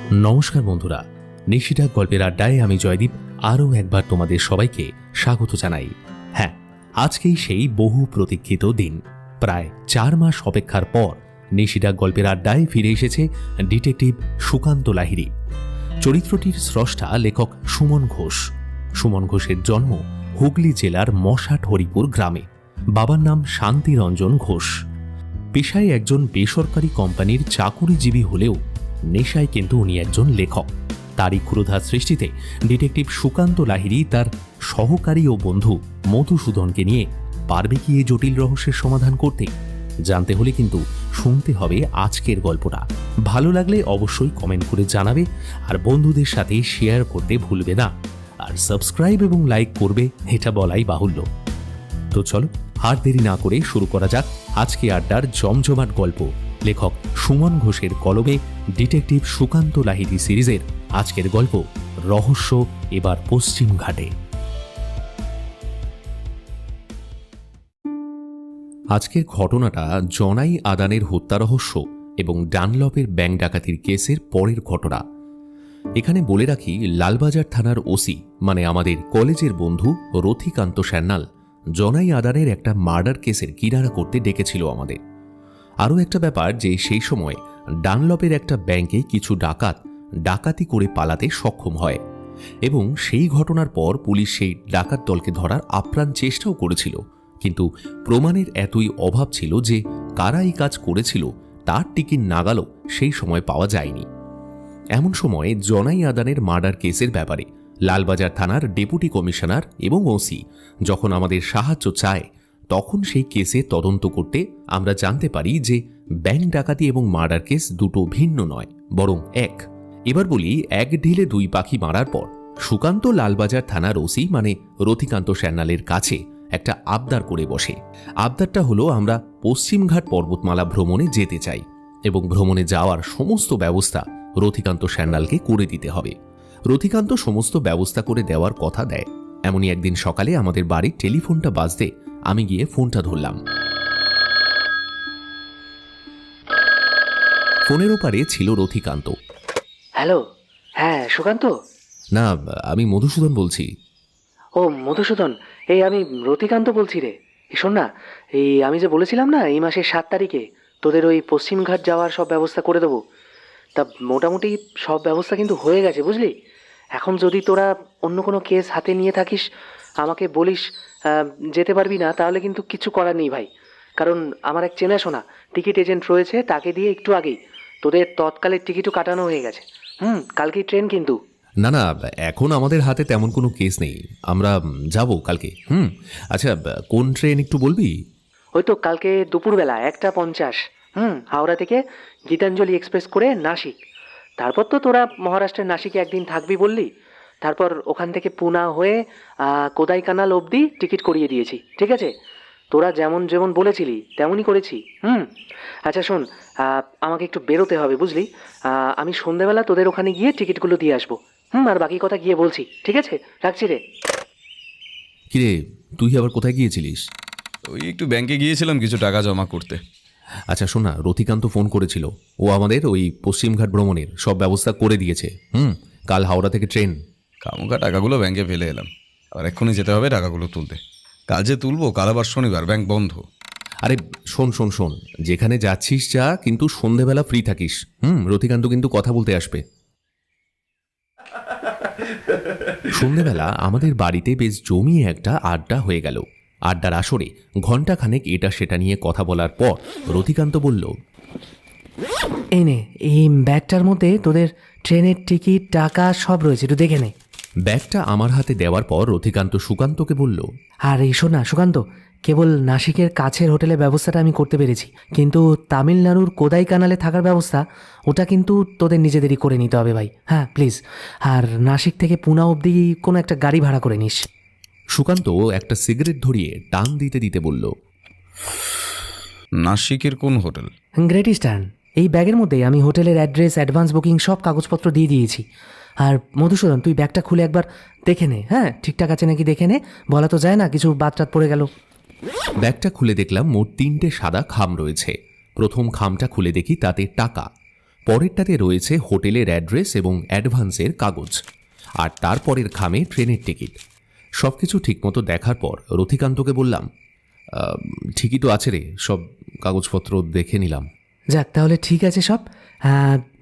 নমস্কার বন্ধুরা, নিশিডাক গল্পের আড্ডায় আমি জয়দীপ আরও একবার তোমাদের সবাইকে স্বাগত জানাই। হ্যাঁ, আজকেই সেই বহু প্রতীক্ষিত দিন। প্রায় 4 মাস অপেক্ষার পর নিশিডাক গল্পের আড্ডায় ফিরে এসেছে ডিটেকটিভ সুকান্ত লাহিড়ী। চরিত্রটির স্রষ্টা লেখক সুমন ঘোষ। সুমন ঘোষের জন্ম হুগলি জেলার মশাট হরিপুর গ্রামে। বাবার নাম শান্তিরঞ্জন ঘোষ। পেশায় একজন বেসরকারি কোম্পানির চাকুরিজীবী হলেও নেশায় কিন্তু উনি একজন লেখক। তারই ক্ষুরধার সৃষ্টিতে ডিটেকটিভ সুকান্ত লাহিড়ী তার সহকারী ও বন্ধু মধুসূদনকে নিয়ে পারবে কি এই জটিল রহস্যের সমাধান করতে? জানতে হলে কিন্তু শুনতে হবে আজকের গল্পটা। ভালো লাগলে অবশ্যই কমেন্ট করে জানাবে, আর বন্ধুদের সাথে শেয়ার করতে ভুলবে না। আর সাবস্ক্রাইব এবং লাইক করবে, এটা বলাই বাহুল্য। তো চলো আর দেরি না করে শুরু করা যাক আজকে আড্ডার জমজমাট গল্প। লেখক সুমন ঘোষের কলমে ডিটেকটিভ সুকান্ত লাহিড়ী সিরিজের আজকের গল্প রহস্য এবার পশ্চিম ঘাটে। আজকের ঘটনাটা জনাই আদানের হত্যা রহস্য এবং ডানলপের ব্যাংক ডাকাতির কেসের পরের ঘটনা। এখানে বলে রাখি, লালবাজার থানার ওসি মানে আমাদের কলেজের বন্ধু রথিকান্ত সান্যাল জনাই আদানের একটা মার্ডার কেসের কিনারা করতে ডেকেছিল আমাদের। আরও একটা ব্যাপার যে সেই সময় ডানলপের একটা ব্যাংকে কিছু ডাকাতি করে পালাতে সক্ষম হয় এবং সেই ঘটনার পর পুলিশ সেই ডাকাত দলকে ধরার আপ্রাণ চেষ্টাও করেছিল, কিন্তু প্রমাণের এতই অভাব ছিল যে কারা এই কাজ করেছিল তার টিকিট নাগালও সেই সময় পাওয়া যায়নি। এমন সময় জনাই আদানের মার্ডার কেসের ব্যাপারে লালবাজার থানার ডেপুটি কমিশনার এবং ওসি যখন আমাদের সাহায্য চায়, তখন সেই কেসে তদন্ত করতে আমরা জানতে পারি যে ব্যাংক ডাকাতি এবং মার্ডার কেস দুটো ভিন্ন নয়, বরং এক। এবার বলি, এক ঢিলে দুই পাখি মারার পর সুকান্ত লালবাজার থানার ওসি মানে রথিকান্ত সান্যালের কাছে একটা আবদার করে বসে। আবদারটা হলো, আমরা পশ্চিমঘাট পর্বতমালা ভ্রমণে যেতে চাই এবং ভ্রমণে যাওয়ার সমস্ত ব্যবস্থা রথিকান্ত সান্যালকে করে দিতে হবে। রথিকান্ত সমস্ত ব্যবস্থা করে দেওয়ার কথা দেয়। এমনই একদিন সকালে আমাদের বাড়ির টেলিফোনটা বাজতে আমি গিয়ে ফোনটা ধরলাম। ফোনের ওপারে ছিল রথিকান্ত। হ্যালো, হ্যাঁ সুকান্ত? না, আমি মধুসূদন বলছি। ও মধুসূদন, এই আমি রতিকান্ত বলছি রে। শোন না, এই আমি যে বলেছিলাম না এই মাসের 7 তারিখে তোদের ওই পশ্চিমঘাট যাওয়ার সব ব্যবস্থা করে দেবো, তা মোটামুটি সব ব্যবস্থা কিন্তু হয়ে গেছে বুঝলি। এখন যদি তোরা অন্য কোনো কেস হাতে নিয়ে থাকিস আমাকে বলিস, যেতে পারবি না তাহলে কিন্তু কিছু করার নেই ভাই। কারণ আমার এক চেনাশোনা টিকিট এজেন্ট রয়েছে, তাকে দিয়ে একটু আগেই তোদের তৎকালের টিকিটও কাটানো হয়ে গেছে। কালকেই ট্রেন কিন্তু। না না, এখন আমাদের হাতে তেমন কোনো কেস নেই, আমরা যাব কালকে। আচ্ছা, কোন ট্রেন একটু বলবি? ওই তো কালকে দুপুরবেলা 1:50, হাওড়া থেকে গীতাঞ্জলি এক্সপ্রেস করে নাসিক। তারপর তো তোরা মহারাষ্ট্রের নাসিকে একদিন থাকবি বললি, তারপর ওখান থেকে পুনা হয়ে কোদাইকানাল অবধি টিকিট করিয়ে দিয়েছি। ঠিক আছে, তোরা যেমন যেমন বলেছিলি তেমনই করেছি। আচ্ছা শোন, আমাকে একটু বেরোতে হবে বুঝলি। আমি সন্ধেবেলা তোদের ওখানে গিয়ে টিকিটগুলো দিয়ে আসবো। আর বাকি কথা গিয়ে বলছি, ঠিক আছে? রাখছি রে। কিরে, তুই আবার কোথায় গিয়েছিলিস? ওই একটু ব্যাংকে গিয়েছিলাম কিছু টাকা জমা করতে। আচ্ছা শোন না, রথিকান্ত ফোন করেছিল, ও আমাদের ওই পশ্চিমঘাট ভ্রমণের সব ব্যবস্থা করে দিয়েছে। কাল হাওড়া থেকে ট্রেন। খামোখা টাকাগুলো ব্যাংকে ফেলে এলাম, আর এক্ষুনি যেতে হবে টাকাগুলো তুলতে। কাল যে তুলবো, কাল আবার শনিবার, ব্যাংক বন্ধ। আরে শোন শোন শোন, যেখানে যাচ্ছিস যা, কিন্তু সন্ধেবেলা ফ্রি থাকিস। রথিকান্ত কিন্তু কথা বলতে আসবে। সন্ধেবেলা আমাদের বাড়িতে বেশ জমিয়ে একটা আড্ডা হয়ে গেল। আড্ডার আসরে ঘণ্টাখানেক এটা সেটা নিয়ে কথা বলার পর রথিকান্ত বলল, এই নে, এই ব্যাগটার মধ্যে তোদের ট্রেনের টিকিট, টাকা সব রয়েছে, একটু দেখে নে। ব্যাগটা আমার হাতে দেওয়ার পর রথিকান্ত সুকান্তকে বলল, আর এই শোন না সুকান্ত, কেবল নাসিকের কাছের হোটেলের ব্যবস্থাটা আমি করতে পেরেছি, কিন্তু তামিলনাড়ুর কোদাইকানালে থাকার ব্যবস্থা ওটা কিন্তু তোদের নিজেদেরই করে নিতে হবে ভাই। হ্যাঁ প্লিজ। আর নাসিক থেকে পুনা অবধি কোনো একটা গাড়ি ভাড়া করে নিস। সুকান্ত একটা সিগারেট ধরিয়ে টান দিতে দিতে বলল, নাসিকের কোন হোটেল? Great eastern. এই ব্যাগের মধ্যেই আমি হোটেলের অ্যাড্রেস, অ্যাডভান্স বুকিং সব কাগজপত্র দিয়ে দিয়েছি। আর মধুসূদন, তুই ব্যাগটা খুলে একবার দেখে নে, হ্যাঁ ঠিকঠাক আছে নাকি দেখে নে, বলা তো যায় না কিছু বাদ টাদ পড়ে গেল। ব্যাগটা খুলে দেখলাম মোট 3টে সাদা খাম রয়েছে। প্রথম খামটা খুলে দেখি তাতে টাকা। পরেরটাতে রয়েছে হোটেলের অ্যাড্রেস এবং অ্যাডভান্সের কাগজ, আর তারপরের খামে ট্রেনের টিকিট। সব কিছু ঠিকমতো দেখার পর রথিকান্তকে বললাম, ঠিকই তো আছে রে, সব কাগজপত্র দেখে নিলাম। যাক, তাহলে ঠিক আছে সব।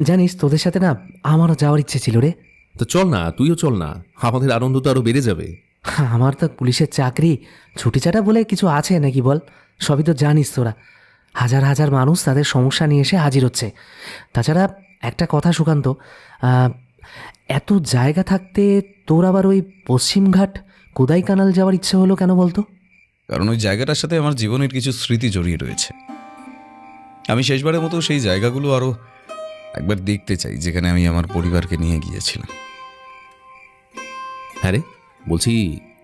জানিস, তোদের সাথে না আমারও যাওয়ার ইচ্ছে ছিল রে। তো চল না, তুইও চল না, আমাদের আনন্দ তো আরও বেড়ে যাবে। আমার তো পুলিশের চাকরি, ছুটি ছাটা বলে কিছু আছে নাকি বল? সবই তো জানিস তোরা, হাজার হাজার মানুষ তাদের সমস্যা নিয়ে এসে হাজির হচ্ছে। তাছাড়া একটা কথা সুকান্ত, এত জায়গা থাকতে তোর আবার ওই পশ্চিমঘাট কোদাইকানাল যাওয়ার ইচ্ছে হলো কেন বলতো? কারণ ওই জায়গাটার সাথে আমার জীবনের কিছু স্মৃতি জড়িয়ে রয়েছে। আমি শেষবারের মতো সেই জায়গাগুলো আরও একবার দেখতে চাই, যেখানে আমি আমার পরিবারকে নিয়ে গিয়েছিলাম। হ্যাঁ রে, বলছি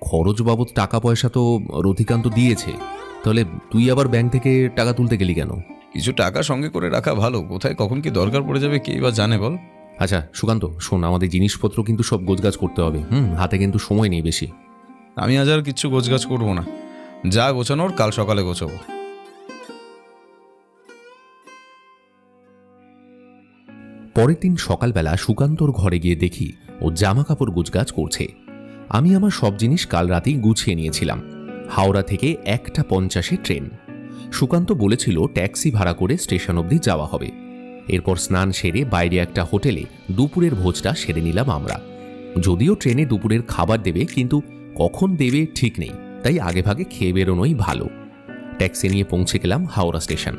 খরচ বাবদ টাকা পয়সা তো রথিকান্ত দিয়েছে, তাহলে তুই আবার ব্যাংক থেকে টাকা তুলতে গেলি কেন? কিছু টাকা সঙ্গে করে রাখা ভালো, কোথায় কখন কি দরকার পড়ে যাবে কে বা জানে বল। আচ্ছা সুকান্ত শোন, আমাদের জিনিসপত্র কিন্তু সব গোছগাছ করতে হবে। হাতে কিন্তু সময় নেই বেশি। আমি আজ আর কিচ্ছু গোছগাছ করবো না, যা গোছানোর কাল সকালে গোছাবো। পরের দিন সকালবেলা সুকান্তর ঘরে গিয়ে দেখি ও জামা কাপড় গুছগাছ করছে। আমি আমার সব জিনিস কাল রাতেই গুছিয়ে নিয়েছিলাম। হাওড়া থেকে 1:50 ট্রেন। সুকান্ত বলেছিল ট্যাক্সি ভাড়া করে স্টেশন অবধি যাওয়া হবে। এরপর স্নান সেরে বাইরে একটা হোটেলে দুপুরের ভোজটা সেরে নিলাম আমরা। যদিও ট্রেনে দুপুরের খাবার দেবে, কিন্তু কখন দেবে ঠিক নেই, তাই আগেভাগে খেয়ে বেরোনোই ভালো। ট্যাক্সি নিয়ে পৌঁছে গেলাম হাওড়া স্টেশন।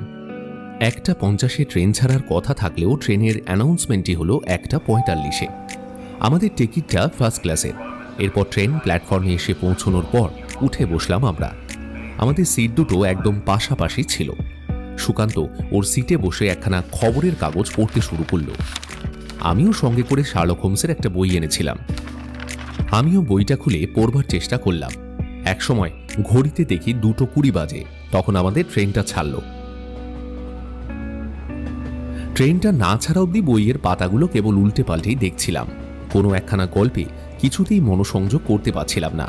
1:50 ট্রেন ছাড়ার কথা থাকলেও ট্রেনের অ্যানাউন্সমেন্টই হলো 1:45। আমাদের টিকিটটা ফার্স্ট ক্লাসের। এরপর ট্রেন প্ল্যাটফর্মে এসে পৌঁছানোর পর উঠে বসলাম আমরা। আমাদের সিট দুটো একদম পাশাপাশি ছিল। সুকান্ত ওর সিটে বসে একখানা খবরের কাগজ পড়তে শুরু করলো। আমিও সঙ্গে করে শার্লক হোমসের একটা বই এনেছিলাম। আমিও বইটা খুলে পড়বার চেষ্টা করলাম। একসময় ঘড়িতে দেখি 2:20 বাজে, তখন আমাদের ট্রেনটা ছাড়ল। ট্রেনটা না ছাড়া অব্দি বইয়ের পাতাগুলো কেবল উল্টে পাল্টেই দেখছিলাম। কোনো একখানা গল্পে কিছুতেই মনোসংযোগ করতে পারছিলাম না,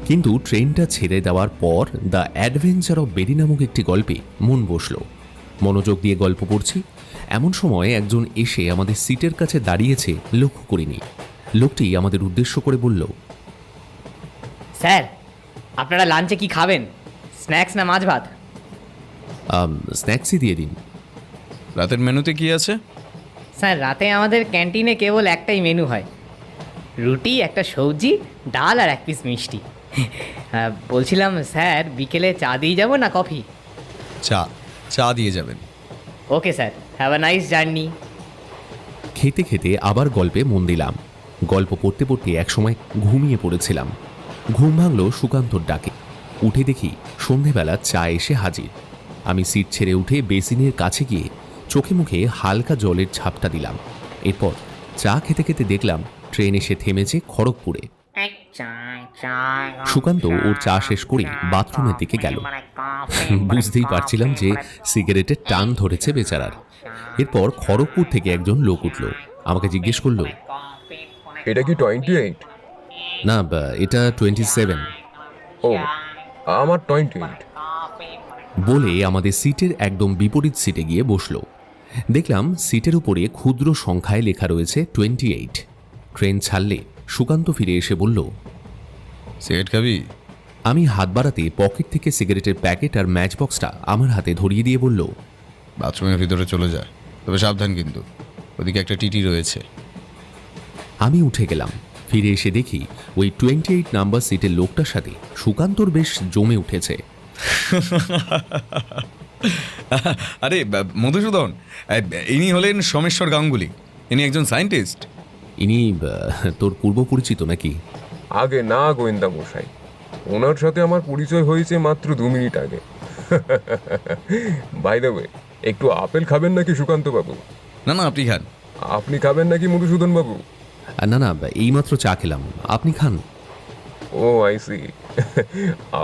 কিন্তু ট্রেনটা ছেড়ে দেওয়ার পর দ্য অ্যাডভেঞ্চার অফ বেরি নামক একটি গল্পে মন বসল। মনোযোগ দিয়ে গল্প পড়ছি, এমন সময় একজন এসে আমাদের সিটের কাছে দাঁড়িয়েছে, লক্ষ্য করিনি। লোকটি আমাদের উদ্দেশ্য করে বলল, স্যার, আপনারা লাঞ্চে কি খাবেন? স্ন্যাক্স না মাছ ভাত? স্ন্যাক্সই দিয়ে দিন। রাতের মেনুতে কি আছে? স্যার, রাতে আমাদের ক্যান্টিনে কেবল একটাই মেনু হয়, রুটি, একটা সবজি, ডাল আর 1 পিস মিষ্টি। বলছিলাম স্যার, বিকেলে চা দিয়ে যাব না কফি? চা দিয়ে যাবেন। Okay sir, have a nice journey. খেতে খেতে আবার গল্পে মন দিলাম। গল্প পড়তে পড়তে একসময় ঘুমিয়ে পড়েছিলাম। ঘুম ভাঙল সুকান্তর ডাকে। উঠে দেখি সন্ধেবেলা চা এসে হাজির। আমি সিট ছেড়ে উঠে বেসিনের কাছে গিয়ে চোখে মুখে হালকা জলের ঝাপটা দিলাম। এরপর চা খেতে খেতে দেখলাম ট্রেন এসে থেমেছে খড়গপুরে। সুকান্ত ওর চা শেষ করে বাথরুমের দিকে গেল। বুঝতেই পারছিলাম যে সিগারেটের টান ধরেছে বেচারার। এরপর খড়গপুর থেকে একজন লোক উঠল, আমাকে জিজ্ঞেস করলো, এটা কি 28? না, এটা 27। ও, আমার 28। বলে আমাদের সিটের একদম বিপরীত সিটে গিয়ে বসলো। দেখলাম সিটের উপরে ক্ষুদ্র সংখ্যায় লেখা রয়েছে 28। ট্রেন ছাড়লে সুকান্ত ফিরে এসে বলল, সিগারেট খাবি? আমি হাত বাড়াতে পকেট থেকে সিগারেটের প্যাকেট আর ম্যাচ বক্সটা আমার হাতে ধরিয়ে দিয়ে বলল, বাথরুমের ভিতরে চলে যা, তবে সাবধান কিন্তু, ওদিকে একটা টিটি রয়েছে। আমি উঠে গেলাম। ফিরে এসে দেখি ওই 28 নাম্বার সিটের লোকটার সাথে সুকান্তর বেশ জমে উঠেছে। আরে মধুসূদন, ইনি হলেন সোমেশ্বর গাঙ্গুলি। ইনি একজন সায়েন্টিস্ট। ইনি তোর পূর্ব পরিচিত নাকি? আগে না গোয়েন্দা মশাই, ওনার সাথে আমার পরিচয় হয়েছে মাত্র 2 মিনিট আগে। বাই দ্য ওয়ে, একটু আপেল খাবেন নাকি সুকান্ত বাবু? না না, আপনি খান। আপনি খাবেন নাকি মধুসূদন বাবু? না না, এইমাত্র চা খেলাম, আপনি খান। ও আই সি।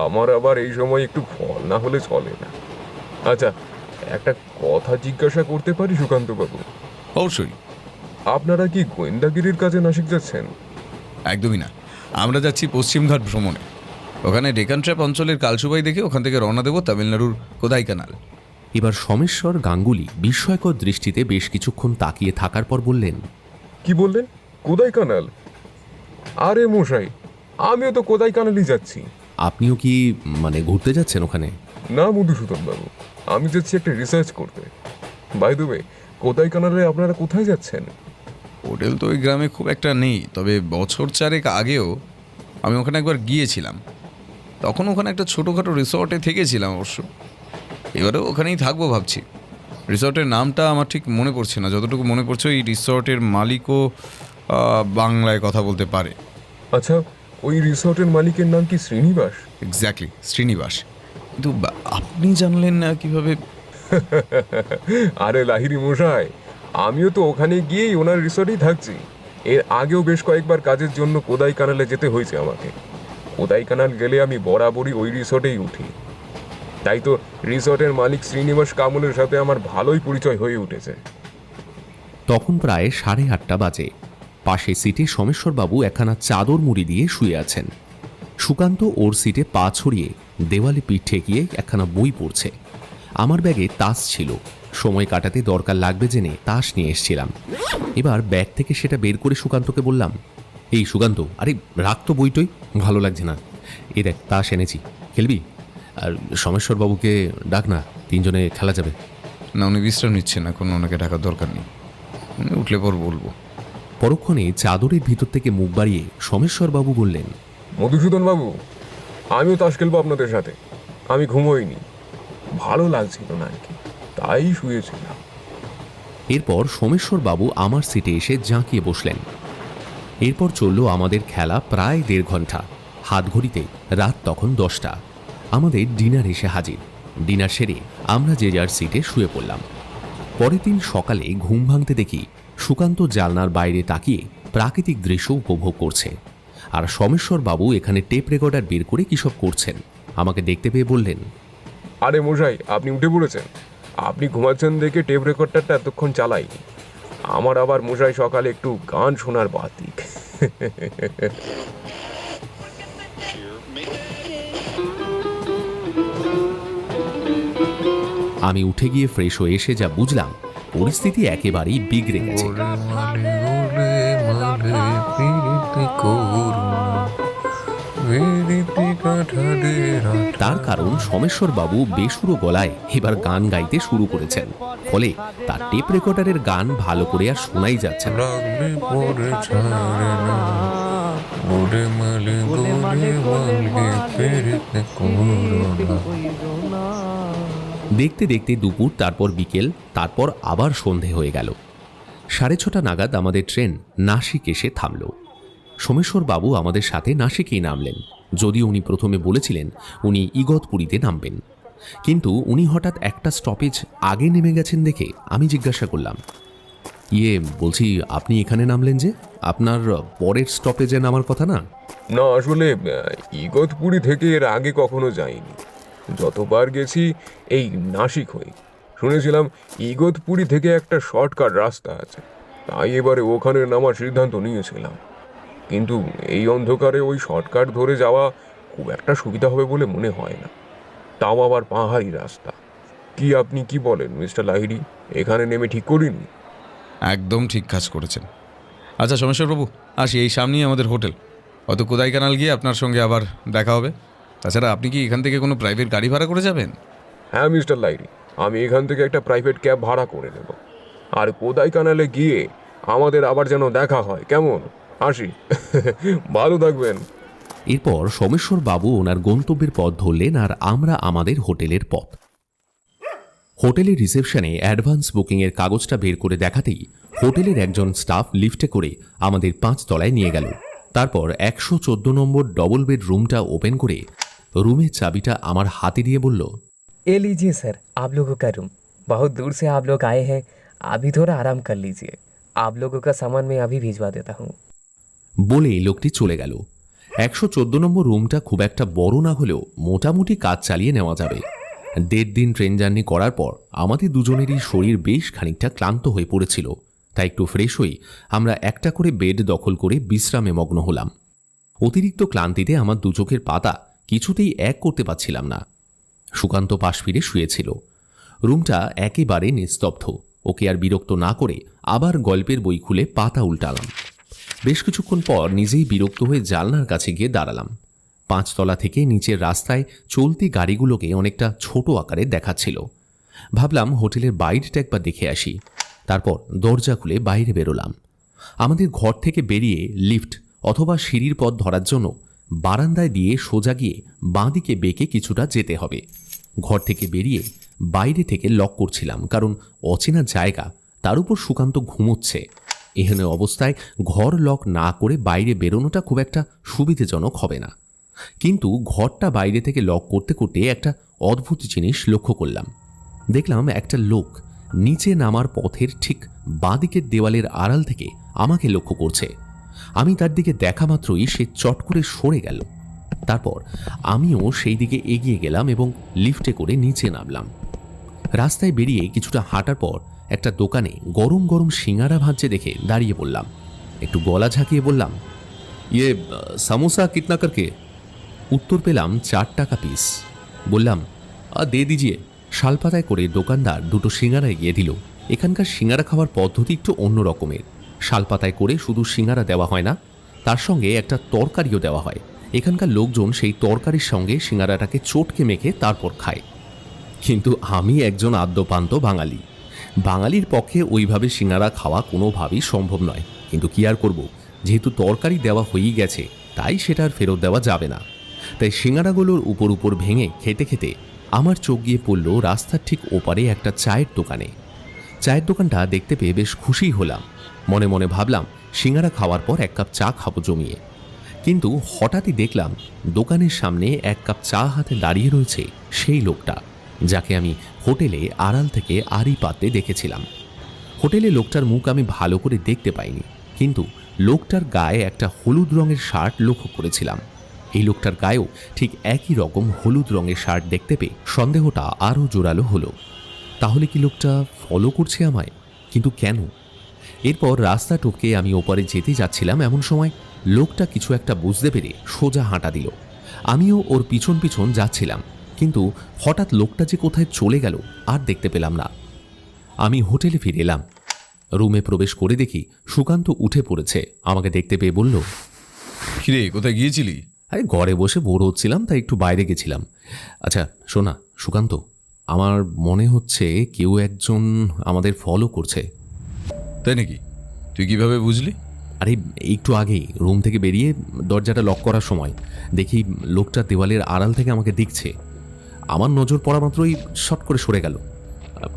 আমার আবার এই সময় একটু ফল না হলে চলে না। আচ্ছা, একটা কথা জিজ্ঞাসা করতে পারি সুকান্ত বাবু? অবশ্যই। আপনারা কি গোয়েন্দাগিরির কাজে নাসিক যাচ্ছেন? একদমই না, আমরা যাচ্ছি পশ্চিমঘাট ভ্রমণে। ওখানে ডেকান ট্র্যাপ অঞ্চলের কালসুবাই দেখে ওখান থেকে রওনা দেবো তামিলনাড়ুর কোদাইকানাল। এবার সোমেশ্বর গাঙ্গুলি বিস্ময়কর দৃষ্টিতে বেশ কিছুক্ষণ তাকিয়ে থাকার পর বললেন, কি বললেন? কোদাই কানাল? আরে মশাই, আমিও তো কোদাই কানালই যাচ্ছি। আপনিও কি মানে ঘুরতে যাচ্ছেন ওখানে? না মধুসূদন বাবু, আমি যাচ্ছি একটা রিসার্চ করতে। বাই দ্য ওয়ে, কোদাই কানালে আপনারা কোথায় যাচ্ছেন? হোটেল তো ওই গ্রামে খুব একটা নেই, তবে বছর চারেক আগেও আমি ওখানে একবার গিয়েছিলাম। তখন ওখানে একটা ছোটোখাটো রিসর্টে থেকেছিলাম অবশ্য। এবারেও ওখানেই থাকবো ভাবছি। রিসর্টের নামটা আমার ঠিক মনে পড়ছে না, যতটুকু মনে পড়ছে এই রিসর্টের মালিকও বাংলায় কথা বলতে পারে। আচ্ছা, ওই রিসর্টের মালিকের নাম কি শ্রীনিবাস? এক্স্যাক্টলি, শ্রীনিবাস। কিন্তু আপনি জানলেন না কিভাবে? আরে লাহিড়ী মশাই, আমিও তো ওখানে গিয়েই ওনার রিসর্টেই থাকছি। এর আগেও বেশ কয়েকবার কাজের জন্য কোদাই কানালে যেতে হয়েছে আমাকে। কোদাই কানাল গেলে আমি বরাবরই ওই রিসর্টেই উঠি। তাই তো রিসর্টের মালিক শ্রীনিবাস কামলের সাথে আমার ভালোই পরিচয় হয়ে উঠেছে। তখন প্রায় 8:30 বাজে। পাশে সিটে সোমেশ্বরবাবু একখানা চাদর মুড়ি দিয়ে শুয়ে আছেন। সুকান্ত ওর সিটে পা ছড়িয়ে দেওয়ালে পিঠ ঠেকিয়ে একখানা বই পড়ছে। আমার ব্যাগে তাস ছিল, সময় কাটাতে দরকার লাগবে জেনে তাস নিয়ে এসছিলাম। এবার ব্যাগ থেকে সেটা বের করে সুকান্তকে বললাম, এই সুকান্ত, আরে রাখ তো বইটই, ভালো লাগছে না। এ দেখ, তাস এনেছি, খেলবি? আর সোমেশ্বরবাবুকে ডাক না, 3 জনে খেলা যাবে। না, উনি বিশ্রাম নিচ্ছেন, এখন ওনাকে ডাকার দরকার নেই, উনি উঠলে পর বলবো। পরক্ষণে চাদরের ভিতর থেকে মুখ বাড়িয়ে সোমেশ্বরবাবু বললেন, মধুসূদন বাবু, আমিও তাস খেলবো আপনাদের সাথে। আমি ঘুমোইনি, ভালো লাগছিল না আর কি, তাই শুয়েছিলাম। এরপর সোমেশ্বরবাবু আমার সিটে এসে জাঁকিয়ে বসলেন। এরপর চলল আমাদের খেলা প্রায় 1.5 ঘন্টা। হাত ঘড়িতে রাত তখন 10টা। আমাদের ডিনার এসে হাজির। ডিনার সেরে আমরা যে যার সিটে শুয়ে পড়লাম। পরের দিন সকালে ঘুম ভাঙতে দেখি সুকান্ত জানলার বাইরে তাকিয়ে প্রাকৃতিক দৃশ্য উপভোগ করছে, আর সোমেশ্বরবাবু এখানে টেপ রেকর্ডার বের করে কী সব করছেন। আমাকে দেখতে পেয়ে বললেন, আরে মশাই, আপনি উঠে পড়েছেন? আপনি ঘুমাচ্ছেন দেখে টেপ রেকর্ডারটা এতক্ষণ চালাইনি। আমার আবার মশাই সকালে একটু গান শোনার বাতিক। আমি উঠে গিয়ে ফ্রেশ হয়ে এসে যা বুঝলাম, পরিস্থিতি একেবারেই বিগড়ে গেছে। তার কারণ সোমেশ্বরবাবু বেসুরো গলায় এবার গান গাইতে শুরু করেছেন, ফলে তার টেপ রেকর্ডারের গান ভালো করে আর শোনাই যাচ্ছে না। দেখতে দেখতে দুপুর, তারপর বিকেল, তারপর আবার সন্ধে হয়ে গেল। 6:30 নাগাদ আমাদের ট্রেন নাসিক এসে থামল। সোমেশ্বরবাবু আমাদের সাথে নাসিকেই নামলেন, যদিও উনি প্রথমে বলেছিলেন উনি ইগতপুরীতে নামবেন। কিন্তু উনি হঠাৎ একটা স্টপেজ আগে নেমে গেছেন দেখে আমি জিজ্ঞাসা করলাম, বলছি আপনি এখানে নামলেন যে? আপনার পরের স্টপেজে নামার কথা না? না, আসলে ইগতপুরী থেকে এর আগে কখনো যাইনি। যতবার গেছি এই নাসিক হয়ে। শুনেছিলাম ইগতপুরী থেকে একটা শর্টকাট রাস্তা আছে, তাই এবারে ওখানে নামার সিদ্ধান্ত নিয়েছিলাম। কিন্তু এই অন্ধকারে ওই শর্টকাট ধরে যাওয়া খুব একটা সুবিধা হবে বলে মনে হয় না, তাও আবার পাহাড়ি রাস্তা। কি আপনি কি বলেন মিস্টার লাহিড়ী? এখানে নেমে ঠিক করিনি? একদম ঠিক কাজ করেছেন। আচ্ছা সোমেশ্বরবাবু, আসি, এই সামনেই আমাদের হোটেল। অত কোদাই কানাল গিয়ে আপনার সঙ্গে আবার দেখা হবে। তাছাড়া আপনি কি এখান থেকে কোনো প্রাইভেট গাড়ি ভাড়া করে যাবেন? হ্যাঁ মিস্টার লাহিড়ী, আমি এখান থেকে একটা প্রাইভেট ক্যাব ভাড়া করে নেব। আর কোদাই কানালে গিয়ে আমাদের আবার যেন দেখা হয়, কেমন? আসি। ভালো থাকবেন। এরপর সোমেশ্বরবাবু ওনার গন্তব্যের পথ ধরলেন, আর আমরা আমাদের হোটেলের পথ। হোটেলের রিসেপশনে অ্যাডভান্স বুকিংয়ের কাগজটা বের করে দেখাতেই হোটেলের একজন স্টাফ লিফটে করে আমাদের 5 তলায় নিয়ে গেল। তারপর 114 নম্বর ডবল বেড রুমটা ওপেন করে রুমের চাবিটা আমার হাতে দিয়ে বলল, ये लीजिए सर, आप लोगों का रूम। बहुत दूर से आप लोग आए हैं, अभी थोड़ा आराम कर लीजिए। आप लोगों का सामान मैं अभी भिजवा देता हूँ। বলেই লোকটি চলে গেল। 114 নম্বর রুমটা খুব একটা বড় না হলেও মোটামুটি কাজ চালিয়ে নেওয়া যাবে। 1.5 দিন ট্রেন জার্নি করার পর আমাদের দুজনেরই শরীর বেশ খানিকটা ক্লান্ত হয়ে পড়েছিল, তাই একটু ফ্রেশ হই আমরা একটা করে বেড দখল করে বিশ্রামে মগ্ন হলাম। অতিরিক্ত ক্লান্তিতে আমার দু চোখের পাতা কিছুতেই এক করতে পারছিলাম না। সুকান্ত পাশ ফিরে শুয়েছিল। রুমটা একেবারে নিস্তব্ধ। ওকে আর বিরক্ত না করে আবার গল্পের বই খুলে পাতা উল্টালাম। বেশ কিছুক্ষণ পর নিজেই বিরক্ত হয়ে জানলার কাছে গিয়ে দাঁড়ালাম। 5 তলা থেকে নিচের রাস্তায় চলতি গাড়িগুলোকে অনেকটা ছোট আকারে দেখাচ্ছিল। ভাবলাম হোটেলের বাইরেটা একবার দেখে আসি। তারপর দরজা খুলে বাইরে বেরোলাম। আমাদের ঘর থেকে বেরিয়ে লিফট অথবা সিঁড়ির পথ ধরার জন্য বারান্দায় দিয়ে সোজা গিয়ে বাঁদিকে বেঁকে কিছুটা যেতে হবে। ঘর থেকে বেরিয়ে বাইরে থেকে লক করছিলাম, কারণ অচেনা জায়গা, তার উপর সুকান্ত ঘুমোচ্ছে। এহেন অবস্থায় ঘর লক না করে বাইরে বেরোনোটা খুব একটা সুবিধাজনক হবে না। কিন্তু ঘরটা বাইরে থেকে লক করতে করতে একটা অদ্ভুত জিনিস লক্ষ্য করলাম। দেখলাম একটা লোক নিচে নামার পথের ঠিক বাঁদিকের দেওয়ালের আড়াল থেকে আমাকে লক্ষ্য করছে। আমি তার দিকে দেখা মাত্রই সে চট করে সরে গেল। তারপর আমিও সেই দিকে এগিয়ে গেলাম এবং লিফটে করে নিচে নামলাম। রাস্তায় বেরিয়ে কিছুটা হাঁটার পর একটা দোকানে গরম গরম সিঙ্গারা ভাজছে দেখে দাঁড়িয়ে পড়লাম। একটু গলা ঝাঁকিয়ে বললাম, ইয়ে সামোসা কিতনা করকে? উত্তর পেলাম 4 টাকা পিস। বললাম, দে দিজিয়ে। শালপাতায় করে দোকানদার 2টো সিঙ্গারা এগিয়ে দিল। এখানকার সিঙ্গারা খাওয়ার পদ্ধতি একটু অন্য রকমের। শালপাতায় করে শুধু সিঙ্গারা দেওয়া হয় না, তার সঙ্গে একটা তরকারিও দেওয়া হয়। এখানকার লোকজন সেই তরকারির সঙ্গে সিঙ্গারাটাকে চটকে মেখে তারপর খায়। কিন্তু আমি একজন আদ্যপান্ত বাঙালি। বাঙালির পক্ষে ওইভাবে সিঙ্গারা খাওয়া কোনোভাবেই সম্ভব নয়। কিন্তু কি আর করব, যেহেতু তরকারি দেওয়া হয়েই গেছে তাই সেটা আর ফেরত দেওয়া যাবে না। তাই সিঙ্গারাগুলোর উপর ভেঙে খেতে খেতে আমার চোখ গিয়ে পড়ল রাস্তার ঠিক ওপারে একটা চায়ের দোকানে। চায়ের দোকানটা দেখতে পেয়ে বেশ খুশি হলাম। মনে মনে ভাবলাম সিঙ্গারা খাওয়ার পর 1 কাপ চা খাবো জমিয়ে। কিন্তু হঠাৎই দেখলাম দোকানের সামনে 1 কাপ চা হাতে দাঁড়িয়ে রয়েছে সেই লোকটা, যাকে আমি হোটেলে আড়াল থেকে আড়ি পাতে দেখেছিলাম। হোটেলে লোকটার মুখ আমি ভালো করে দেখতে পাইনি, কিন্তু লোকটার গায়ে একটা হলুদ রঙের শার্ট লক্ষ্য করেছিলাম। এই লোকটার গায়েও ঠিক একই রকম হলুদ রঙের শার্ট দেখতে পেয়ে সন্দেহটা আরও জোরালো হলো। তাহলে কি লোকটা ফলো করছে আমায়? কিন্তু কেন? এরপর রাস্তা টপকে আমি ওপারে যেতে যাচ্ছিলাম, এমন সময় লোকটা কিছু একটা বুঝতে পেরে সোজা হাঁটা দিল। আমিও ওর পিছন পিছন যাচ্ছিলাম, কিন্তু হঠাৎ লোকটা যে কোথায় চলে গেল আর দেখতে পেলাম না। আমি হোটেলে ফিরে এলাম। রুমে প্রবেশ করে দেখি সুকান্ত উঠে পড়েছে। আমাকে দেখতে পেয়ে বলল, কিরে, কোথায় গিয়েছিলি? আরে ঘরে বসে বোর হচ্ছিলাম, তাই একটু বাইরে গেছিলাম। আচ্ছা শোনা সুকান্ত, আমার মনে হচ্ছে কেউ একজন আমাদের ফলো করছে। তাই নাকি? তুই কিভাবে বুঝলি? আরে একটু আগেই রুম থেকে বেরিয়ে দরজাটা লক করার সময় দেখি লোকটা দেওয়ালের আড়াল থেকে আমাকে দেখছে। আমার নজর পড়া মাত্রই শট করে সরে গেল।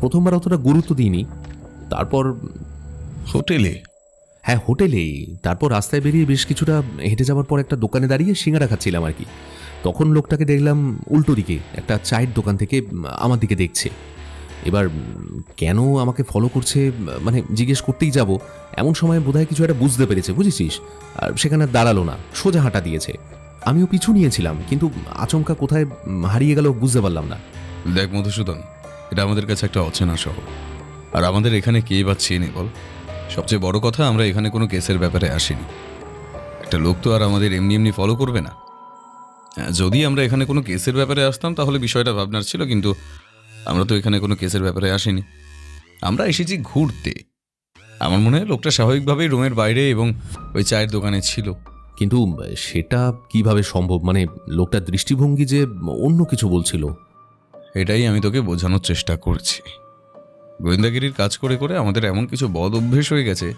প্রথমবার অতটা গুরুত্ব দিইনি। তারপর হোটেলে? হ্যাঁ হোটেলেই। তারপর রাস্তায় বেরিয়ে বেশ কিছুটা হেঁটে যাওয়ার পর একটা দোকানে দাঁড়িয়ে সিঙ্গারা খাচ্ছিলাম আর কি। তখন লোকটাকে দেখলাম উল্টো দিকে একটা চায়ের দোকান থেকে আমার দিকে দেখছে। এবার কেন আমাকে ফলো করছে মানে জিজ্ঞেস করতেই যাব, এমন সময় বোধহয় কিছু একটা বুঝতে পেরেছে, বুঝেছিস? আর সেখানে দাঁড়ালো না, সোজা হাঁটা দিয়েছে। আমিও পিছু নিয়েছিলাম, কিন্তু আচমকা কোথায় হারিয়ে গেল বুঝতে পারলাম না। দেখ মধুসূদন, এটা আমাদের কাছে একটা অচেনা শহর, আর আমাদের এখানে কে বা চেনে বল? সবচেয়ে বড় কথা, আমরা এখানে কোনো কেসের ব্যাপারে আসিনি। একটা লোক তো আর আমাদের এমনি এমনি ফলো করবে না। যদি আমরা এখানে কোনো কেসের ব্যাপারে আসতাম তাহলে বিষয়টা ভাবনার ছিল, কিন্তু আমরা তো এখানে কোনো কেসের ব্যাপারে আসিনি। আমরা এসেছি ঘুরতে। আমার মনে হয় লোকটা স্বাভাবিকভাবেই রুমের বাইরে এবং ওই চায়ের দোকানে ছিল। কিন্তু সেটা কিভাবে সম্ভব? মানে লোকটার দৃষ্টিভঙ্গি যে অন্য কিছু বলছিল। এটাই আমি তোকে বোঝানোর চেষ্টা করছি। গোয়েন্দাগিরির কাজ করে করে আমাদের এমন কিছু বদ অভ্যেস হয়ে গেছে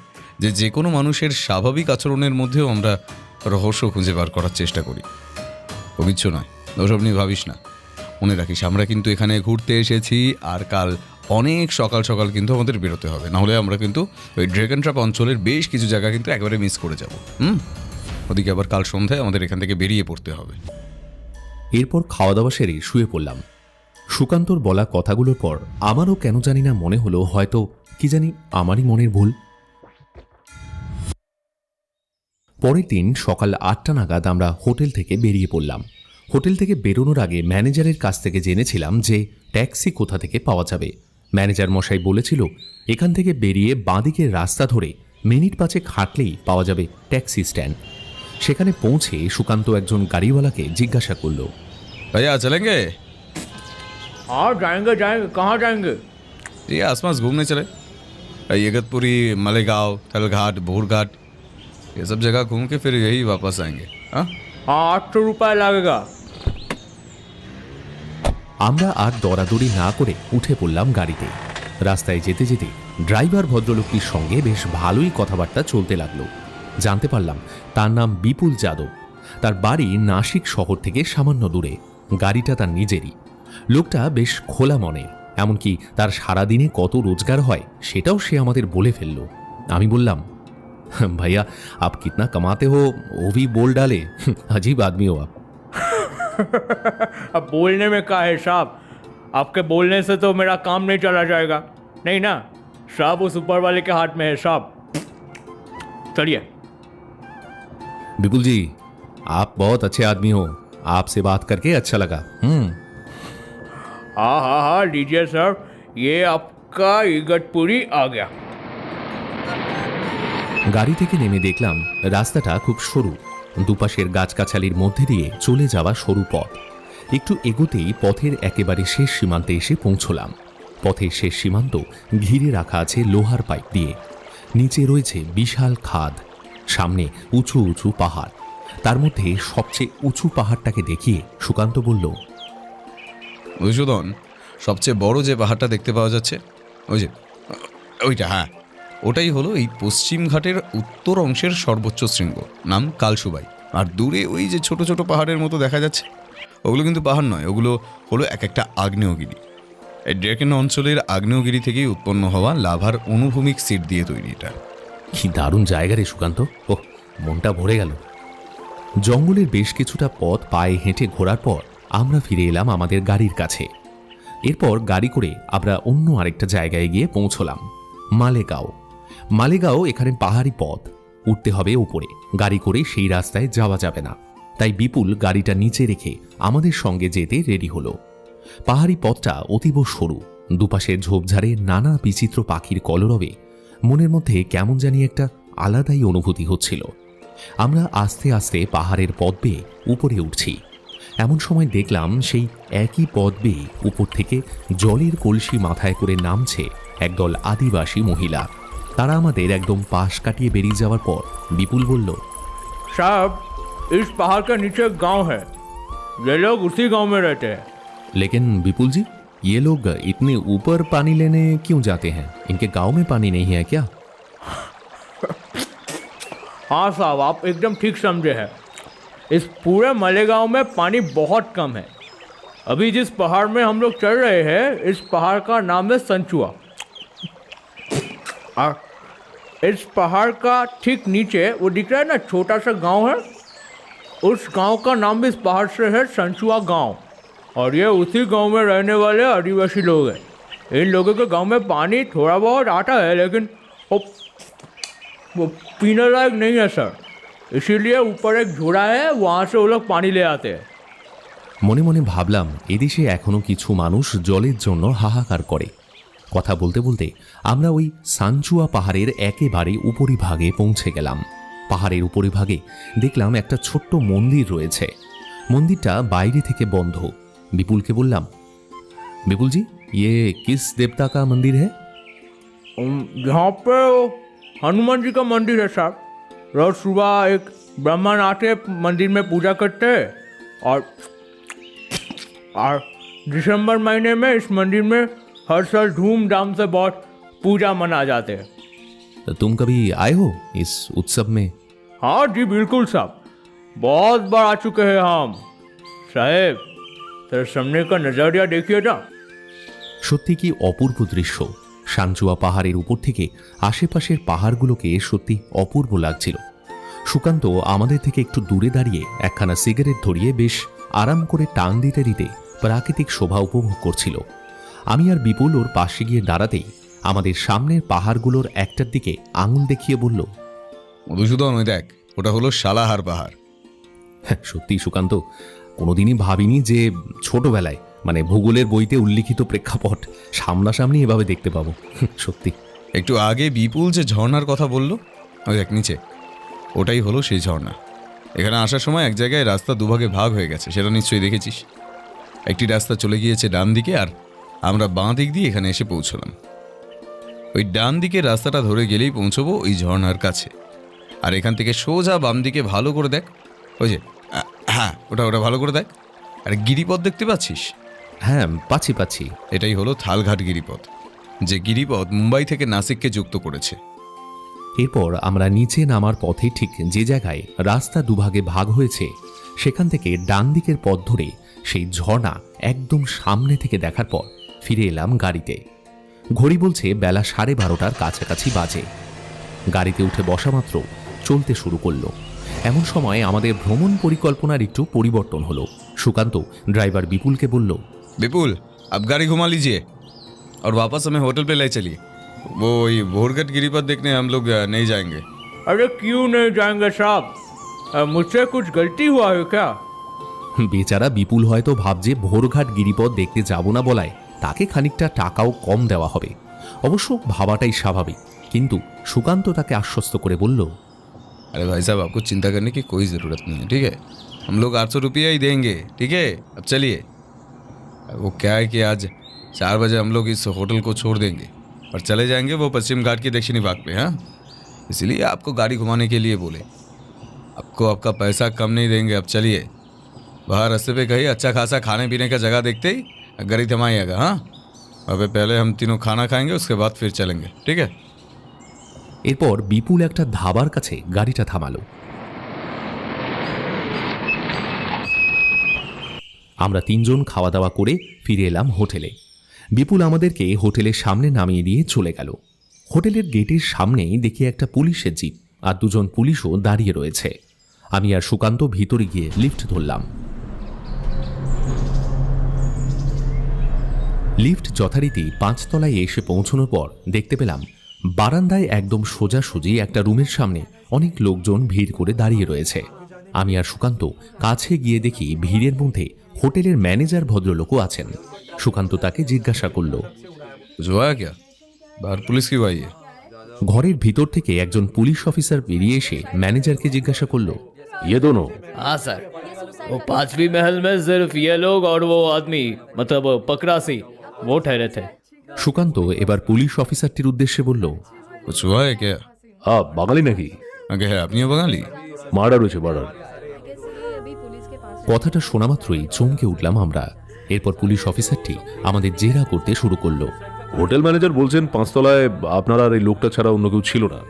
যে কোনো মানুষের স্বাভাবিক আচরণের মধ্যেও আমরা রহস্য খুঁজে বার করার চেষ্টা করি। ও কিচ্ছু নয়, ওসব নিয়ে ভাবিস না। মনে রাখিস, আমরা কিন্তু এখানে ঘুরতে এসেছি, আর কাল অনেক সকাল সকাল কিন্তু আমাদের বেরোতে হবে, নাহলে আমরা কিন্তু ওই ড্রাগন ট্র্যাপ অঞ্চলের বেশ কিছু জায়গা কিন্তু একেবারে মিস করে যাব। ওদিকে আবার কাল সন্ধ্যায় আমাদের এখান থেকে বেরিয়ে পড়তে হবে। এরপর খাওয়া দাওয়া সেরে শুয়ে পড়লাম। সুকান্তর বলা কথাগুলোর পর আমারও কেন জানি না মনে হলো হয়তো কি জানি আমারই মনের ভুল। পরের দিন সকাল 8টা নাগাদ আমরা হোটেল থেকে বেরিয়ে পড়লাম। হোটেল থেকে বেরোনোর আগে ম্যানেজারের কাছ থেকে জেনেছিলাম যে ট্যাক্সি কোথা থেকে পাওয়া যাবে। ম্যানেজার মশাই বলেছিল এখান থেকে বেরিয়ে বাঁদিকের রাস্তা ধরে মিনিট 5 হাঁটলেই পাওয়া যাবে ট্যাক্সি স্ট্যান্ড। সেখানে পৌঁছে সুকান্ত একজন গাড়িওয়ালাকে জিজ্ঞাসা করল, ভাইয়া চলেঙ্গে? हाँ जाएंगे जाएंगे, कहाँ जाएंगे? ये आसपास घूमने चले, इगतपुरी, मालेगांव, तलघाट, भोरघाट, ये सब जगह घूम के फिर यही वापस आएंगे। हाँ हाँ 800 रुपये लगेगा। আমরা আর দরাদরি না করে উঠে পড়লাম গাড়িতে। রাস্তায় যেতে যেতে ড্রাইভার ভদ্রলোকটির সঙ্গে বেশ ভালোই কথাবার্তা চলতে লাগলো। জানতে পারলাম তার নাম বিপুল যাদব। তার বাড়ি নাসিক শহর থেকে সামান্য দূরে। গাড়িটা তার নিজেরই। লোকটা বেশ খোলা মনের, এমনকি তার সারাদিনে কত রোজগার হয় সেটাও সে আমাদের বলে ফেলল। আমি বললাম, ভাইয়া আপ কিতনা কামাতে হো ও ভি बोल डाले, अजीब आदमी हो आप। अब बोलने में क्या है साहब, आपके बोलने से तो मेरा काम नहीं चला जाएगा, नहीं ना साहब, उस ऊपर वाले के हाथ में है साहब। चलिए। विपुल जी आप बहुत अच्छे आदमी हो, आपसे बात करके अच्छा लगा। हाँ हाँ हाँ लीजिए सर, ये आपका इगतपुरी आ गया। গাড়ি থেকে নেমে দেখলাম রাস্তাটা খুব সরু, দুপাশের গাছগাছালির মধ্যে দিয়ে চলে যাওয়া সরু পথ। একটু এগোতেই পথের একেবারে শেষ সীমান্তে এসে পৌঁছলাম। পথের শেষ সীমান্ত ঘিরে রাখা আছে লোহার পাইপ দিয়ে। নিচে রয়েছে বিশাল খাদ, সামনে উঁচু উঁচু পাহাড়। তার মধ্যে সবচেয়ে উঁচু পাহাড়টাকে দেখিয়ে সুকান্ত বলল, মধুসূদন, সবচেয়ে বড় যে পাহাড়টা দেখতে পাওয়া যাচ্ছে ওই যে ওইটা, হ্যাঁ ওটাই হলো এই পশ্চিম ঘাটের উত্তর অংশের সর্বোচ্চ শৃঙ্গ, নাম কালসুবাই। আর দূরে ওই যে ছোট ছোট পাহাড়ের মতো দেখা যাচ্ছে, ওগুলো কিন্তু পাহাড় নয়, ওগুলো হলো এক একটা আগ্নেয়গিরি। এই ডেকান অঞ্চলের আগ্নেয়গিরি থেকেই উৎপন্ন হওয়া লাভার অনুভূমিক সিট দিয়ে তৈরি এটা। কি দারুণ জায়গা রে সুকান্ত, ওহ মনটা ভরে গেল। জঙ্গলের বেশ কিছুটা পথ পায়ে হেঁটে ঘোরার পর আমরা ফিরে এলাম আমাদের গাড়ির কাছে। এরপর গাড়ি করে আমরা অন্য আরেকটা জায়গায় গিয়ে পৌঁছলাম, মালেগাঁও। মালেগাঁও এখানে পাহাড়ি পথ, উঠতে হবে উপরে, গাড়ি করে সেই রাস্তায় যাওয়া যাবে না। তাই বিপুল গাড়িটা নিচে রেখে আমাদের সঙ্গে যেতে রেডি হলো। পাহাড়ি পথটা অতীব সরু, দুপাশে ঝোপঝাড়ে নানা বিচিত্র পাখির কলরবে মনের মধ্যে কেমন জানি একটা আলাদাই অনুভূতি হচ্ছিল। আমরা আস্তে আস্তে পাহাড়ের পথ বেয়ে উপরে উঠছি। এমন সময় দেখলাম সেই একই পথ বেয়ে উপর থেকে জলের কলসি মাথায় করে নামছে একদল আদিবাসী মহিলা। তারা আমাদের একদম পাশ কাটিয়ে বেরিয়ে যাওয়ার পর বিপুল বলল, साहब इस पहाड़ के नीचे एक गांव है, ये लोग उसी गांव में रहते हैं। लेकिन विपुल जी ये लोग इतने ऊपर पानी लेने क्यों जाते हैं, इनके गांव में पानी नहीं है क्या? हाँ साहब आप एकदम ठीक समझे हैं, इस पूरे मालेगांव में पानी बहुत कम है। अभी जिस पहाड़ में हम लोग चढ़ रहे हैं, इस पहाड़ का नाम है संचुआ। और इस पहाड़ का ठीक नीचे वो दिख रहा है ना छोटा सा गांव है, उस गांव का नाम भी इस पहाड़ से है संचुआ गांव। और ये उसी गांव में रहने वाले आदिवासी लोग हैं। इन लोगों के गांव में पानी थोड़ा बहुत आता है, लेकिन वो पीने लायक नहीं है सर, इसीलिए ऊपर एक झोड़ा है, वहाँ से वो लोग पानी ले आते हैं। মনে মনে ভাবলাম এদেশে এখনো কিছু মানুষ জলের জন্য হাহাকার করে। কথা বলতে বলতে আমরা ওই সানচুয়া পাহাড়ের একেবারে উপরিভাগে পৌঁছে গেলাম। পাহাড়ের উপরিভাগে দেখলাম একটা ছোট্ট মন্দির রয়েছে। মন্দিরটা বাইরে থেকে বন্ধ। বিপুলকে বললাম, বিপুল জি ये किस देवता का मंदिर है? यहाँ पे हनुमान जी का मंदिर है साहब। रोज सुबह एक ब्राह्मण आते मंदिर में पूजा करते हैं, और दिसंबर महीने में इस मंदिर में हर साल धूमधाम से बहुत पूजा मना जाते हैं। तो तुम कभी आए हो इस उत्सव में? हाँ जी बिल्कुल साहब, बहुत बार आ चुके हैं हम। साहेब तेरे सामने का नज़ारा देखिए ना। সত্যি কি অপূর্ব দৃশ্য। সানচুয়া পাহাড়ের উপর থেকে আশেপাশের পাহাড়গুলোকে সত্যি অপূর্ব লাগছিল। সুকান্ত আমাদের থেকে একটু দূরে দাঁড়িয়ে একখানা সিগারেট ধরিয়ে বেশ আরাম করে টান দিতে দিতে প্রাকৃতিক শোভা উপভোগ করছিল। আমি আর বিপুল ওর পাশে গিয়ে দাঁড়াতেই আমাদের সামনের পাহাড়গুলোর একটার দিকে আঙুল দেখিয়ে বলল, মধুসূদন ওই দেখ, ওটা হলো সালাহার পাহাড়। হ্যাঁ সত্যি সুকান্ত, কোনোদিনই ভাবিনি যে ছোটবেলায় মানে ভূগোলের বইতে উল্লিখিত প্রেক্ষাপট সামনাসামনি এভাবে দেখতে পাবো। সত্যি একটু আগে বিপুল যে ঝর্ণার কথা বলল, ওই দেখ নিচে, ওটাই হলো সেই ঝর্ণা। এখানে আসার সময় এক জায়গায় রাস্তা দুভাগে ভাগ হয়ে গেছে, সেটা নিশ্চয়ই দেখেছিস। একটি রাস্তা চলে গিয়েছে ডান দিকে, আর আমরা বাঁ দিক দিয়ে এখানে এসে পৌঁছলাম। ওই ডান দিকে রাস্তাটা ধরে গেলেই পৌঁছবো ওই ঝর্ণার কাছে। আর এখান থেকে সোজা বাম দিকে ভালো করে দেখ, ওই যে হ্যাঁ ওটা ওটা ভালো করে দেখ। আর গিরিপথ দেখতে পাচ্ছিস? হ্যাঁ, পাচ্ছি পাচ্ছি। এটাই হলো থালঘাট গিরিপথ, যে গিরিপথ মুম্বাই থেকে নাসিককে যুক্ত করেছে। এরপর আমরা নিচে নামার পথে ঠিক যে জায়গায় রাস্তা দুভাগে ভাগ হয়েছে সেখান থেকে ডান দিকের পথ ধরে সেই ঝর্ণা একদম সামনে থেকে দেখার পর ফিরে এলাম গাড়িতে। ঘড়ি বলছে বেলা 12:30টার কাছাকাছি বাজে। গাড়িতে উঠে বসা মাত্র চলতে শুরু করলো। এমন সময় আমাদের ভ্রমণ পরিকল্পনার একটু পরিবর্তন হলো। সুকান্ত ড্রাইভার বিপুলকে বলল, विपुल अब गाड़ी घुमा लीजिए और वापस हमें होटल पे ले चलिए। वो ये भोरगढ़ गिरिपथ देखने हम लोग नहीं जाएंगे। अरे क्यों नहीं जाएंगे साहब? मुझसे कुछ गलती हुआ है क्या? বেচারা বিপুল হয়তো ভাবছে ভোরঘাট গিরিপথ দেখতে যাব না বলায় তাকে খানিকটা টাকাও কম দেওয়া হবে। অবশ্য ভাবাটাই স্বাভাবিক, কিন্তু সুকান্ত তাকে আশ্বস্ত করে বলল, अरे भाई साहब आपको चिंता करने की कोई ज़रूरत नहीं है, ठीक है? हम लोग 800 रुपया ही देंगे, ठीक है? अब चलिए। वो क्या है कि आज 4 बजे हम लोग इस होटल को छोड़ देंगे और चले जाएंगे वो पश्चिम घाट की दक्षिणी भाग पे। हाँ, इसलिए आपको गाड़ी घुमाने के लिए बोले। आपको आपका पैसा कम नहीं देंगे। अब चलिए, बाहर रास्ते पे कहीं अच्छा खासा खाने पीने का जगह देखते ही गाड़ी थमाइएगा। हाँ, अबे पहले हम तीनों खाना खाएंगे, उसके बाद फिर चलेंगे, ठीक है? এরপর বিপুল একটা ধাবার কাছে গাড়িটা থামালো। আমরা তিনজন খাওয়া দাওয়া করে ফিরে এলাম হোটেলে। বিপুল আমাদেরকে হোটেলের সামনে নামিয়ে দিয়ে চলে গেল। হোটেলের গেটের সামনেই দেখি একটা পুলিশের জিপ আর দুজন পুলিশও দাঁড়িয়ে রয়েছে। আমি আর সুকান্ত ভিতরে গিয়ে লিফট ধরলাম। লিফট যথারীতি 5 তলায় এসে পৌঁছানোর পর দেখতে পেলাম বারান্দায় একদম সোজাসুজি একটা রুমের সামনে অনেক লোকজন ভিড় করে দাঁড়িয়ে রয়েছে। আমি আর সুকান্ত কাছে গিয়ে দেখি ভিড়ের মধ্যে হোটেলের ম্যানেজার ভদ্রলোকও আছেন। সুকান্ত তাকে জিজ্ঞাসা করল, जो है क्या बाहर पुलिस क्यों आई है? ঘরের ভিতর থেকে একজন পুলিশ অফিসার বেরিয়ে এসে ম্যানেজারকে জিজ্ঞাসা করল, ये दोनों? हाँ सर। वो 5वीं महल में सिर्फ ये लोग और वो आदमी, मतलब पकड़ासी, वो ठहरे थे। সুকান্ত এবার পুলিশ অফিসারটির উদ্দেশ্যে বলল, कुछ हुआ है क्या? हाँ, बाঙালি নাকি? आगे है अपनी बंगाली। মার্ডার হয়েছে, মার্ডার। কথাটা শোনা মাত্রই চমকে উঠলাম আমরা। এরপর পুলিশ অফিসারটি আমাদের জেরা করতে শুরু করলো। হোটেল ম্যানেজার বলছেন 5 তলায় আপনার আর এই লোকটা ছাড়া অন্য কেউ ছিল না।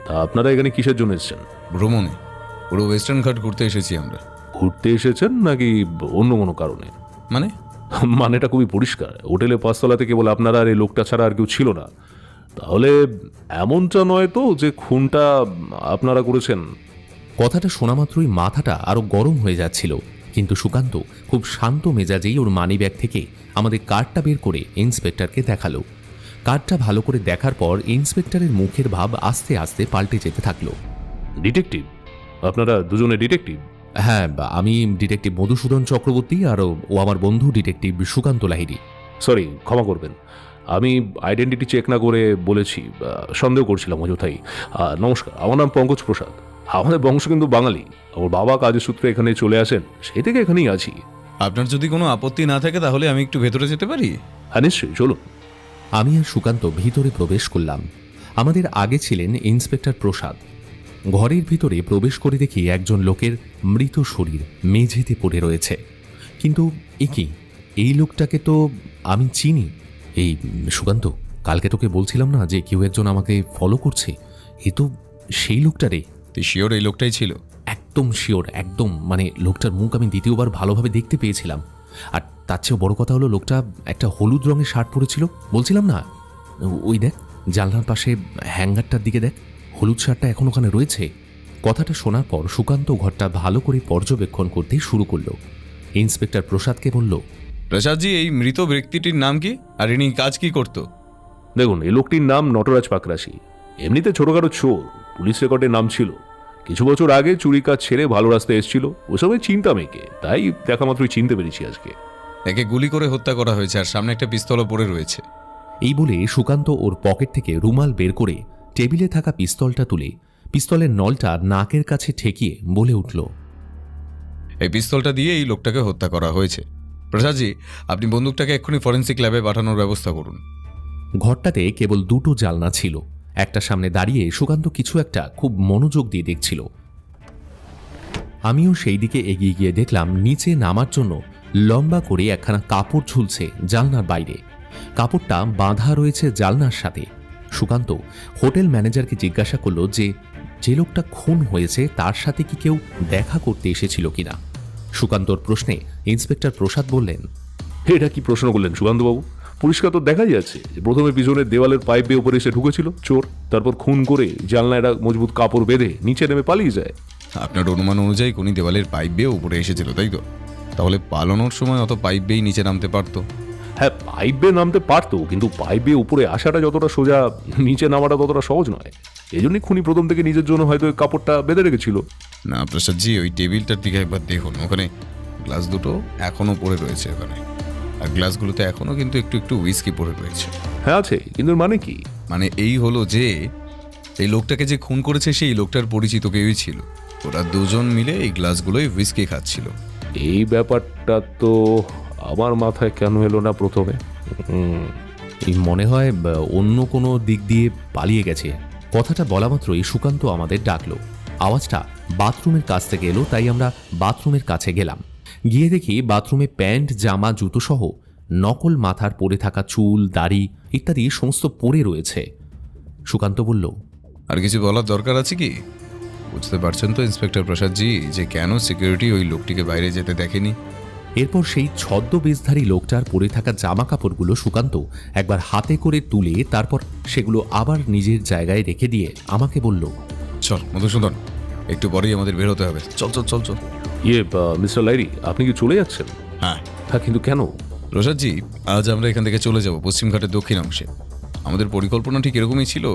তা আপনারা এখানে কিসের জন্য এসেছেন? ভ্রমণে, পুরো ওয়েস্টার্ন ঘাট ঘুরতে এসেছি আমরা। ঘুরতে এসেছেন নাকি অন্য কোনো কারণে? মানে মানেটা খুবই পরিষ্কার, হোটেলে 5 তলাতে কেবল আপনারা আর এই লোকটা ছাড়া আর কেউ ছিল না। তাহলে এমনটা নয় তো যে খুনটা আপনারা করেছেন? কথাটা শোনা মাত্রই মাথাটা আরো গরম হয়ে যাচ্ছিল, কিন্তু সুকান্ত খুব শান্ত মেজাজেই ওর মানিব্যাগ থেকে আমাদের কার্ডটা বের করে ইন্সপেক্টরকে দেখালো। কার্ডটা ভালো করে দেখার পর ইন্সপেক্টরের মুখের ভাব আস্তে আস্তে পাল্টে যেতে থাকলো। ডিটেকটিভ? আপনারা দুজনে ডিটেকটিভ? হ্যাঁ, আমি ডিটেকটিভ মধুসূদন চক্রবর্তী, আর ও আমার বন্ধু ডিটেকটিভ সুকান্ত লাহিড়ী। সরি, ক্ষমা করবেন, আমি আইডেন্টিটি চেক না করে বলেছি, সন্দেহ করছিলাম অযথাই। নমস্কার, আমার নাম পঙ্কজ প্রসাদ। আমাদের বংশ কিন্তু বাঙালি। আমার বাবা কাজের সূত্রে এখানে চলে আসেন, সেই থেকে এখানেই আছি। আপনার যদি কোনো আপত্তি না থাকে তাহলে আমি একটু ভেতরে যেতে পারি? হ্যাঁ নিশ্চয়ই, চলুন। আমি আর সুকান্ত ভিতরে প্রবেশ করলাম। আমাদের আগে ছিলেন ইন্সপেক্টর প্রসাদ। ঘরের ভিতরে প্রবেশ করে দেখি একজন লোকের মৃত শরীর মেঝেতে পড়ে রয়েছে। কিন্তু এই লোকটাকে তো আমি চিনি। এই সুকান্ত, কালকে তোকে বলছিলাম না যে কেউ একজন আমাকে ফলো করছে? এ তো সেই লোকটা রে। তুই শিওর এই লোকটাই ছিল? একদম শিওর, একদম। মানে লোকটার মুখ আমি দ্বিতীয়বার ভালোভাবে দেখতে পেয়েছিলাম। আর তার চেয়েও বড় কথা হলো, লোকটা একটা হলুদ রঙের শার্ট পরেছিল। বলছিলাম না, ওই দেখ জানলার পাশে হ্যাঙ্গারটার দিকে দেখ, হলুদ শার্টটা এখন ওখানে রয়েছে। কথাটা শোনার পর সুকান্ত ঘরটা ভালো করে পর্যবেক্ষণ করতে শুরু করলো। ইন্সপেক্টর প্রসাদকে বলল, প্রসাদজি, এই মৃত ব্যক্তিটির নাম কি আর ইনি কাজ কি করতো? দেখুন, এই লোকটির নাম নটরাজ পাকরাশি। এমনিতে ছোটখাটো চোর, পুলিশ রেকর্ডে নাম ছিল। কিছু বছর আগে চুরি কাজ ছেড়ে ভালো রাস্তায় এসেছিল। ওসবে চিন্তা মেয়েকে, তাই দেখা মাত্রই চিনতে পেরেছি আজকে। একে গুলি করে হত্যা করা হয়েছে আর সামনে একটা পিস্তলও পড়ে রয়েছে। এই বলে সুকান্ত ওর পকেট থেকে রুমাল বের করে টেবিলে থাকা পিস্তলটা তুলে পিস্তলের নলটা নাকের কাছে ঠেকিয়ে বলে উঠল, এই পিস্তলটা দিয়ে এই লোকটাকে হত্যা করা হয়েছে। প্রসাদজি, আপনি বন্দুকটাকে এক্ষুনি ফরেন্সিক ল্যাবে পাঠানোর ব্যবস্থা করুন। ঘরটাতে কেবল দুটো জানলা ছিল। একটা সামনে দাঁড়িয়ে সুকান্ত কিছু একটা খুব মনোযোগ দিয়ে দেখছিল। আমিও সেই দিকে এগিয়ে গিয়ে দেখলাম নিচে নামার জন্য লম্বা করে একখানা কাপড় ঝুলছে জানলার বাইরে। কাপড়টা বাঁধা রয়েছে জানলার সাথে। সুকান্ত হোটেল ম্যানেজারকে জিজ্ঞাসা করল যে লোকটা খুন হয়েছে তার সাথে কি কেউ দেখা করতে এসেছিল কিনা। সুকান্তর প্রশ্নে ইন্সপেক্টর প্রসাদ বললেন, এটা কি প্রশ্ন করলেন সুকান্তবাবু? পরিষ্কার তো দেখাই যাচ্ছে যে প্রথমে পিছনের দেওয়ালের পাইপ বেয়ে উপরে এসে ঢুকেছিল চোর, তারপর খুন করে জানলায় একটা মজবুত কাপড় বেঁধে নিচে নেমে পালিয়ে যায়। আপনার অনুমান অনুযায়ী কোনি দেওয়ালের পাইপ বেয়ে উপরে এসেছিল, তাই তো? তাহলে পালানোর সময় অত পাইপ বেয়ে নিচে নামতে পারতো। হ্যাঁ, পাইপ বেয়ে নামতে পারতো, কিন্তু পাইপ বেয়ে উপরে আসাটা যতটা সোজা, নিচে নামাটা ততটা সহজ নয়। এই জন্যই খুনি প্রথম থেকে নিজের জন্য হয়তো ওই কাপড়টা বেঁধে রেখেছিল। না প্রসাদজি, ওই টেবিলটার দিকে একবার দেখুন, ওখানে গ্লাস দুটো এখনো পড়ে রয়েছে ওখানে, আর গ্লাসগুলোতে এখনো কিন্তু একটু একটু হুইস্কি পড়ে রয়েছে। হ্যাঁ আছে, কিন্তু মানে কি? মানে এই হলো যে এই লোকটাকে যে খুন করেছে সেই লোকটার পরিচিত কেউই ছিল। ওরা দুজন মিলে এই গ্লাসগুলোই হুইস্কি খাচ্ছিল। এই ব্যাপারটা তো আমার মাথায় কেন এলো না প্রথমে? এই মনে হয় অন্য কোনো দিক দিয়ে পালিয়ে গেছে। কথাটা বলা মাত্রই সুকান্ত আমাদের ডাকলো। আওয়াজটা বাথরুমের কাছ থেকে এলো, তাই আমরা বাথরুমের কাছে গেলাম। গিয়ে দেখি বাথরুমে প্যান্ট, জামা, জুতো সহ নকল মাথার পরে থাকা চুল, দাড়ি ইত্যাদি সমস্ত পড়ে রয়েছে। সুকান্ত বলল, আর কিছু বলার দরকার আছে কি? বুঝতে পারছেন তো ইন্সপেক্টর প্রসাদজি যে কেন সিকিউরিটি ওই লোকটিকে বাইরে যেতে দেখেনি? এরপর সেই ছদ্মবেশধারী লোকটার পরে থাকা জামা কাপড়গুলো সুকান্ত একবার হাতে করে তুলে তারপর সেগুলো আবার নিজের জায়গায় রেখে দিয়ে আমাকে বলল, চল মধুসূদন, একটু পরেই আমাদের বের হতে হবে। চল চল চল চল। মিস্টার লাইরি, আপনি কি চলে যাচ্ছেন? হ্যাঁ। হ্যাঁ, কিন্তু কেন? প্রসাদজি, আজ আমরা এখান থেকে চলে যাব পশ্চিমঘাটের দক্ষিণ অংশে। আমাদের পরিকল্পনা ঠিক এরকমই ছিল।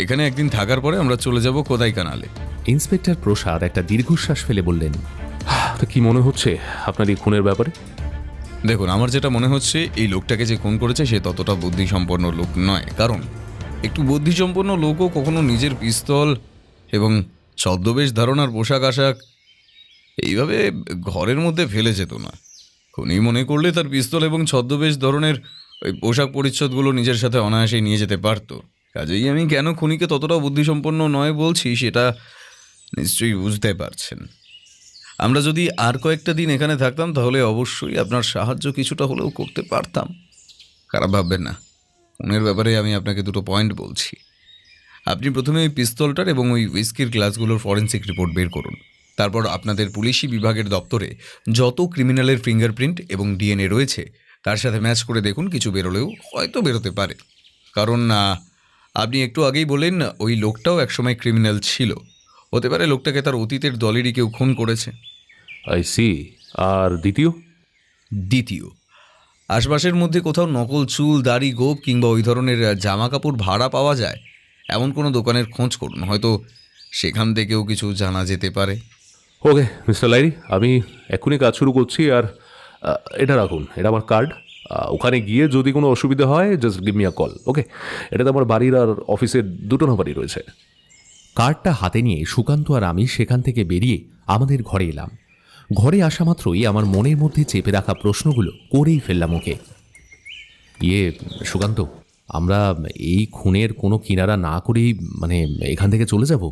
এখানে একদিন থাকার পরে আমরা চলে যাব কোদাই কানালে। ইন্সপেক্টর প্রসাদ একটা দীর্ঘশ্বাস ফেলে বললেন, তা কি মনে হচ্ছে আপনার এই খুনের ব্যাপারে? দেখুন, আমার যেটা মনে হচ্ছে এই লোকটাকে যে খুন করেছে সে ততটা বুদ্ধিসম্পন্ন লোক নয়। কারণ একটু বুদ্ধিসম্পন্ন লোকও কখনো নিজের পিস্তল এবং ছদ্মবেশ ধারণার পোশাক আশাক এইভাবে ঘরের মধ্যে ফেলে যেত না। খুনি মনে করলে তার পিস্তল এবং ছদ্মবেশ ধরনের ওই পোশাক পরিচ্ছদগুলো নিজের সাথে অনায়াসেই নিয়ে যেতে পারতো। কাজেই আমি কেন খুনিকে ততটা বুদ্ধিসম্পন্ন নয় বলছি সেটা নিশ্চয়ই বুঝতে পারছেন। আমরা যদি আর কয়েকটা দিন এখানে থাকতাম তাহলে অবশ্যই আপনার সাহায্য কিছুটা হলেও করতে পারতাম। খারাপ ভাববেন না, খুনের ব্যাপারে আমি আপনাকে দুটো পয়েন্ট বলছি। আপনি প্রথমে ওই পিস্তলটার এবং ওই হুইস্কির গ্লাসগুলোর ফরেন্সিক রিপোর্ট বের করুন। তারপর আপনাদের পুলিশি বিভাগের দপ্তরে যত ক্রিমিনালের ফিঙ্গারপ্রিন্ট এবং ডিএনএ রয়েছে তার সাথে ম্যাচ করে দেখুন, কিছু বেরোলেও হয়তো বেরোতে পারে। কারণ আপনি একটু আগেই বললেন ওই লোকটাও একসময় ক্রিমিনাল ছিল। হতে পারে লোকটাকে তার অতীতের দলেরই কেউ খুন করেছে। I C. আর দ্বিতীয়, আশপাশের মধ্যে কোথাও নকল চুল, দাড়ি, গোপ কিংবা ওই ধরনের জামা কাপড় ভাড়া পাওয়া যায় এমন কোনো দোকানের খোঁজ করুন, হয়তো সেখান থেকেও কিছু জানা যেতে পারে। ওকে মিস্টার লাইরি, আমি এক্ষুনি কাজ শুরু করছি। আর এটা রাখুন, এটা আমার কার্ড। ওখানে গিয়ে যদি কোনো অসুবিধা হয় just give me a call. Okay, এটাতে আমার বাড়ির আর অফিসের দুটো নাম্বারই রয়েছে। কার্ডটা হাতে নিয়ে সুকান্ত আর আমি সেখান থেকে বেরিয়ে আমাদের ঘরে এলাম। ঘরে আসা মাত্রই আমার মনের মধ্যে চেপে রাখা প্রশ্নগুলো করেই ফেললাম ওকে। সুকান্ত, আমরা এই খুনের কোনো কিনারা না করেই এখান থেকে চলে যাব?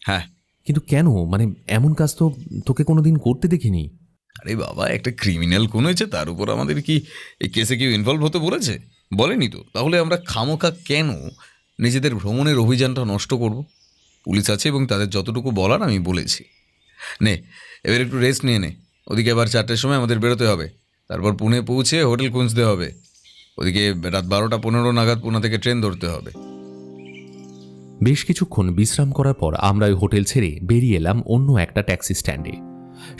হ্যাঁ। কিন্তু কেন? এমন কাজ তো তোকে কোনোদিন করতে দেখিনি। আরে বাবা, একটা ক্রিমিনাল খুন হয়েছে, তার উপর আমাদের কি এই কেসে কেউ ইনভলভ হতে বলেছে? বলেনি তো। তাহলে আমরা খামোখা কেন নিজেদের ভ্রমণের অভিযানটা নষ্ট করব? পুলিশ আছে এবং তাদের যতটুকু বলার আমি বলেছি। নে, এবার একটু রেস্ট নিয়ে নে। ওদিকে আবার 4টের সময় আমাদের বেরোতে হবে। তারপর পুনে পৌঁছে হোটেল খুঁজতে হবে। ওদিকে রাত 12টা 15 নাগাদ পুনা থেকে ট্রেন ধরতে হবে। বেশ কিছুক্ষণ বিশ্রাম করার পর আমরা ওই হোটেল ছেড়ে বেরিয়ে এলাম অন্য একটা ট্যাক্সি স্ট্যান্ডে।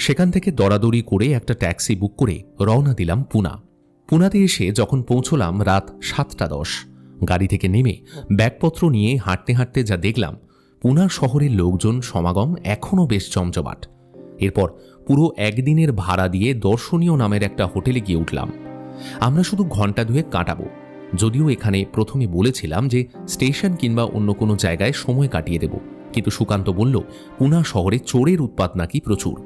সেখান থেকে দরাদরি করে একটা ট্যাক্সি বুক করে রওনা দিলাম পুনা। পুনাতে এসে যখন পৌঁছলাম রাত 7:10। গাড়ি থেকে নেমে ব্যাগপত্র নিয়ে হাঁটতে হাঁটতে যা দেখলাম, পুনা শহরের লোকজন সমাগম এখনও বেশ জমজমাট। এরপর পুরো একদিনের ভাড়া দিয়ে দর্শনীয় নামের একটা হোটেলে গিয়ে উঠলাম। আমরা শুধু ঘন্টা 2 কাটাবো, যদিও এখানে প্রথমে বলেছিলাম যে স্টেশন কিংবা অন্য কোনো জায়গায় সময় কাটিয়ে দেব, কিন্তু সুকান্ত বলল পুনা শহরে চোরের উৎপাত নাকি প্রচুর।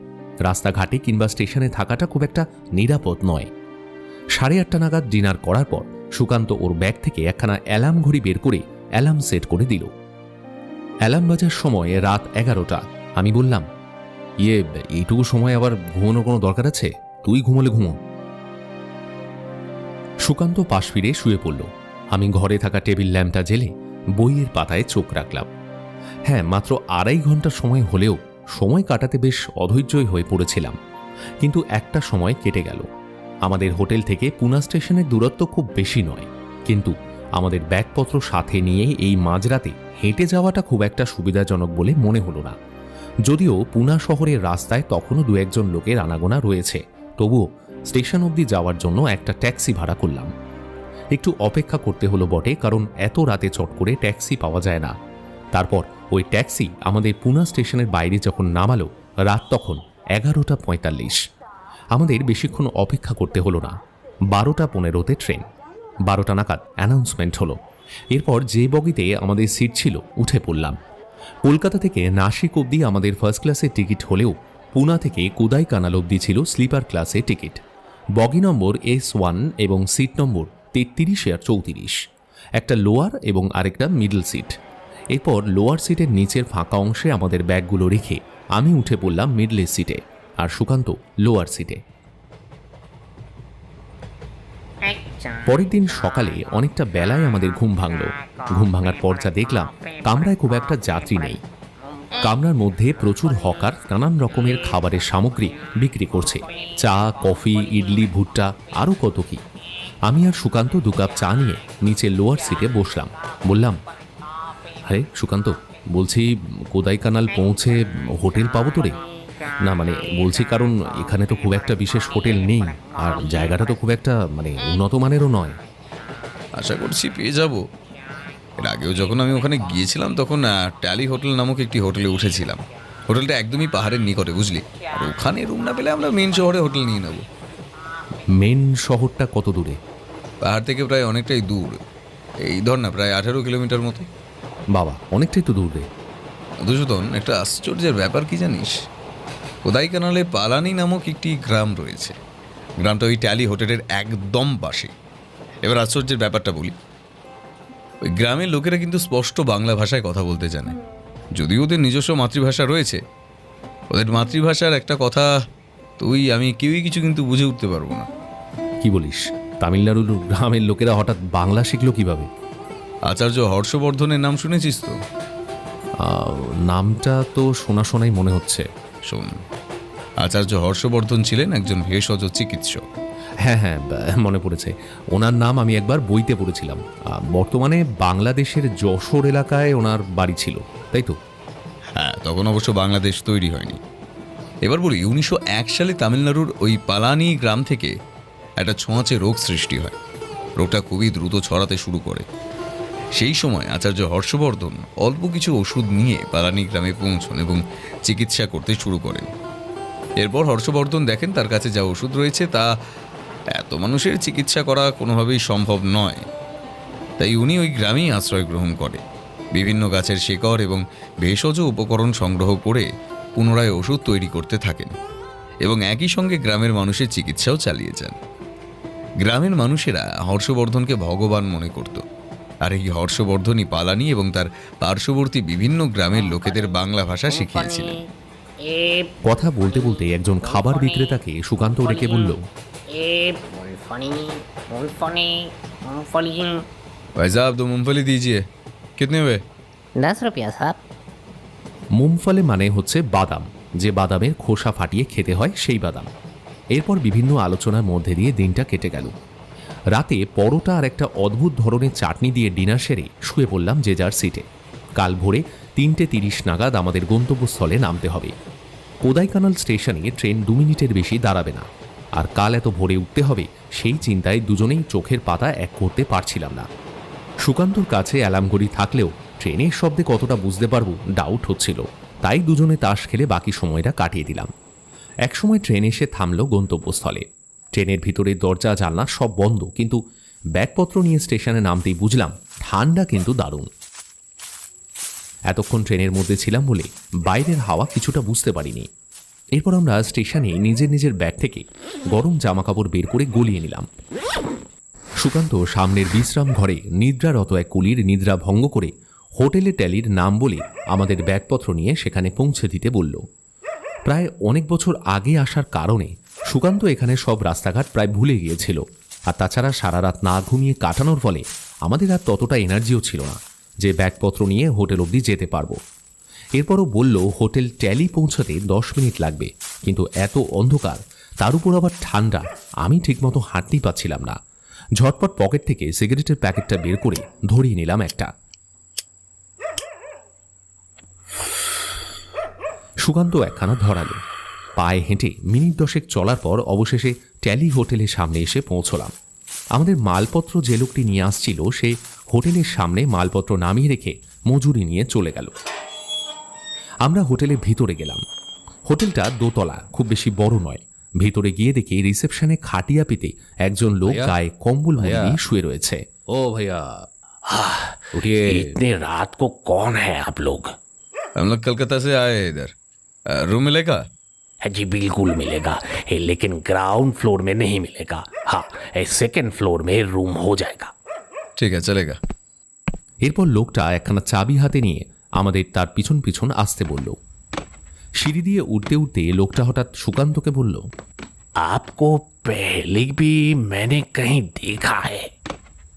রাস্তাঘাটে কিংবা স্টেশনে থাকাটা খুব একটা নিরাপদ নয়। 8:30 নাগাদ ডিনার করার পর সুকান্ত ওর ব্যাগ থেকে একখানা অ্যালার্ম ঘড়ি বের করে অ্যালার্ম সেট করে দিল। অ্যালার্ম বাজার সময় রাত 11টা। আমি বললাম, এইটুকু সময় আবার ঘুমানোর কোনো দরকার আছে? তুই ঘুমোলে ঘুমো। সুকান্ত পাশ ফিরে শুয়ে পড়ল। আমি ঘরে থাকা টেবিল ল্যাম্পটা জেলে বইয়ের পাতায় চোখ রাখলাম। হ্যাঁ, মাত্র 2.5 ঘন্টা সময় হলেও সময় কাটাতে বেশ অধৈর্যই হয়ে পড়েছিলাম। কিন্তু একটা সময় কেটে গেল। আমাদের হোটেল থেকে পুনা স্টেশনের দূরত্ব খুব বেশি নয়, কিন্তু আমাদের ব্যাগপত্র সাথে নিয়ে এই মাঝরাতে হেঁটে যাওয়াটা খুব একটা সুবিধাজনক বলে মনে হলো না। যদিও পুনা শহরের রাস্তায় তখনও 2-1 লোকের আনাগোনা রয়েছে, তবুও স্টেশন অবধি যাওয়ার জন্য একটা ট্যাক্সি ভাড়া করলাম। একটু অপেক্ষা করতে হলো বটে, কারণ এত রাতে চট করে ট্যাক্সি পাওয়া যায় না। তারপর ওই ট্যাক্সি আমাদের পুনা স্টেশনের বাইরে যখন নামালো, রাত তখন 11:45। আমাদের বেশিক্ষণ অপেক্ষা করতে হলো না। 12:15-তে ট্রেন। 12টা নাগাদ অ্যানাউন্সমেন্ট হলো। এরপর যে বগিতে আমাদের সিট ছিল উঠে পড়লাম। কলকাতা থেকে নাসিক অবধি আমাদের ফার্স্ট ক্লাসের টিকিট হলেও পুনা থেকে কোদাইকানাল অবধি ছিল স্লিপার ক্লাসে টিকিট। বগি নম্বর S1 এবং সিট নম্বর 33 আর 34, একটা লোয়ার এবং আরেকটা মিডল সিট। এরপর লোয়ার সিটের নিচের ফাঁকা অংশে আমাদের ব্যাগগুলো রেখে আমি উঠে পড়লাম মিডলের সিটে, আর সুকান্ত লোয়ার সিটে। পরের দিন সকালে অনেকটা বেলায় আমাদের ঘুম ভাঙল। ঘুম ভাঙার পর যা দেখলাম, কামরায় খুব একটা যাত্রী নেই। কামরার মধ্যে প্রচুর হকার নানান রকমের খাবারের সামগ্রী বিক্রি করছে, চা, কফি, ইডলি, ভুট্টা, আরও কত কি। আমি আর সুকান্ত 2 কাপ চা নিয়ে নিচে লোয়ার সিটে বসলাম। বললাম, আরে সুকান্ত, বলছি কোদাইকানাল পৌঁছে হোটেল পাবো তো রে? না মানে বলছি, কারণ এখানে তো খুব একটা বিশেষ হোটেল নেই, আর জায়গাটা তো খুব একটা উন্নত মানেরও নয়। আশা করছি পেয়ে যাব। এর আগেও যখন আমি ওখানে গিয়েছিলাম তখন ট্যালি হোটেল নামক একটি হোটেলে উঠেছিলাম। হোটেলটা একদমই পাহাড়ের নিকটে, বুঝলি। আর ওখানে রুম না পেলে আমরা মেন শহরে হোটেল নিয়ে নেব। মেন শহরটা কত দূরে? পাহাড় থেকে প্রায় অনেকটাই দূর, এই ধর না প্রায় 18 কিলোমিটার মতো। বাবা, অনেকটাই তো দূর রে। মধুসূদন, একটা আশ্চর্যের ব্যাপার কি জানিস? কোদাইকানালে পালানি নামক একটি গ্রাম রয়েছে। গ্রামটা ওই ট্যালি হোটেলের একদম পাশে। এবার আশ্চর্যের ব্যাপারটা বলি, ওই গ্রামের লোকেরা কিন্তু স্পষ্ট বাংলা ভাষায় কথা বলতে জানে। যদিও ওদের নিজস্ব মাতৃভাষা রয়েছে, ওদের মাতৃভাষার একটা কথা তুই আমি কেউই কিছু কিন্তু বুঝে উঠতে পারবো না। কি বলিস? তামিলনাড়ুর গ্রামের লোকেরা হঠাৎ বাংলা শিখলো কিভাবে? আচার্য হর্ষবর্ধনের নাম শুনেছিস তো? নামটা তো শোনা শোনাই মনে হচ্ছে। শোন, আচার্য হর্ষবর্ধন ছিলেন একজন ভেষজ চিকিৎসক। হ্যাঁ হ্যাঁ, মনে পড়েছে। ওনার নাম আমি একবার বইতে পড়েছিলাম। বর্তমানে বাংলাদেশের যশোর এলাকায় ওনার বাড়ি ছিল, তাই তো? হ্যাঁ, তখন অবশ্য বাংলাদেশ তৈরি হয়নি। এবার বলি, 1901 সালে তামিলনাড়ুর ওই পালানি গ্রাম থেকে একটা ছোঁয়াচে রোগ সৃষ্টি হয়। রোগটা খুবই দ্রুত ছড়াতে শুরু করে। সেই সময় আচার্য হর্ষবর্ধন অল্প কিছু ওষুধ নিয়ে পালানি গ্রামে পৌঁছন এবং চিকিৎসা করতে শুরু করেন। এরপর হর্ষবর্ধন দেখেন তার কাছে যা ওষুধ রয়েছে তা এত মানুষের চিকিৎসা করা কোনোভাবেই সম্ভব নয়। তাই উনি ওই গ্রামেই আশ্রয় গ্রহণ করে। বিভিন্ন গাছের শেকড় এবং ভেষজ উপকরণ সংগ্রহ করে পুনরায় ওষুধ তৈরি করতে থাকেন এবং একই সঙ্গে গ্রামের মানুষের চিকিৎসাও চালিয়ে যান। গ্রামের মানুষেরা হর্ষবর্ধনকে ভগবান মনে করত, আর এই হর্ষবর্ধনই পালানি এবং তার পার্শ্ববর্তী বিভিন্ন গ্রামের লোকেদের বাংলা ভাষা শিখিয়েছিলেন। কথা বলতে বলতে একজন খাবার বিক্রেতাকে সুকান্ত ডেকে বলল, भाई साहब 2 मूंगफली दीजिए। कितने हुए? 10 रुपया साहब। মুমফলে মানে হচ্ছে বাদাম, যে বাদামের খোসা ফাটিয়ে খেতে হয় সেই বাদাম। এরপর বিভিন্ন আলোচনার মধ্যে দিয়ে দিনটা কেটে গেল। রাতে পরোটা আর একটা অদ্ভুত ধরনের চাটনি দিয়ে ডিনার সেরে শুয়ে পড়লাম যে যার সিটে। কাল ভোরে 3:30 নাগাদ আমাদের গন্তব্যস্থলে নামতে হবে। কোদাইকানাল স্টেশনে ট্রেন 2 মিনিটের বেশি দাঁড়াবে না, আর কাল এত ভোরে উঠতে হবে সেই চিন্তায় দুজনেই চোখের পাতা এক করতে পারছিলাম না। সুকান্তর কাছে অ্যালার্ম ঘড়ি থাকলেও ট্রেনের শব্দে কতটা বুঝতে পারবো ডাউট হচ্ছিল, তাই দুজনে তাস খেলে বাকি সময়টা কাটিয়ে দিলাম। একসময় ট্রেন এসে থামল গন্তব্যস্থলে। ট্রেনের ভিতরে দরজা জানলা সব বন্ধ, কিন্তু ব্যাগপত্র নিয়ে স্টেশনে নামতেই বুঝলাম ঠান্ডা কিন্তু দারুণ। এতক্ষণ ট্রেনের মধ্যে ছিলাম বলে বাইরের হাওয়া কিছুটা বুঝতে পারিনি। এরপর আমরা স্টেশনে নিজের নিজের ব্যাগ থেকে গরম জামাকাপড় বের করে গলিয়ে নিলাম। সুকান্ত সামনের বিশ্রাম ঘরে নিদ্রারত এক কুলির নিদ্রা ভঙ্গ করে হোটেলে ট্যালির নাম বলে আমাদের ব্যাগপত্র নিয়ে সেখানে পৌঁছে দিতে বলল। প্রায় অনেক বছর আগে আসার কারণে সুকান্ত এখানে সব রাস্তাঘাট প্রায় ভুলে গিয়েছিল, আর তাছাড়া সারা রাত না ঘুমিয়ে কাটানোর ফলে আমাদের আর ততটা এনার্জিও ছিল না যে ব্যাগপত্র নিয়ে হোটেল অবধি যেতে পারবো। এরপরও বলল হোটেল ট্যালি পৌঁছাতে 10 মিনিট লাগবে, কিন্তু এত অন্ধকার, তার উপর আবার ঠান্ডা, আমি ঠিকমতো হাঁটতেই পাচ্ছিলাম না। ঝটপট পকেট থেকে সিগারেটের প্যাকেটটা বের করে ধরিয়ে নিলাম একটা। সুকান্ত একখানা ধরালো। পায়ে হেঁটে মিনিট 10 চলার পর অবশেষে ট্যালি হোটেলের সামনে এসে পৌঁছলাম। আমাদের মালপত্র যে লোকটি নিয়ে আসছিল সে হোটেলের সামনে মালপত্র নামিয়ে রেখে মজুরি নিয়ে চলে গেল। আমরা হোটেলের ভিতরে গেলাম। হোটেলটা দোতলা, খুব বেশি বড় নয়। ভিতরে গিয়ে দেখি রিসেপশনে খাটিয়া পেতে একজন লোক গায়ে কম্বল মুড়ি দিয়ে শুয়ে রয়েছে। ও ভাইয়া, উঠিয়ে इतने रात को कौन है आप लोग? हम लोग कलकत्ता से आए हैं इधर। रूम मिलेगा? जी बिल्कुल मिलेगा, लेकिन ग्राउंड फ्लोर में नहीं मिलेगा। हाँ, सेकंड फ्लोर में रूम हो जाएगा। ठीक है, चलेगा। এরপর লোকটা একখানা চাবি হাতে নিয়ে আমাদের তার পিছন পিছন আসতে বলল। সিঁড়ি দিয়ে উঠতে উঠতে লোকটা হঠাৎ সুকান্তকে বলল, आपको पहले भी मैंने कहीं देखा है।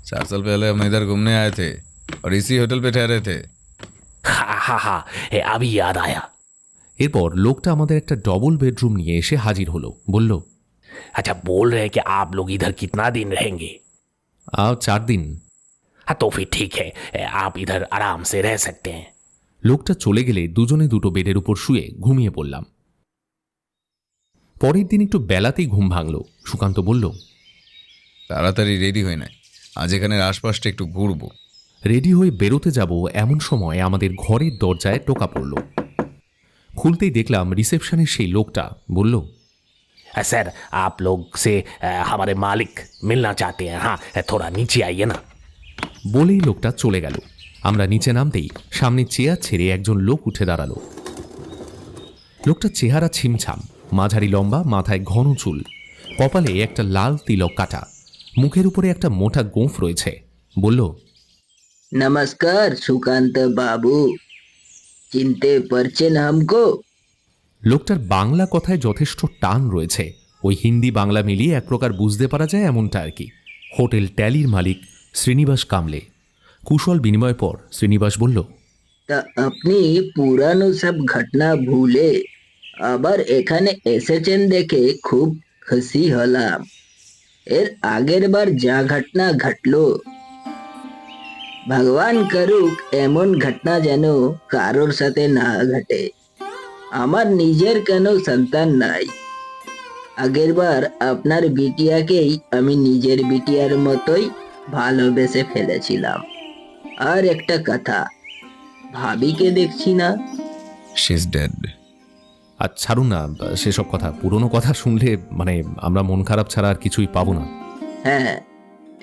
4 साल पहले हम इधर घूमने आए थे और इसी होटल पे ठहरे थे। हाँ हाँ हाँ, अभी याद आया। এরপর লোকটা আমাদের একটা ডবল বেডরুম নিয়ে এসে হাজির হলো। বলল, अच्छा, बोल रहे हैं कि आप लोग इधर कितना दिन रहेंगे? 4 দিন। हाँ, तो फिर ठीक है, आप इधर आराम से रह सकते हैं। লোকটা চলে গেলে দুজনে দুটো বেডের উপর শুয়ে ঘুমিয়ে পড়লাম। পরের দিন একটু বেলাতেই ঘুম ভাঙল। সুকান্ত বলল, তাড়াতাড়ি রেডি হয়ে নেয়, আজ এখানের আশপাশটা একটু ঘুরবো। রেডি হয়ে বেরোতে যাব এমন সময় আমাদের ঘরের দরজায় টোকা পড়ল। খুলতেই দেখলাম রিসেপশনের সেই লোকটা। বলল, सर, आप लोग से हमारे मालिक मिलना चाहते हैं। हाँ, थोड़ा नीचे आइए ना। বলেই লোকটা চলে গেল। আমরা নিচে নামতেই সামনে চেয়ার ছেড়ে একজন লোক উঠে দাঁড়ালো। লোকটার চেহারা ছিমছাম, মাঝারি লম্বা, মাথায় ঘন চুল, কপালে একটা লাল তিলক কাটা, মুখের উপরে একটা মোটা গোঁফ রয়েছে। বলল, नमस्कार सुकांत बाबू, चिनते परचेन हमको? লোকটার বাংলা কথায় যথেষ্ট টান রয়েছে। ওই হিন্দি বাংলা মিলিয়ে এক প্রকার বুঝতে পারা যায় এমনটা আর কি। হোটেল ট্যালির মালিক শ্রীনিবাস কামলে। কুশল বিনিময় পর শ্রীনিবাস বলল, তা আপনি পুরানো সব ঘটনা ভুলে আবার এখানে এসেছেন দেখে খুব খুশি হলাম। এর আগের বার যা ঘটনা ঘটলো, ভগবান করুক এমন ঘটনা যেন কারোর সাথে না ঘটে। আমার নিজের কেন সন্তান নাই। আগের বার আপনার বিটিয়াকেই আমি নিজের বিটিয়ার মতোই ভালোবেসে ফেলেছিলাম। আর একটা কথা, ভাবিকে দেখছি না। She is dead. আর ছাড়ুন না সেসব কথা। পুরনো কথা শুনলে মানে আমরা মন খারাপ ছাড়া আর কিছুই পাবো না। হ্যাঁ,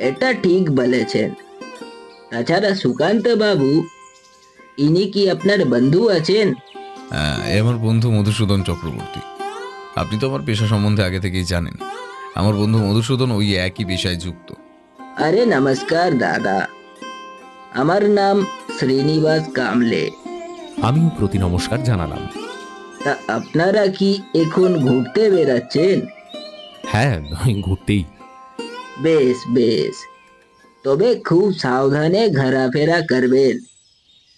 এটা ঠিক বলেছেন। তাছাড়া সুকান্ত বাবু, ইনি কি আপনার বন্ধু আছেন? হ্যাঁ, এ আমার বন্ধু মধুসূদন চক্রবর্তী। আপনি তো আমার পেশা সম্বন্ধে আগে থেকেই জানেন। আমার বন্ধু মধুসূদন ওই একই পেশায় যুক্ত। আরে নমস্কার দাদা, আমার নাম শ্রীনিবাস কামলে। আমিও প্রতি নমস্কার জানালাম। তা আপনারা কি এখন ঘুরতে বেরাচ্ছেন? হ্যাঁ, ঘুরতেই। বেশ বেশ, তবে খুব সাবধানে ঘোরাফেরা করবেন,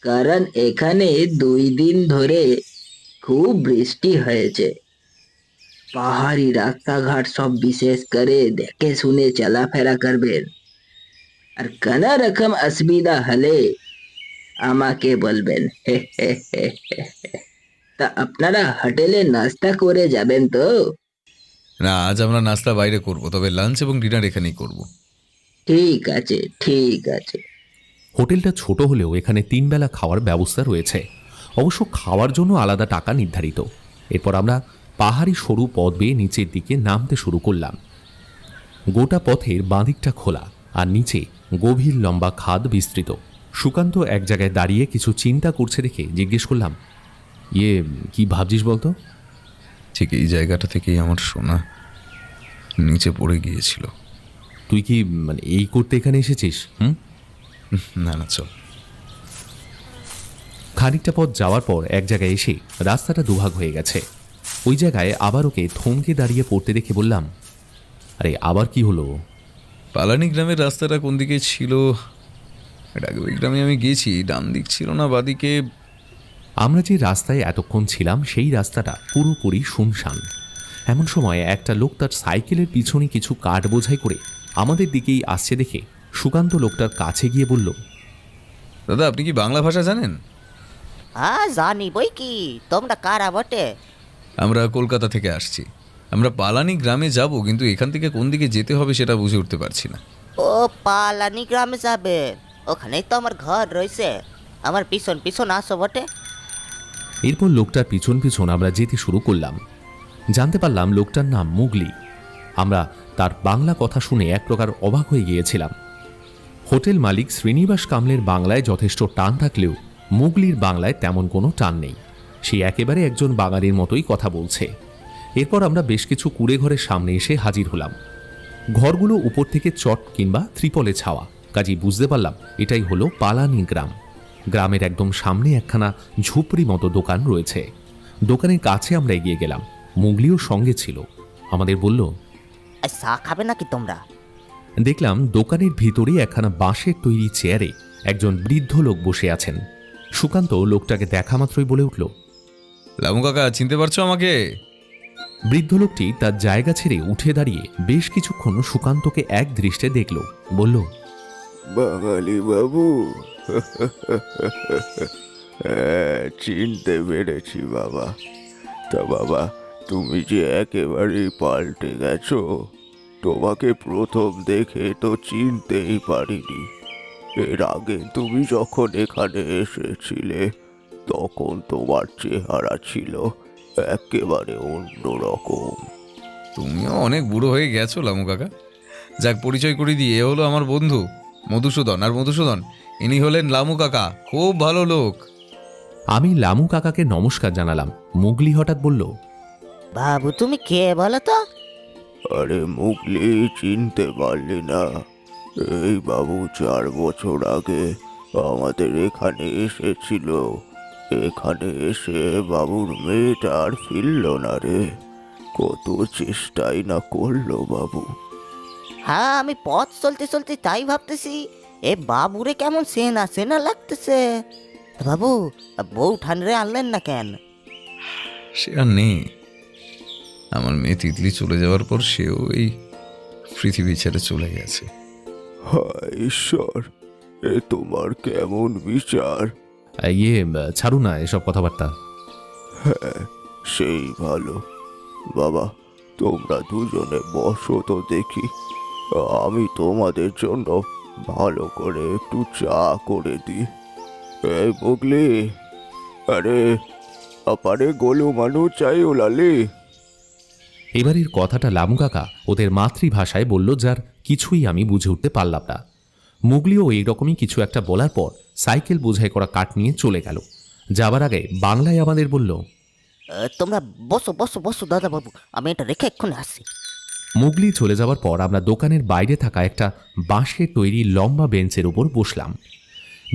কারণ এখানে 2 দিন ধরে খুব বৃষ্টি হয়েছে। পাহাড়ি রাস্তাঘাট সব বিশেষ করে দেখে শুনে চলাফেরা করবেন। আর কোনো রকম অসুবিধা হলে আমাকে বলবেন। তা আপনারা হোটেলে নাস্তা করে যাবেন তো? না, আজ আমরা নাস্তা বাইরে করব, তবে লাঞ্চ এবং ডিনার এখানেই করব। ঠিক আছে ঠিক আছে। হোটেলটা ছোট হলেও এখানে 3 বেলা খাওয়ার ব্যবস্থা রয়েছে। অবশ্য খাওয়ার জন্য আলাদা টাকা নির্ধারিত। এরপর আমরা পাহাড়ি সরু পথ বেয়ে নিচের দিকে নামতে শুরু করলাম। গোটা পথের বাঁদিকটা খোলা আর নিচে গভীর লম্বা খাদ বিস্তৃত। সুকান্ত এক জায়গায় দাঁড়িয়ে কিছু চিন্তা করছে দেখে জিজ্ঞেস করলাম, ইয়ে কি ভাবছিস বলতো? ঠিক এই জায়গাটা থেকেই আমার সোনা নিচে পড়ে গিয়েছিল। তুই কি মানে এই করতে এখানে এসেছিস? না না, চল। খানিকটা পথ যাওয়ার পর এক জায়গায় এসে রাস্তাটা দুভাগ হয়ে গেছে। ওই জায়গায় আবার ওকে থমকে দাঁড়িয়ে পড়তে দেখে বললাম, আরে আবার কি হলো? পালানি গ্রামের রাস্তাটা কোন দিকে ছিল? এর আগে ওই গ্রামে আমি গেছি, ডান দিক ছিল না বাদিকে? আমরা যে রাস্তায় এতক্ষণ ছিলাম সেই রাস্তাটা পুরোপুরি শুনশান। এমন সময় একটা লোক তার সাইকেলের পিছনে কিছু কাঠ বোঝাই করে আমাদের দিকেই আসছে দেখে সুকান্ত লোকটার কাছে গিয়ে বলল, দাদা, আপনি কি বাংলা ভাষা জানেন? হ্যাঁ জানি বই কি। তোমরা কারা বটে? আমরা কলকাতা থেকে আসছি। আমরা পালানি গ্রামে যাব, কিন্তু এখান থেকে কোন দিকে যেতে হবে সেটা বুঝে উঠতে পারছি না। ও পালানি গ্রামে যাবে? ওখানেই তো আমার ঘর রয়েছে। আমার পিছন পিছন আসো বটে। এরপর লোকটার পিছন পিছন আমরা যেতে শুরু করলাম। জানতে পারলাম লোকটার নাম মুগলি। আমরা তার বাংলা কথা শুনে এক প্রকার অবাক হয়ে গিয়েছিলাম। হোটেল মালিক শ্রীনিবাস কামলের বাংলায় যথেষ্ট টান থাকলেও মুগলির বাংলায় তেমন কোনো টান নেই। সে একেবারে একজন বাঙালির মতোই কথা বলছে। এরপর আমরা বেশ কিছু কুড়ে ঘরের সামনে এসে হাজির হলাম। ঘরগুলো উপর থেকে চট কিংবা ত্রিপলে ছাওয়া, কাজেই বুঝতে পারলাম এটাই হলো পালানি গ্রাম। গ্রামের একদম সামনে একখানা ঝুপড়ি মতো দোকান রয়েছে। দোকানের কাছে আমরা এগিয়ে গেলাম। মুগলিও সঙ্গে ছিল। আমাদের বলল, চা খাবে নাকি তোমরা? দেখলাম দোকানের ভিতরে একখানা বাঁশের তৈরি চেয়ারে একজন বৃদ্ধ লোক বসে আছেন। সুকান্ত লোকটাকে দেখা মাত্রই বলে উঠল, লামু কাকা, চিনতে পারছো আমাকে? বৃদ্ধ লোকটি তার জায়গা ছেড়ে উঠে দাঁড়িয়ে বেশ কিছুক্ষণ সুকান্তকে এক দৃষ্টে দেখল। বলল, বাঙালি বাবু, চিনতে পেরেছি বাবা। তা বাবা, তুমি যে একেবারেই পাল্টে গেছো। তোমাকে প্রথম দেখে তো চিনতেই পারিনি। এর আগে তুমি যখন এখানে এসেছিলে তখন তোমার চেহারা ছিল একেবারে অন্যরকম। তুমিও অনেক বুড়ো হয়ে গেছো লামু কাকা। যাক, পরিচয় করে দিয়ে, এ হলো আমার বন্ধু মধুসূদন। আর মধুসূদন, ইনি হলেন লামু কাকা, খুব ভালো লোক। আমি লামু কাকাকে নমস্কার জানালাম। মুগলি হঠাৎ বলল, বাবু তুমি কে বলো তো? আরে মুগলি, চিনতে পারলি না? এই বাবু 4 বছর আগে আমাদের এখানে এসেছিল। এখানে এসে বাবুর মেয়েটা আর ফিরল না রে। কত চেষ্টাই না করলো বাবু। হ্যাঁ, আমি পথ চলতে চলতে তাই ভাবতেছি, এ বাবুরে কেমন সেনা সেনা লাগতেছে। বাবু, বউ ঠান্ডে আনলেন না কেন? সে আর নেই। আমার মেয়ে তিতলি চলে যাওয়ার পর সেও এই পৃথিবী ছেড়ে চলে গেছে। হায় ঈশ্বর, এ তোমার কেমন বিচার! ছাড়ু না এসব কথাবার্তা। হ্যাঁ, সেই ভালো। বাবা, তোমরা দুজনে বসো তো দেখি। আমি তোমাদের জন্য ভালো করে একটু চা করে দিই। এই মুগলি, আরে আপারে গোলু মানু চাই ওলালি। এবারের কথাটা লামু কাকা ওদের মাতৃভাষায় বলল, যার কিছুই আমি বুঝে উঠতে পারলাম না। মুগলিও এইরকমই কিছু একটা বলার পর সাইকেল বোঝাই করা কাঠ নিয়ে চলে গেল। যাবার আগে বাংলায় আমাদের বলল, তোমরা বসো বসো বসো দাদা বাবু, আমি এটা রেখে এক্ষুনি আসছি। মুগলি চলে যাওয়ার পর আমরা দোকানের বাইরে থাকা একটা বাঁশের তৈরি লম্বা বেঞ্চের উপর বসলাম।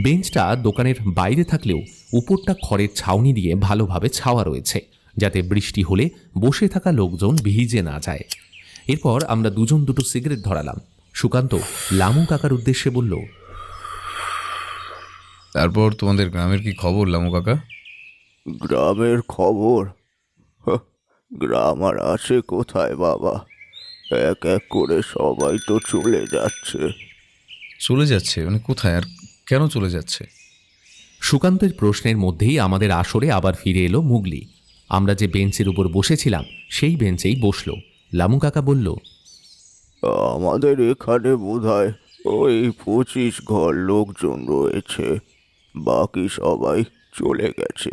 বেঞ্চটা দোকানের বাইরে থাকলেও উপরটা খড়ের ছাউনি দিয়ে ভালোভাবে ছাওয়া রয়েছে, যাতে বৃষ্টি হলে বসে থাকা লোকজন ভিজে না যায়। এরপর আমরা দুজন দুটো সিগারেট ধরালাম। সুকান্ত লামু কাকার উদ্দেশ্যে বলল, তারপর তোমাদের গ্রামের কি খবর লামু কাকা? গ্রামের খবর? গ্রাম আর আসে কোথায় বাবা? এক এক করে সবাই তো চলে যাচ্ছে। চলে যাচ্ছে মানে কোথায়, আর কেন চলে যাচ্ছে? সুকান্তের প্রশ্নের মধ্যেই আমাদের আসরে আবার ফিরে এলো মুগলি। আমরা যে বেঞ্চের উপর বসেছিলাম সেই বেঞ্চেই বসল। লামু কাকা বলল, আমাদের এখানে বোধহয় ওই 25 ঘর লোকজন রয়েছে। বাকি সবাই চলে গেছে।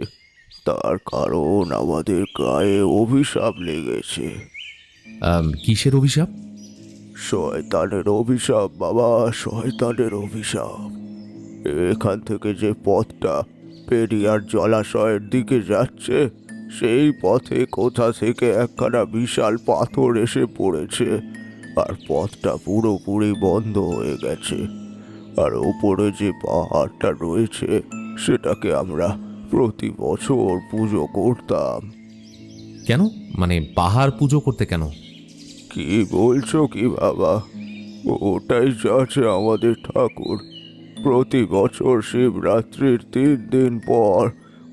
তার কারণ আমাদের গায়ে অভিশাপ লেগেছে। কিসের অভিশাপ? শয়তানের অভিশাপ বাবা, শয়তানের অভিশাপ। এখান থেকে যে পথটা পেরিয়ার জলাশয়ের দিকে যাচ্ছে সেই পথে কোথা থেকে একখানা বিশাল পাথর এসে পড়েছে, আর পথটা পুরোপুরি বন্ধ হয়ে গেছে। আর ওপরে যে পাহাড়টা রয়েছে সেটাকে আমরা প্রতি বছর পুজো করতাম। কেন? মানে পাহাড় পুজো করতে কেন? কি বলছো কি বাবা, ওটাই যাচ্ছে আমাদের ঠাকুর। প্রতি বছর শিবরাত্রির 3 দিন পর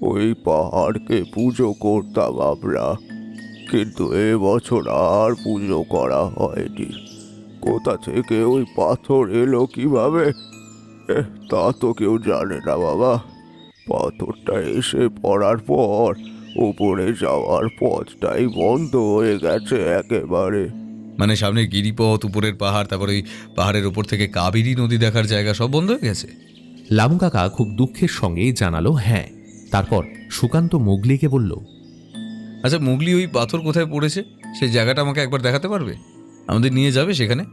ওই পাহাড়কে পুজো করতাম আমরা, কিন্তু এবছর আর পুজো করা হয়নি। কোথা থেকে ওই পাথর এলো কিভাবে তা তো কেউ জানে না বাবা। পাথরটা এসে পড়ার পর উপরে যাওয়ার পথটাই বন্ধ হয়ে গেছে একেবারে। মানে সামনে গিরিপথ, উপরের পাহাড়, তারপর ওই পাহাড়ের উপর থেকে কাবেরী নদী দেখার জায়গা সব বন্ধ হয়ে গেছে। লামু কাকা খুব দুঃখের সঙ্গেই জানালো হ্যাঁ। তারপর সুকান্ত মুগলিকে বলল, আচ্ছা মুগলি, ওই পাথর কোথায় পড়েছে সেই জায়গাটা আমাকে একবার দেখাতে পারবে? আমাদের নিয়ে যাবে সেখানে?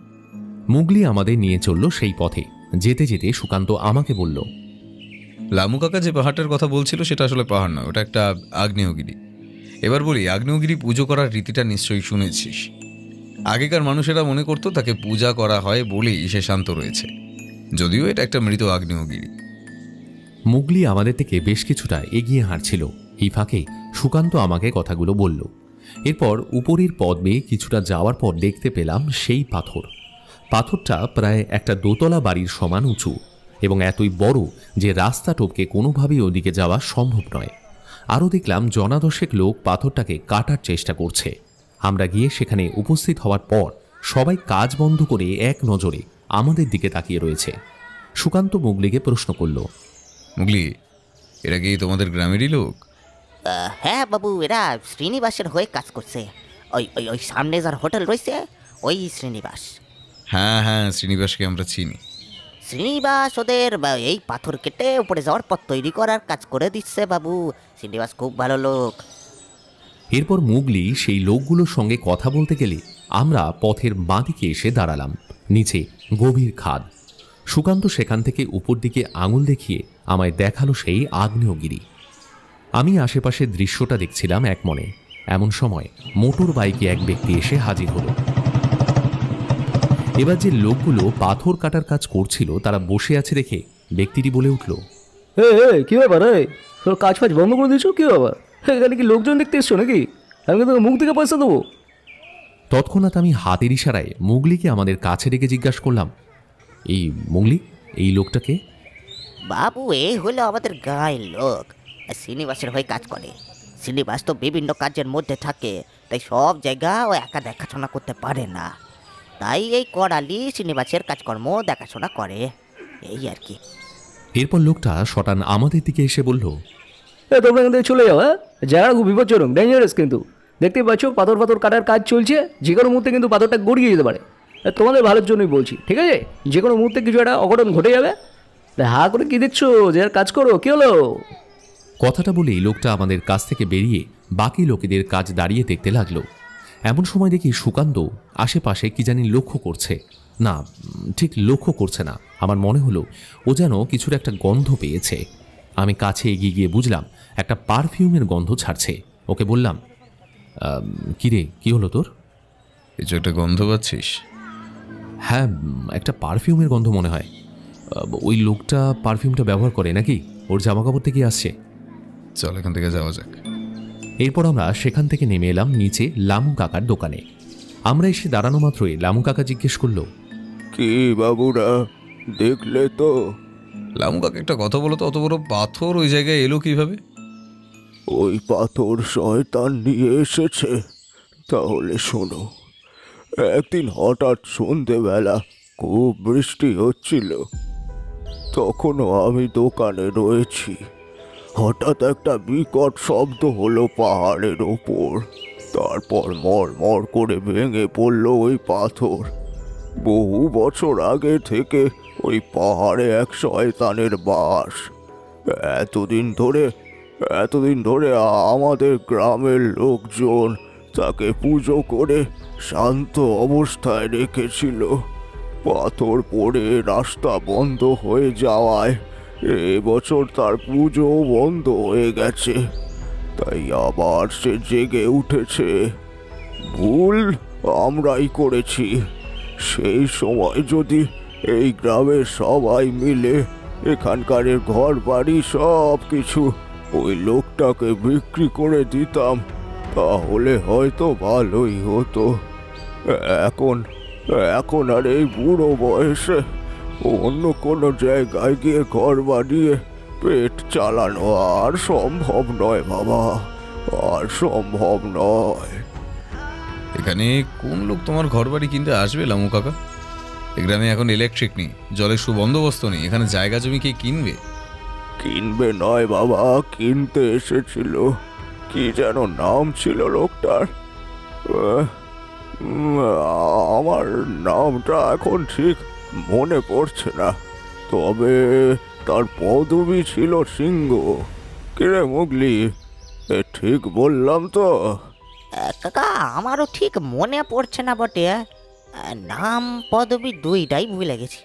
মুগলি আমাদের নিয়ে চলল সেই পথে। যেতে যেতে সুকান্ত আমাকে বলল, লামু কাকা যে পাহাড়টার কথা বলছিল সেটা আসলে পাহাড় নয়, ওটা একটা আগ্নেয়গিরি। এবার বলি, আগ্নেয়গিরি পুজো করার রীতিটা নিশ্চয়ই শুনেছিস। আগেকার মানুষেরা মনে করতো তাকে পূজা করা হয় বলেই সে শান্ত রয়েছে, যদিও এটা একটা মৃত আগ্নেয়গিরি। মুগলি আমাদের থেকে বেশ কিছুটা এগিয়ে হাঁটছিল। এই ফাঁকে সুকান্ত আমাকে কথাগুলো বলল। এরপর উপরের পথ বেয়ে কিছুটা যাওয়ার পর দেখতে পেলাম সেই পাথর। পাথরটা প্রায় একটা দোতলা বাড়ির সমান উঁচু এবং এতই বড় যে রাস্তা টপকে কোনোভাবেই ওদিকে যাওয়া সম্ভব নয়। আরও দেখলাম জনাদশেক লোক পাথরটাকে কাটার চেষ্টা করছে। আমরা গিয়ে সেখানে উপস্থিত হওয়ার পর সবাই কাজ বন্ধ করে এক নজরে আমাদের দিকে তাকিয়ে রয়েছে। সুকান্ত মুগলিকে প্রশ্ন করল, মুগলি, এরা কি তোমাদের গ্রামেরই লোক? হ্যাঁ বাবু, এরা শ্রীনিবাসের হয়ে কাজ করছে। ওই ওই ওই সামনে যার হোটেল রয়েছে ওই শ্রীনিবাস। হ্যাঁ হ্যাঁ, শ্রীনিবাসকে আমরা চিনি। শ্রীনিবাস ওদের এই পাথর কেটে উপরে যাওয়ার পথ তৈরি করার কাজ করে দিচ্ছে বাবু। শ্রীনিবাস খুব ভালো লোক। এরপর মুগলি সেই লোকগুলোর সঙ্গে কথা বলতে গেলে আমরা পথের বাঁদিকে এসে দাঁড়ালাম। নিচে গভীর খাদ। সুকান্ত সেখান থেকে উপর দিকে আঙুল দেখিয়ে আমায় দেখালো সেই আগ্নেয়গিরি। আমি আশেপাশের দৃশ্যটা দেখছিলাম এক মনে। এমন সময় মোটর বাইকে এক ব্যক্তি এসে হাজির হলো। এবার যে লোকগুলো পাথর কাটার কাজ করছিল তারা বসে আছে দেখে ব্যক্তিটি বলে উঠল, কি ব্যাপার? তোর কাজ ফাজ বন্ধ করে দিয়েছো? কি ব্যাপার? এখানে কি লোকজন দেখতে এসছো নাকি? আমি তোকে মুখ থেকে পয়সা দেবো। তৎক্ষণাৎ আমি হাতের ইশারায় মুগলিকে আমাদের কাছে ডেকে জিজ্ঞাসা করলাম, এই মুগলি, এই লোকটাকে? বাবু, এই হলো আমাদের গায়ের লোক, শ্রীনিবাসের হয়ে কাজ করে। শ্রীনিবাস তো বিভিন্ন কাজের মধ্যে থাকে, তাই সব জায়গা ও একা দেখাশোনা করতে পারে না। তাই এই করালি শ্রীনিবাসের কাজকর্ম দেখাশোনা করে, এই আর কি। এরপর লোকটা শটান আমাদের দিকে এসে বলল, তোমরা এখান থেকে চলে যাও। জায়গাটা খুব বিপজ্জনক, ডেঞ্জারাস। কিন্তু দেখতেই পাচ্ছ পাথর কাটার কাজ চলছে। যে কোনো মুহূর্তে কিন্তু পাথরটা গড়িয়ে যেতে পারে। তোমাদের ভালোর জন্যই বলছি, ঠিক আছে? যে কোনো মুহূর্তে কিছু একটা অঘটন ঘটে যাবে। হা করে কি দেখছো? যে আর কাজ করো। কি হলো? কথাটা বলেই লোকটা আমাদের কাছ থেকে বেরিয়ে বাকি লোকেদের কাজ দাঁড়িয়ে দেখতে লাগলো। এমন সময় দেখি সুকান্ত আশেপাশে কি জানি লক্ষ্য করছে। না, ঠিক লক্ষ্য করছে না। আমার মনে হলো ও যেন কিছুর একটা গন্ধ পেয়েছে। আমি কাছে এগিয়ে গিয়ে বুঝলাম একটা পারফিউমের গন্ধ ছাড়ছে। ওকে বললাম, কিরে, কি হলো তোর? কিছু একটা গন্ধ পাচ্ছিস? হ্যাঁ, একটা পারফিউমের গন্ধ মনে হয়। ওই লোকটা পারফিউমটা ব্যবহার করে নাকি? ওর জামাকাপড় থেকে আসছে। চল এখান থেকে যাওয়া যাক। এরপর আমরা সেখান থেকে নেমে এলাম নিচে লামু কাকার দোকানে। আমরা এসে দাঁড়ানো মাত্রই লামু কাকা জিজ্ঞেস করলো, কি বাবুরা, দেখলে তো? লামু কাকা, একটা কথা বলো তো, অত বড় পাথর ওই জায়গায় এলো কিভাবে? ওই পাথর শয়তান নিয়ে এসেছে। তাহলে শোনো, একদিন হঠাৎ সন্ধেবেলা খুব বৃষ্টি হচ্ছিল। তখনও আমি দোকানে রয়েছি। হঠাৎ একটা বিকট শব্দ হলো পাহাড়ের ওপর। তারপর মর করে ভেঙে পড়ল ওই পাথর। বহু বছর আগে থেকে ওই পাহাড়ে এক শয়তানের বাস। এতদিন ধরে আমাদের গ্রামের লোকজন তাকে পুজো করে শান্ত অবস্থায় রেখেছিল। পাথর পড়ে রাস্তা বন্ধ হয়ে যাওয়ায় এবছর তার পুজো বন্ধ হয়ে গেছে। তাই আবার সে জেগে উঠেছে। ভুল আমরাই করেছি। সেই সময় যদি এই গ্রামের সবাই মিলে এখানকার ঘর বাড়ি সব কিছু ওই লোকটাকে বিক্রি করে দিতাম, তাহলে হয়তো ভালোই হতো। এখন এখন আর এই বুড়ো বয়সে অন্য কোনো জায়গায় গিয়ে ঘর বানিয়ে পেট চালানো আর সম্ভব নয় বাবা, আর সম্ভব নয়। এখানে কোন লোক তোমার ঘর বাড়ি কিনতে আসবে লামু কাকা? এই গ্রামে এখন ইলেকট্রিক নেই, জলের সুবন্দোবস্ত নেই, এখানে জায়গা জমি কে কিনবে? কিনবে নয় বাবা, কিনতে এসেছিল। কি যেন নাম ছিল লোকটার? আমার নামটা এখন ঠিক মনে পড়ছে না, তবে তার পদবি ছিল সিংহ। কিরে মুগলি, ঠিক বললাম তো? কাকা আমারও ঠিক মনে পড়ছে না বটে, নাম পদবি দুইটাই ভুলে গেছি।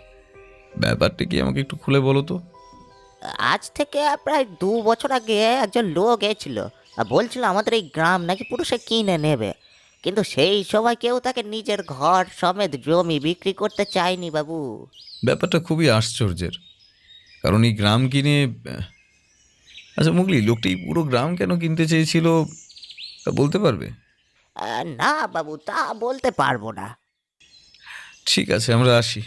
ব্যাপারটা কি আমাকে একটু খুলে বলো তো। আজ থেকে প্রায় 2 বছর আগে একজন লোক এসেছিল, বলছিল আমাদের এই গ্রাম নাকি পুরো সে কিনে নেবে, কিন্তু সেই সময় কেউ তাকে নিজের ঘর সমেত জমি বিক্রি করতে চায়নি বাবু। ব্যাপারটা খুবই আশ্চর্যের, কারণ এই গ্রাম কিনে আচ্ছা মুগলি, লোকটি পুরো গ্রাম কেন কিনতে চেয়েছিল তা বলতে পারবে? না বাবু, তা বলতে পারবো না। ঠিক আছে, আমরা আসি।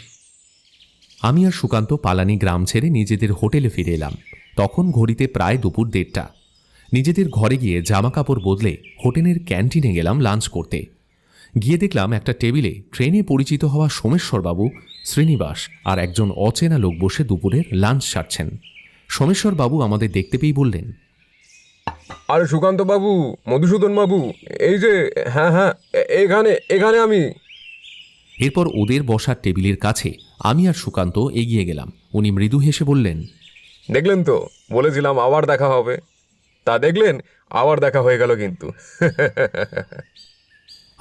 আমি আর সুকান্ত পালানি গ্রাম ছেড়ে নিজেদের হোটেলে ফিরে এলাম। তখন ঘড়িতে প্রায় দুপুর 1:30। নিজেদের ঘরে গিয়ে জামা কাপড় বদলে হোটেলের ক্যান্টিনে গেলাম লাঞ্চ করতে। গিয়ে দেখলাম একটা টেবিলে ট্রেনে পরিচিত হওয়া সোমেশ্বরবাবু, শ্রীনিবাস আর একজন অচেনা লোক বসে দুপুরের লাঞ্চ সারছেন। সোমেশ্বরবাবু আমাদের দেখতে পেয়েই বললেন, আরে সুকান্ত বাবু, মধুসূদন বাবু, এই যে, হ্যাঁ হ্যাঁ, এখানে এখানে আমি। এরপর ওদের বসার টেবিলের কাছে আমি আর সুকান্ত এগিয়ে গেলাম। উনি মৃদু হেসে বললেন, দেখলেন তো, বলেছিলাম আবার দেখা হবে। তা দেখলেন, আবার দেখা হয়ে গেল কিন্তু।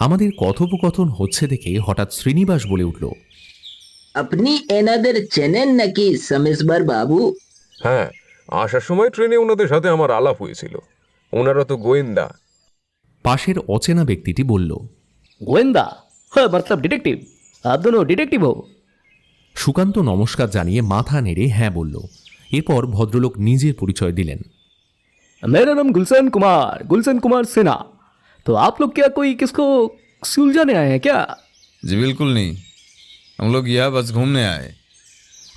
আমাদের কথোপকথন হচ্ছে দেখে হঠাৎ শ্রীনিবাস বলে উঠল, আপনি এনাদের চেনেন নাকি সমেশবার বাবু? হ্যাঁ, আসার সময় ট্রেনে ওনাদের সাথে আমার আলাপ হয়েছিল। ওনারা তো গোয়েন্দা। পাশের অচেনা ব্যক্তিটি বলল, গোয়েন্দা? হ্যাঁ, মতলব ডিটেকটিভ? আপ দোনো ডিটেকটিভ হো? সুকান্ত নমস্কার জানিয়ে মাথা নেড়ে হ্যাঁ বলল। এরপর ভদ্রলোক নিজের পরিচয় দিলেন। मेरा नाम गुलशन कुमार सिन्हा। तो आप लोग क्या कोई किसको सुलझाने आए हैं क्या? জি বিলকুল নেই, हम लोग यहाँ बस घूमने आए।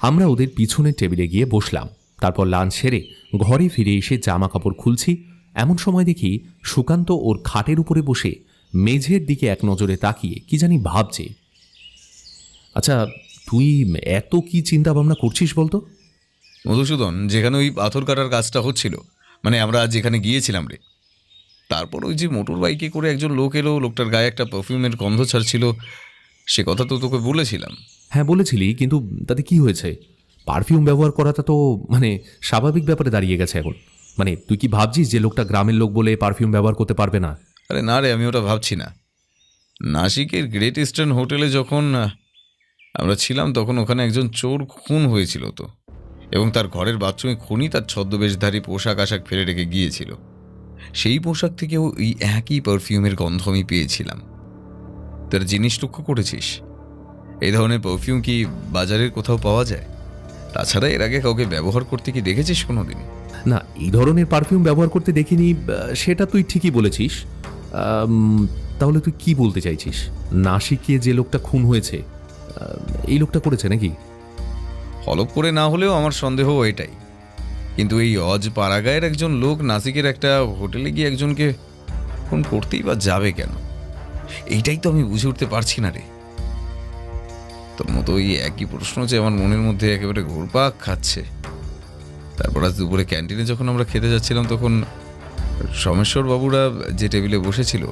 আমরা ওদের পিছনের টেবিলে গিয়ে বসলাম। তারপর লাঞ্চ সেরে ঘরে ফিরে এসে জামা কাপড় খুলছি, এমন সময় দেখি সুকান্ত ওর খাটের উপরে বসে মেঝের দিকে এক নজরে তাকিয়ে কি জানি ভাবছে। আচ্ছা, তুই এত কি চিন্তা ভাবনা করছিস বলতো? মধুসূদন, যেখানে ওই পাথর কাটার কাজটা হচ্ছিল, মানে আমরা যেখানে গিয়েছিলাম রে, তারপর ওই যে মোটর বাইকে করে একজন লোক এলো, লোকটার গায়ে একটা পারফিউমের গন্ধ ছাড়ছিল, সে কথা তো তোকে বলেছিলাম। হ্যাঁ বলেছিলি, কিন্তু তাতে কি হয়েছে? পারফিউম ব্যবহার করাটা তো মানে স্বাভাবিক ব্যাপারে দাঁড়িয়ে গেছে এখন। মানে তুই কি ভাবছিস যে লোকটা গ্রামের লোক বলে পারফিউম ব্যবহার করতে পারবে না? আরে না রে, আমি ওটা ভাবছি না। নাসিকের গ্রেট ইস্টার্ন হোটেলে যখন আমরা ছিলাম, তখন ওখানে একজন চোর খুন হয়েছিল তো, এবং তার ঘরের বাথরুমে খুনি তার ছদ্মবেশধারী পোশাক আশাক ফেলে রেখে গিয়েছিল। সেই পোশাক থেকেও ওই একই পারফিউমের গন্ধ আমি পেয়েছিলাম। তোর জিনিস লক্ষ্য করেছিস? এই ধরনের পারফিউম কি বাজারের কোথাও পাওয়া যায়? তাছাড়া এর আগে কাউকে ব্যবহার করতে কি দেখেছিস কোনোদিন? না, এই ধরনের পারফিউম ব্যবহার করতে দেখিনি, সেটা তুই ঠিকই বলেছিস। তাহলে তুই কি বলতে চাইছিস? নাসিকে যে লোকটা খুন হয়েছে, এই লোকটা করেছে নাকি? হলপ করে না হলেও আমার সন্দেহ এটাই। কিন্তু এই অজ পাড়াগায়ের একজন লোক নাসিকের একটা হোটেলে গিয়ে একজনকে খুন করতেই বা যাবে কেন? এইটাই তো আমি বুঝে উঠতে পারছি না রে। তোর মতো ওই একই প্রশ্ন যে আমার মনের মধ্যে একেবারে ঘুরপাক খাচ্ছে। তারপর আজ দুপুরে ক্যান্টিনে যখন আমরা খেতে যাচ্ছিলাম, তখন সোমেশ্বরবাবুরা যে টেবিলে বসেছিল,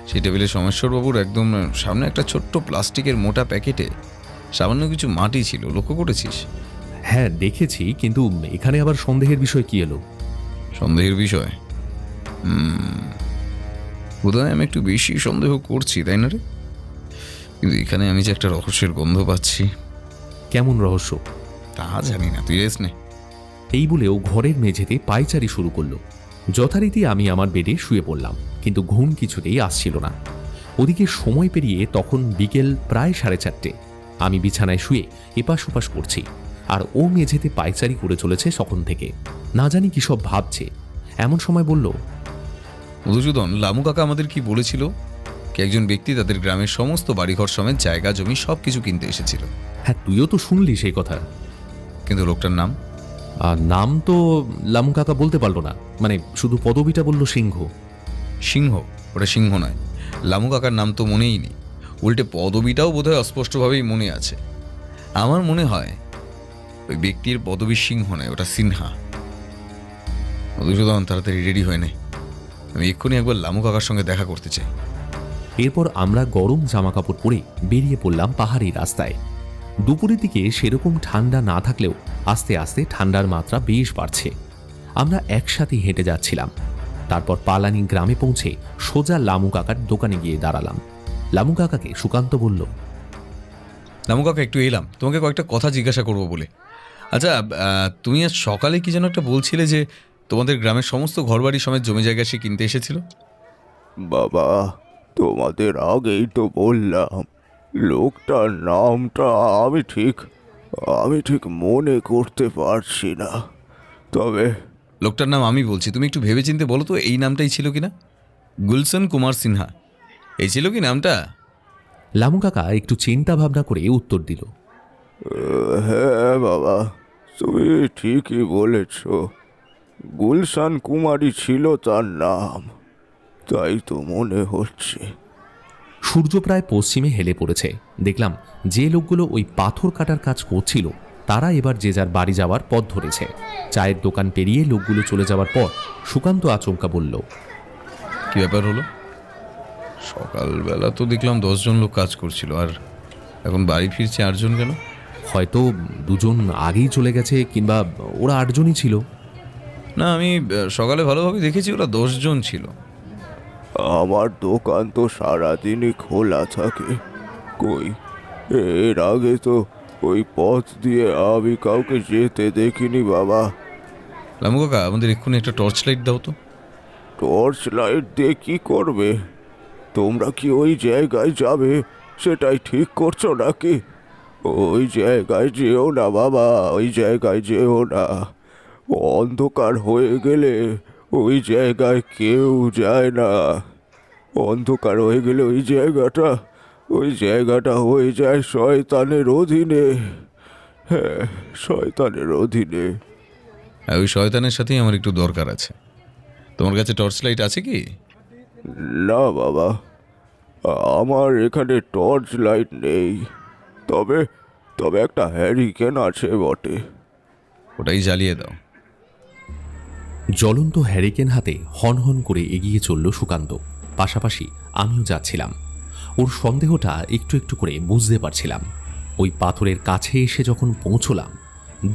সেই টেবিলে সোমেশ্বরবাবুর একদম সামনে একটা ছোট্ট প্লাস্টিকের মোটা প্যাকেটে সামান্য কিছু মাটি ছিল, লক্ষ্য করেছিস? হ্যাঁ দেখেছি, কিন্তু এখানে আবার সন্দেহের বিষয় কি এলো? সন্দেহের বিষয়? বোধহয় আমি একটু বেশি সন্দেহ করছি, তাই না রে? কিন্তু এখানে আমি যে একটা রহস্যের গন্ধ পাচ্ছি। কেমন রহস্য? তা জানি না, তুই রেস নে। এই বলেও ঘরের মেঝেতে পায়চারি শুরু করলো। যথারীতি আমি আমার বেডে শুয়ে পড়লাম, কিন্তু ঘুম কিছুতেই আসছিল না। ওদিকে সময় পেরিয়ে তখন বিকেল প্রায় 4:30। আমি বিছানায় শুয়ে এপাশ ওপাশ করছি, আর ও মেঝেতে পায়চারি করে চলেছে তখন থেকে। না জানি কি সব ভাবছে। এমন সময় বলল, মধুসূদন, লামু কাকা আমাদের কি বলেছিল কি একজন ব্যক্তি তাদের গ্রামের সমস্ত বাড়িঘর সমেত জায়গা জমি সব কিছু কিনতে এসেছিল। হ্যাঁ, তুইও তো শুনলি সেই কথা। কিন্তু লোকটার নাম? নাম তো লামু কাকা বলতে পারলো না, মানে শুধু পদবিটা বলল সিংহ। সিংহ? ওটা সিংহ নয়। লামু কাকার নাম তো মনেই নেই, উল্টে পদবিটাও বোধহয় অস্পষ্টভাবেই মনে আছে। আমার মনে হয় ওই ব্যক্তির পদবী সিংহ নয়, ওটা সিনহা। মধুসূদন, তাড়াতাড়ি রেডি হয়ে নে, আমি এক্ষুনি একবার লামু কাকার সঙ্গে দেখা করতে চাই। এরপর আমরা গরম জামাকাপড় পরে বেরিয়ে পড়লাম পাহাড়ি রাস্তায়। দুপুরের দিকে সেরকম ঠান্ডা না থাকলেও আস্তে আস্তে ঠান্ডার মাত্রা বেশ বাড়ছে। আমরা একসাথে হেঁটে যাচ্ছিলাম। তারপর পালানি গ্রামে পৌঁছে সোজা লামু কাকার দোকানে গিয়ে দাঁড়ালাম। লামু কাকাকে সুকান্ত বলল, লামু কাকা, একটু এলাম তোমাকে কয়েকটা কথা জিজ্ঞাসা করবো বলে। আচ্ছা, তুমি আজ সকালে কি যেন একটা বলছিলে যে তোমাদের গ্রামের সমস্ত ঘরবাড়ি সমেত জমি জায়গা সে কিনতে এসেছিল? বাবা, তোমাদের আগেই তো বললাম, লোকটার নামটা আমি ঠিক মনে করতে পারছি না। তবে লোকটার নাম আমি বলছি, তুমি একটু ভেবেচিন্তে বলো তো এই নামটাই ছিল কিনা। গুলশন কুমার সিনহা, এই ছিল কি নামটা? লামু কাকা একটু চিন্তা ভাবনা করে উত্তর দিল, হ্যাঁ বাবা, তুমি ঠিকই বলেছ, গুলশান কুমারী ছিল তার নাম, তাই তো মনে হচ্ছে। সূর্য প্রায় পশ্চিমে হেলে পড়েছে। দেখলাম যে লোকগুলো ওই পাথর কাটার কাজ করছিল তারা এবার যে যার বাড়ি যাওয়ার পথ ধরেছে। চায়ের দোকান পেরিয়ে লোকগুলো চলে যাওয়ার পর সুকান্ত আচমকা বলল, কি ব্যাপার হলো? সকালবেলা তো দেখলাম 10 জন লোক কাজ করছিল, আর এখন বাড়ি ফিরছে 8 জন কেন? হয়তো 2 জন আগেই চলে গেছে, কিংবা ওরা 8 জনই ছিল। না, আমি সকালে ভালোভাবে দেখেছি ওরা 10 জন ছিল। আমার দোকান তো সারাদিনই খোলা থাকে, কই এর আগে তো ওই পথ দিয়ে আমি কাউকে যেতে দেখিনি বাবা। লামু কাকা, আমাদের এক্ষুনি একটা টর্চ লাইট দাও তো। টর্চ লাইট দিয়ে কি করবে? তোমরা কি ওই জায়গায় যাবে সেটাই ঠিক করছো নাকি? ওই জায়গায় যেও না বাবা, ওই জায়গায় যেও না। অন্ধকার হয়ে গেলে ওই জায়গায় কেউ যায় না। অন্ধকার হয়ে গেলে ওই জায়গাটা হয়ে যায় শয়তানের অধীনে। হ্যাঁ, শয়তানের অধীনে। ওই শয়তানের সাথেই আমার একটু দরকার আছে। তোমার কাছে টর্চ লাইট আছে কি? না বাবা, আমার এখানে টর্চ লাইট নেই, তবে একটা হ্যারিকেন আছে বটে। ওটাই জ্বালিয়ে দাও। জ্বলন্ত হ্যারিকেন হাতে হনহন করে এগিয়ে চলল সুকান্ত। পাশাপাশি আমিও যাচ্ছিলাম। ওর সন্দেহটা একটু একটু করে বুঝতে পারছিলাম। ওই পাথরের কাছে এসে যখন পৌঁছলাম,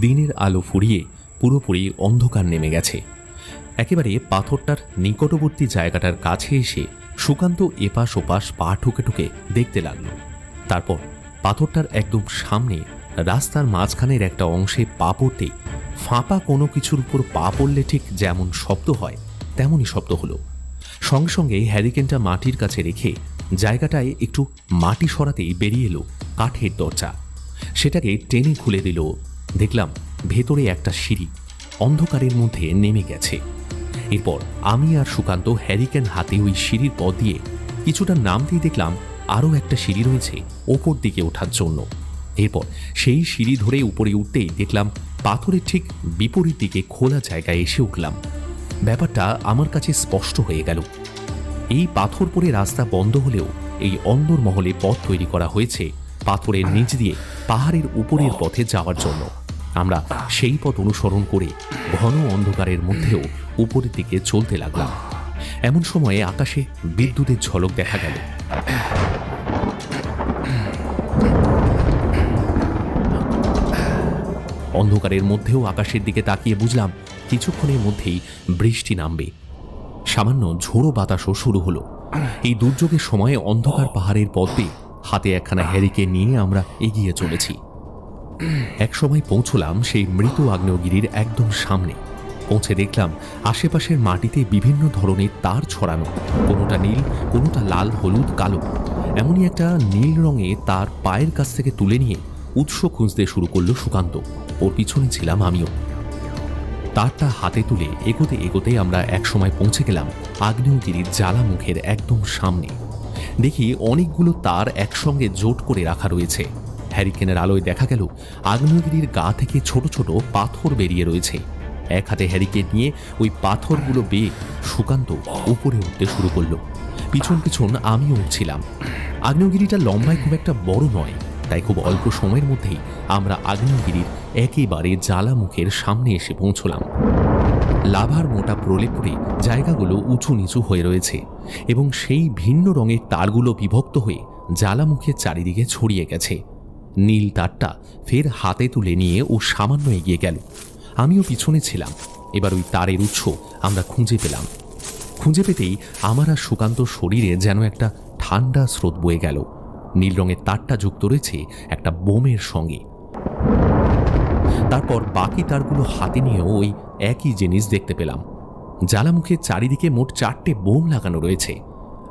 দিনের আলো ফুরিয়ে পুরোপুরি অন্ধকার নেমে গেছে। একেবারে পাথরটার নিকটবর্তী জায়গাটার কাছে এসে সুকান্ত এপাশ ওপাশ পা ঠুকে ঠুকে দেখতে লাগল। তারপর পাথরটার একদম সামনে রাস্তার মাঝখানের একটা অংশে পা পড়তে ফাঁপা কোনো কিছুর উপর পা পড়লে ঠিক যেমন শব্দ হয় তেমনই শব্দ হলো। সঙ্গে সঙ্গে হ্যারিকেনটা মাটির কাছে রেখে জায়গাটায় একটু মাটি সরাতেই বেরিয়ে এলো কাঠের দরজা। সেটাকে টেনে খুলে দিল। দেখলাম ভেতরে একটা সিঁড়ি অন্ধকারের মধ্যে নেমে গেছে। এরপর আমি আর সুকান্ত হ্যারিকেন হাতে ওই সিঁড়ির পথ দিয়ে কিছুটা নামতেই দেখলাম আরও একটা সিঁড়ি রয়েছে ওপর দিকে ওঠার জন্য। এরপর সেই সিঁড়ি ধরে উপরে উঠতেই দেখলাম পাথরের ঠিক বিপরীত দিকে খোলা জায়গায় এসে উঠলাম। ব্যাপারটা আমার কাছে স্পষ্ট হয়ে গেল। এই পাথর পরে রাস্তা বন্ধ হলেও এই অন্দরমহলে পথ তৈরি করা হয়েছে পাথরের নিচ দিয়ে পাহাড়ের উপরের পথে যাওয়ার জন্য। আমরা সেই পথ অনুসরণ করে ঘন অন্ধকারের মধ্যেও উপরের দিকে চলতে লাগলাম। এমন সময়ে আকাশে বিদ্যুতের ঝলক দেখা গেল। অন্ধকারের মধ্যেও আকাশের দিকে তাকিয়ে বুঝলাম কিছুক্ষণের মধ্যেই বৃষ্টি নামবে। সামান্য ঝোড়ো বাতাসও শুরু হলো। এই দুর্যোগের সময়ে অন্ধকার পাহাড়ের পথ দিয়ে হাতে একখানা হ্যারিকেন নিয়ে আমরা এগিয়ে চলেছি। এক সময় পৌঁছলাম সেই মৃত আগ্নেয়গিরির একদম সামনে। পৌঁছে দেখলাম আশেপাশের মাটিতে বিভিন্ন ধরনের তার ছড়ানো, কোনোটা নীল, কোনোটা লাল, হলুদ, কালো। এমনই একটা নীল রঙে তার পায়ের কাছ থেকে তুলে নিয়ে উৎস খুঁজতে শুরু করলো সুকান্ত। ওর পিছনে ছিলাম আমিও। তারটা হাতে তুলে এগোতে এগোতে আমরা একসময় পৌঁছে গেলাম আগ্নেয়গিরির জ্বালামুখের একদম সামনে। দেখি অনেকগুলো তার একসঙ্গে জোট করে রাখা রয়েছে। হ্যারিকেনের আলোয় দেখা গেল আগ্নেয়গিরির গা থেকে ছোট ছোট পাথর বেরিয়ে রয়েছে। এক হাতে হ্যারিকেন নিয়ে ওই পাথরগুলো বেয়ে সুকান্ত উপরে উঠতে শুরু করলো। পিছন পিছন আমিও উঠছিলাম। আগ্নেয়গিরিটা লম্বায় খুব একটা বড় নয়, তাই খুব অল্প সময়ের মধ্যেই আমরা আগ্নেয়গিরির একেবারে জ্বালামুখের সামনে এসে পৌঁছলাম। লাভার মোটা প্রলেপে জায়গাগুলো উঁচু নিচু হয়ে রয়েছে এবং সেই ভিন্ন রঙের তারগুলো বিভক্ত হয়ে জ্বালামুখের চারিদিকে ছড়িয়ে গেছে। নীল তারটা ফের হাতে তুলে নিয়ে ও সামান্য এগিয়ে গেল। আমিও পিছনে ছিলাম। এবার ওই তারের উৎস আমরা খুঁজে পেলাম। খুঁজে পেতেই আমার আর সুকান্ত শরীরে যেন একটা ঠান্ডা স্রোত বয়ে গেল। নীল রঙের তারটা যুক্ত রয়েছে একটা বোমের সঙ্গে। তারপর বাকি তারগুলো হাতে নিয়েও ওই একই জিনিস দেখতে পেলাম। জ্বালামুখের চারিদিকে মোট 4টে বোম লাগানো রয়েছে।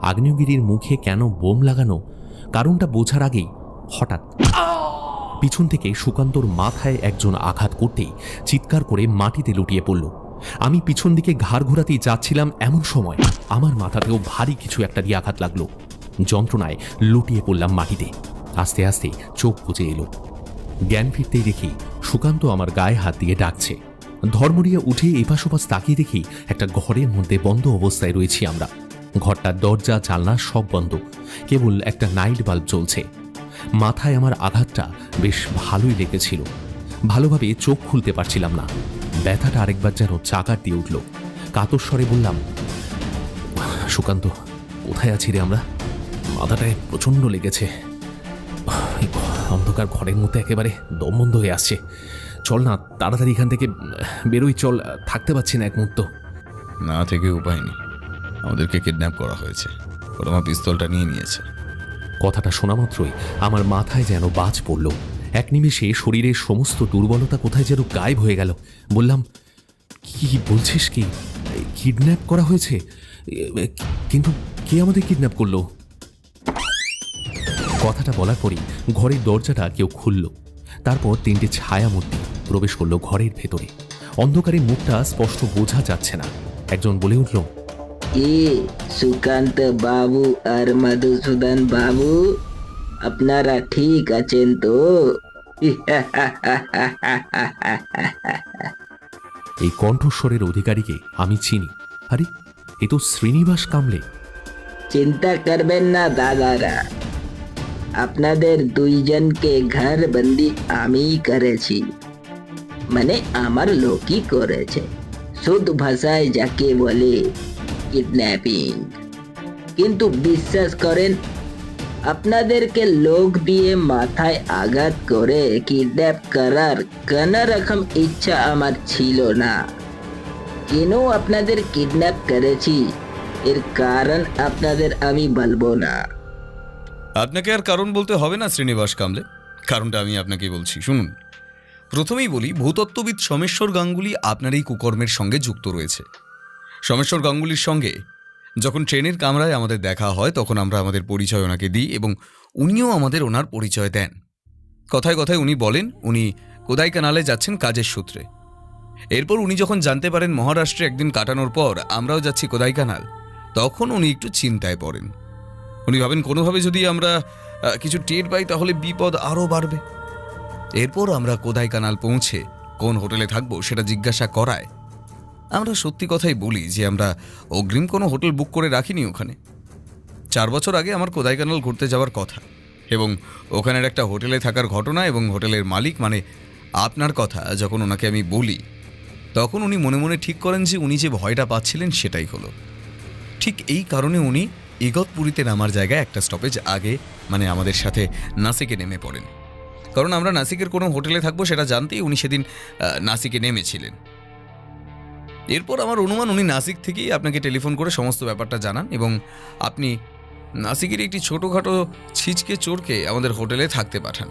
আগ্নেয়গিরির মুখে কেন বোম লাগানো কারণটা বোঝার আগেই হঠাৎ পিছন থেকে সুকান্তর মাথায় একজন আঘাত করতেই চিৎকার করে মাটিতে লুটিয়ে পড়ল। আমি পিছন দিকে ঘাড় ঘোরাতেই যাচ্ছিলাম, এমন সময় আমার মাথাতেও ভারী কিছু একটা দিয়ে আঘাত লাগলো। যন্ত্রণায় লুটিয়ে পড়লাম মাটিতে। আস্তে আস্তে চোখ বুজে এলো। জ্ঞান ফিরতেই দেখি সুকান্ত আমার গায়ে হাত দিয়ে ডাকছে। ধর্মরিয়া উঠে এপাশ ওপাশ তাকিয়ে দেখি একটা ঘরের মধ্যে বন্ধ অবস্থায় রয়েছি আমরা। ঘরটার দরজা জানলা সব বন্ধ, কেবল একটা নাইট বাল্ব জ্বলছে। মাথায় আমার আঘাতটা বেশ ভালোই লেগেছিল। ভালোভাবে চোখ খুলতে পারছিলাম না। ব্যথাটা আরেকবার যেন চাকার দিয়ে উঠল। কাতর স্বরে বললাম, সুকান্ত, কোথায় আছি রে আমরা? মাথাটায় প্রচণ্ড লেগেছে। অন্ধকার ঘরের মধ্যে একেবারে দম বন্ধ হয়ে আসছে। চল না, তাড়াতাড়ি এখান থেকে বেরোই, চল, থাকতে পারছি না এক মুহূর্ত। না থেকে উপায় নেই, আমাদেরকে কিডন্যাপ করা হয়েছে। ওরা আমার পিস্তলটা নিয়ে নিয়েছে। কথাটা শোনা মাত্রই আমার মাথায় যেন বাজ পড়ল। এক নিমেষে শরীরের সমস্ত দুর্বলতা কোথায় যেন গায়েব হয়ে গেল। বললাম, কি বলছিস? কি কিডন্যাপ করা হয়েছে? কিন্তু কে আমাদের কিডন্যাপ করলো? কথাটা বলার পরই ঘরের দরজাটা কেউ খুলল। তারপর 3টে ছায়ামূর্তি প্রবেশ করলো ঘরের ভেতরে। অন্ধকারে মুখটা স্পষ্ট বোঝা যাচ্ছে না। একজন বলে উঠল, এ সুকান্ত বাবু আর মধুসূদন বাবু, আপনারা ঠিক আছেন তো? এই কণ্ঠস্বরের অধিকারীকে আমি চিনি। আরে, এ তো শ্রীনিবাস কামলে। চিন্তা করবেন না দাদারা, আপনাদের দুইজনকে ঘর বন্দি আমি করেছি, মানে আমার লোকই করেছে। শুদ্ধ ভাষায় যাকে বলে কিডন্যাপিং। কিন্তু বিশ্বাস করেন, আপনাদেরকে লোক দিয়ে মাথায় আঘাত করে কিডন্যাপ করার কোন রকম ইচ্ছা আমার ছিল না। কেন আপনাদের কিডন্যাপ করেছি এর কারণ আপনাদের আমি বলবো না। আপনাকে আর কারণ বলতে হবে না শ্রীনিবাস কামলে, কারণটা আমি আপনাকে বলছি, শুনুন। প্রথমেই বলি, ভূতত্ত্ববিদ সোমেশ্বর গাঙ্গুলি আপনার এই কুকর্মের সঙ্গে যুক্ত রয়েছে। সোমেশ্বর গাঙ্গুলির সঙ্গে যখন ট্রেনের কামরায় আমাদের দেখা হয়, তখন আমরা আমাদের পরিচয় ওনাকে দিই এবং উনিও আমাদের ওনার পরিচয় দেন। কথায় কথায় উনি বলেন উনি কোদাইকানালে যাচ্ছেন কাজের সূত্রে। এরপর উনি যখন জানতে পারেন মহারাষ্ট্রে একদিন কাটানোর পর আমরাও যাচ্ছি কোদাইকানাল, তখন উনি একটু চিন্তায় পড়েন। উনি ভাবেন কোনোভাবে যদি আমরা কিছু টের পাই তাহলে বিপদ আরও বাড়বে। এরপর আমরা কোদাইকানাল পৌঁছে কোন হোটেলে থাকবো সেটা জিজ্ঞাসা করায় আমরা সত্যি কথাই বলি যে আমরা অগ্রিম কোনো হোটেল বুক করে রাখিনি ওখানে। 4 বছর আগে আমার কোদাইকানাল ঘুরতে যাওয়ার কথা এবং ওখানের একটা হোটেলে থাকার ঘটনা এবং হোটেলের মালিক মানে আপনার কথা যখন ওনাকে আমি বলি, তখন উনি মনে মনে ঠিক করেন যে উনি যে ভয়টা পাচ্ছিলেন সেটাই হলো। ঠিক এই কারণে উনি ইগতপুরীতে নামার জায়গায় একটা স্টপেজ আগে মানে আমাদের সাথে নাসিকে নেমে পড়েন। কারণ আমরা নাসিকের কোনো হোটেলে থাকবো সেটা জানতেই উনি সেদিন নাসিকে নেমেছিলেন। এরপর আমার অনুমান উনি নাসিক থেকেই আপনাকে টেলিফোন করে সমস্ত ব্যাপারটা জানান এবং আপনি নাসিকের একটি ছোটোখাটো ছিচকে চোরকে আমাদের হোটেলে থাকতে পাঠান।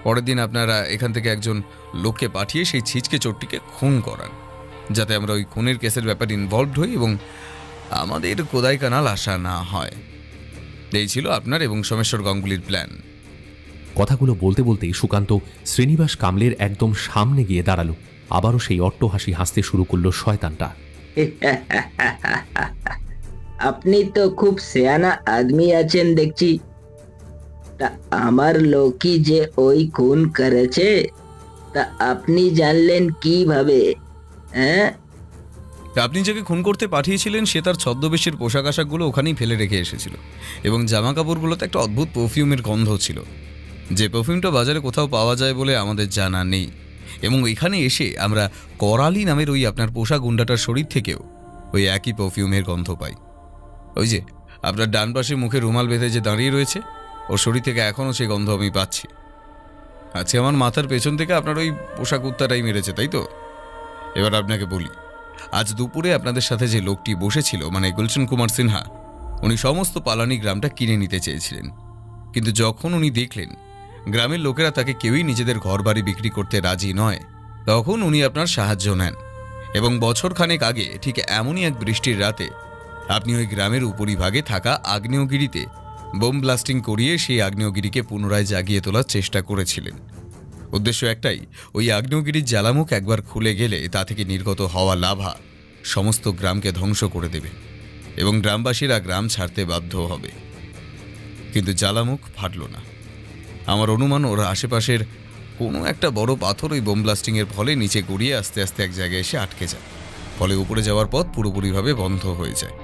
পরের দিন আপনারা এখান থেকে একজন লোককে পাঠিয়ে সেই ছিচকে চোরটিকে খুন করান। যাতে আমরা ওই খুনের কেসের ব্যাপারে ইনভলভড হই এবং আমাদের কোদাই কানাল আশা না হয়। এই ছিল আপনার এবং সোমেশ্বর গাঙ্গুলির প্ল্যান। কথাগুলো বলতে বলতেই সুকান্ত শ্রীনিবাস কামলের একদম সামনে গিয়ে দাঁড়ালো। আবারও সেই অট্টহাসি হাসতে শুরু করলো শয়তানটা। আপনি তো খুব সেয়ানা আদমি আছেন দেখছি। তা আমার লোকই যে ওই খুন করেছে তা আপনি জানলেন কিভাবে? হ্যাঁ, আপনি যাকে খুন করতে পাঠিয়েছিলেন সে তার ছদ্মবেশের পোশাক আশাকগুলো ওখানেই ফেলে রেখে এসেছিল এবং জামা কাপড়গুলোতে একটা অদ্ভুত পারফিউমের গন্ধ ছিল, যে পারফিউমটা বাজারে কোথাও পাওয়া যায় বলে আমাদের জানা নেই। এবং এখানে এসে আমরা করালি নামের ওই আপনার পোষা গুন্ডাটার শরীর থেকেও ওই একই পারফিউমের গন্ধ পাই। ওই যে আপনার ডান পাশে মুখে রুমাল বেঁধে যে দাঁড়িয়ে রয়েছে, ওর শরীর থেকে এখনও সেই গন্ধ আমি পাচ্ছি। আজকে আমার মাথার পেছন থেকে আপনার ওই পোষা কুত্তাটাই মেরেছে, তাই তো? এবার আপনাকে বলি, আজ দুপুরে আপনাদের সাথে যে লোকটি বসেছিল মানে গুলশন কুমার সিনহা, উনি সমস্ত পালানি গ্রামটা কিনে নিতে চেয়েছিলেন, কিন্তু যখন উনি দেখলেন গ্রামের লোকেরা তাকে কেউই নিজেদের ঘরবাড়ি বিক্রি করতে রাজি নয়, তখন উনি আপনার সাহায্য নেন এবং বছরখানেক আগে ঠিক এমনই এক বৃষ্টির রাতে আপনি ওই গ্রামের উপরিভাগে থাকা আগ্নেয়গিরিতে বোম ব্লাস্টিং করিয়ে সেই আগ্নেয়গিরিকে পুনরায় জাগিয়ে তোলার চেষ্টা করেছিলেন। উদ্দেশ্য একটাই, ওই আগ্নেয়গিরির জ্বালামুখ একবার খুলে গেলে তা থেকে নির্গত হওয়া লাভা সমস্ত গ্রামকে ধ্বংস করে দেবে এবং গ্রামবাসীরা গ্রাম ছাড়তে বাধ্য হবে। কিন্তু জ্বালামুখ ফাটল না। আমার অনুমান ওর আশেপাশের কোনো একটা বড় পাথর ওই বোম ব্লাস্টিংয়ের ফলে নিচে গড়িয়ে আস্তে আস্তে এক জায়গায় এসে আটকে যায়, ফলে উপরে যাওয়ার পথ পুরোপুরিভাবে বন্ধ হয়ে যায়।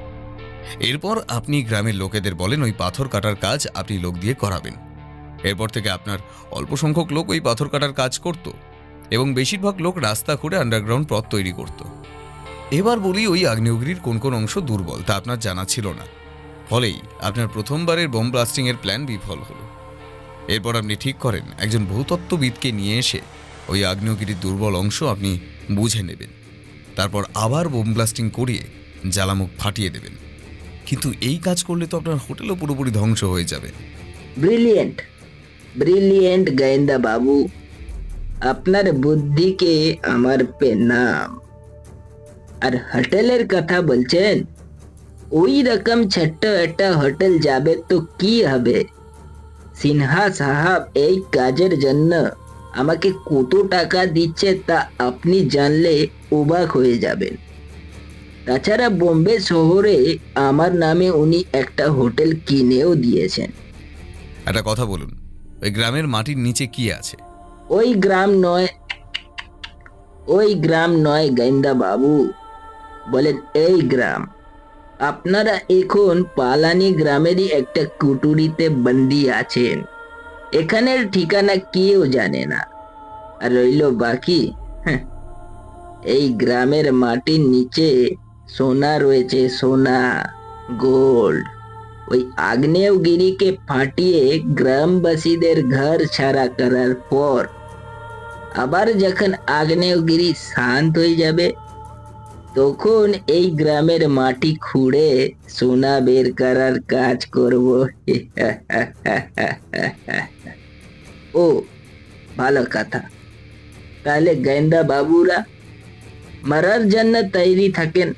এরপর আপনি গ্রামের লোকেদের বলেন ওই পাথর কাটার কাজ আপনি লোক দিয়ে করাবেন। এরপর থেকে আপনার অল্প সংখ্যক লোক ওই পাথর কাটার কাজ করত এবং বেশিরভাগ লোক রাস্তা করে আন্ডারগ্রাউন্ড পথ তৈরি করত। এবার বলি, ওই আগ্নেয়গিরির কোন কোন অংশ দুর্বল তা আপনার জানা ছিল না, ফলেই আপনার প্রথমবারের বোম ব্লাস্টিংয়ের প্ল্যান বিফল হলো। এরপর আপনি ঠিক করেন একজন ভূতত্ত্ববিদকে নিয়ে এসে ওই আগ্নেয়গিরির দুর্বল অংশ আপনি বুঝে নেবেন, তারপর আবার বোম ব্লাস্টিং করিয়ে জ্বালামুখ ফাটিয়ে দেবেন। কিন্তু এই কাজ করলে তো আপনার হোটেলও পুরোপুরি ধ্বংস হয়ে যাবে। ব্রিলিয়েন্ট ব্রিলিয়েন্ট গোয়েন্দা বাবু, আপনার বুদ্ধিকে আমার প্রণাম। আর হোটেলের কথা বলছেন, ওই রকম ছোট্ট একটা হোটেল যাবে তো কি হবে? সিনহা সাহাব এই কাজের জন্য আমাকে কত টাকা দিচ্ছে তা আপনি জানলে অবাক হয়ে যাবেন। তাছাড়া বোম্বে শহরে আমার নামে উনি একটা হোটেল কিনেও দিয়েছেন। একটা কথা বলুন, ওই গ্রামের মাটির নিচে কি আছে? ওই গ্রাম নয় গোয়েন্দা বাবু, বলেন এই গ্রাম। আপনারা এখন পালানি গ্রামেরই একটা কুটুরিতে বন্দি আছেন। এখানের ঠিকানা কেউ জানে না। আর রইল বাকি, এই গ্রামের মাটির নিচে সোনা রয়েছে, সোনা, গোল্ড। ওই আগ্নেয়গিরিকে ফাটিয়ে গ্রামবাসীদের ঘর ছাড়া করার পর আবার যখন আগ্নেয়গিরি শান্ত হয়ে যাবে তখন এই গ্রামের মাটি খুঁড়ে সোনা বের করার কাজ করব। ও ভালো কথা। তাহলে গোয়েন্দা বাবুরা মরার জন্য তৈরি থাকেন।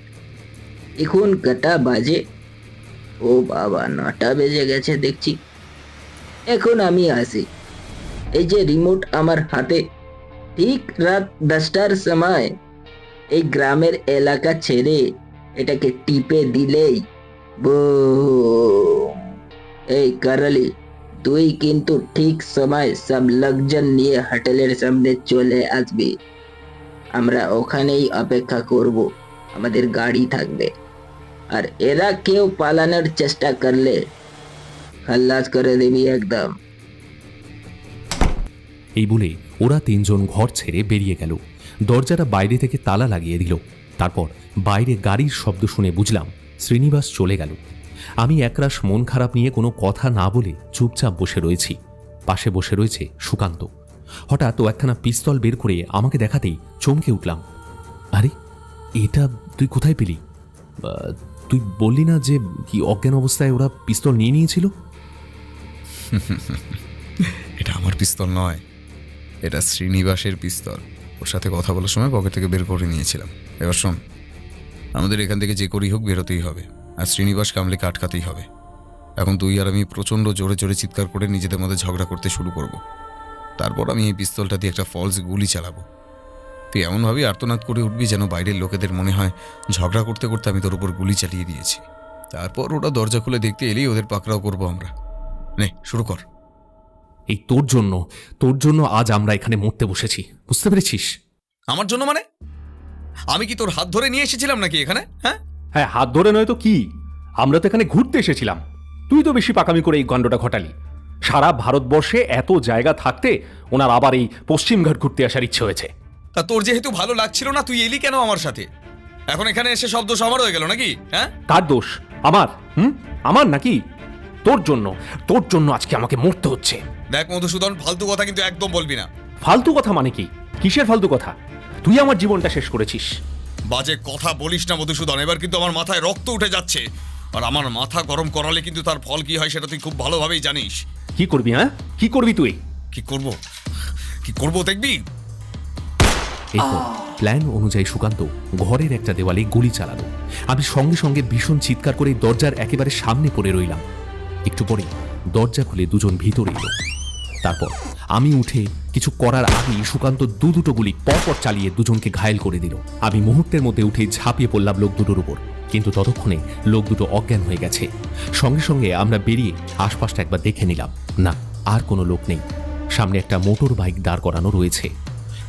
এখন কটা বাজে? ও বাবা, 9টা বেজে গেছে দেখছি। এখন আমি আসি। এই যে রিমোট আমার হাতে, ঠিক রাত 10টার সময় এই গ্রামের এলাকা ছেড়ে এটাকে টিপে দিলেই বুম। এই কারালি, তুই কিন্তু ঠিক সময় সব লোকজন নিয়ে হোটেলের সামনে চলে আসবি। আমরা ওখানেই অপেক্ষা করব, আমাদের গাড়ি থাকবে। আর এরা কেউ পালানোর চেষ্টা করলে খালাস করে দিবি একদম। এই বলে ওরা তিনজন ঘর ছেড়ে বেরিয়ে গেল। দরজাটা বাইরে থেকে তালা লাগিয়ে দিল। তারপর বাইরে গাড়ির শব্দ শুনে বুঝলাম শ্রীনিবাস চলে গেল। আমি একরাশ মন খারাপ নিয়ে কোনো কথা না বলে চুপচাপ বসে রয়েছি। পাশে বসে রয়েছে সুকান্ত। হঠাৎ ও একখানা পিস্তল বের করে আমাকে দেখাতেই চমকে উঠলাম। আরে, এটা তুই কোথায় পেলি? তুই বললি না যে কি অজ্ঞান অবস্থায় ওরা পিস্তল নিয়ে নিয়েছিল? এটা আমার পিস্তল নয়, এটা শ্রীনিবাসের পিস্তল। ওর সাথে কথা বলার সময় পকেট থেকে বের করে নিয়েছিলাম। এবার শোন, আমাদের এখান থেকে যে করেই হোক বেরোতেই হবে, আর শ্রীনিবাস কামলিকে আটকাতেই হবে। এখন তুই আর আমি প্রচণ্ড জোরে জোরে চিৎকার করে নিজেদের মধ্যে ঝগড়া করতে শুরু করব। তারপর আমি এই পিস্তলটা দিয়ে একটা ফলস গুলি চালাবো। তুই এমনভাবেই আর্তনাদ করে উঠবি যেন বাইরের লোকেদের মনে হয় ঝগড়া করতে করতে আমি তোর উপর গুলি চালিয়ে দিয়েছি। তারপর ওরা দরজা খুলে দেখতে এলেই ওদের পাকড়াও করবো আমরা। নে, শুরু কর। এই তোর জন্য আজ আমরা এখানে মরতে বসেছি, বুঝতে পেরেছিস? আমার জন্য মানে? আমি কি তোর হাত ধরে নিয়ে এসেছিলাম নাকি এখানে? হ্যাঁ হ্যাঁ, হাত ধরে নয় তো কি, আমরা তো এখানে ঘুরতে এসেছিলাম। তুই তো বেশি পাকামি করে এই কাণ্ডটা ঘটালি। সারা ভারতবর্ষে এত জায়গা থাকতে ওনার আবার এই পশ্চিমঘাট ঘুরতে আসার ইচ্ছে হয়েছে। তা তোর যেহেতু ভালো লাগছিল না, তুই এলি কেন আমার সাথে? এখন এখানে এসে সব দোষ আমার হয়ে গেল নাকি? হ্যাঁ, কার দোষ? আমার? আমার নাকি? তোর জন্য আজকে আমাকে মরতে হচ্ছে। দেখ মধুসূদন, ফালতু কথা কিন্তু একদম বলবি না। ফালতু কথা মানে কি? কিসের ফালতু কথা? তুই আমার জীবনটা শেষ করেছিস। বাজে কথা বলিস না মধুসূদন, এবার কিন্তু আমার মাথায় রক্ত উঠে যাচ্ছে। আর আমার মাথা গরম করালে কিন্তু তার ফল কি হয় সেটা তুই খুব ভালোভাবেই জানিস। কি করবি? হ্যাঁ, কি করবি তুই? কি করব দেখবি। এরপর প্ল্যান অনুযায়ী সুকান্ত ঘরের একটা দেওয়ালে গুলি চালালো। আমি সঙ্গে সঙ্গে ভীষণ চিৎকার করে দরজার একেবারে সামনে পড়ে রইলাম। একটু পরে দরজা খুলে দুজন ভিতরে এলো। তারপর আমি উঠে কিছু করার আগেই সুকান্ত দুটো গুলি পরপর চালিয়ে দুজনকে ঘায়েল করে দিল। আমি মুহূর্তের মধ্যে উঠে ঝাঁপিয়ে পড়লাম লোক দুটোর উপর, কিন্তু ততক্ষণে লোক দুটো অজ্ঞান হয়ে গেছে। সঙ্গে সঙ্গে আমরা বেরিয়ে আশপাশটা একবার দেখে নিলাম। না, আর কোনো লোক নেই। সামনে একটা মোটর বাইক দাঁড় করানো রয়েছে।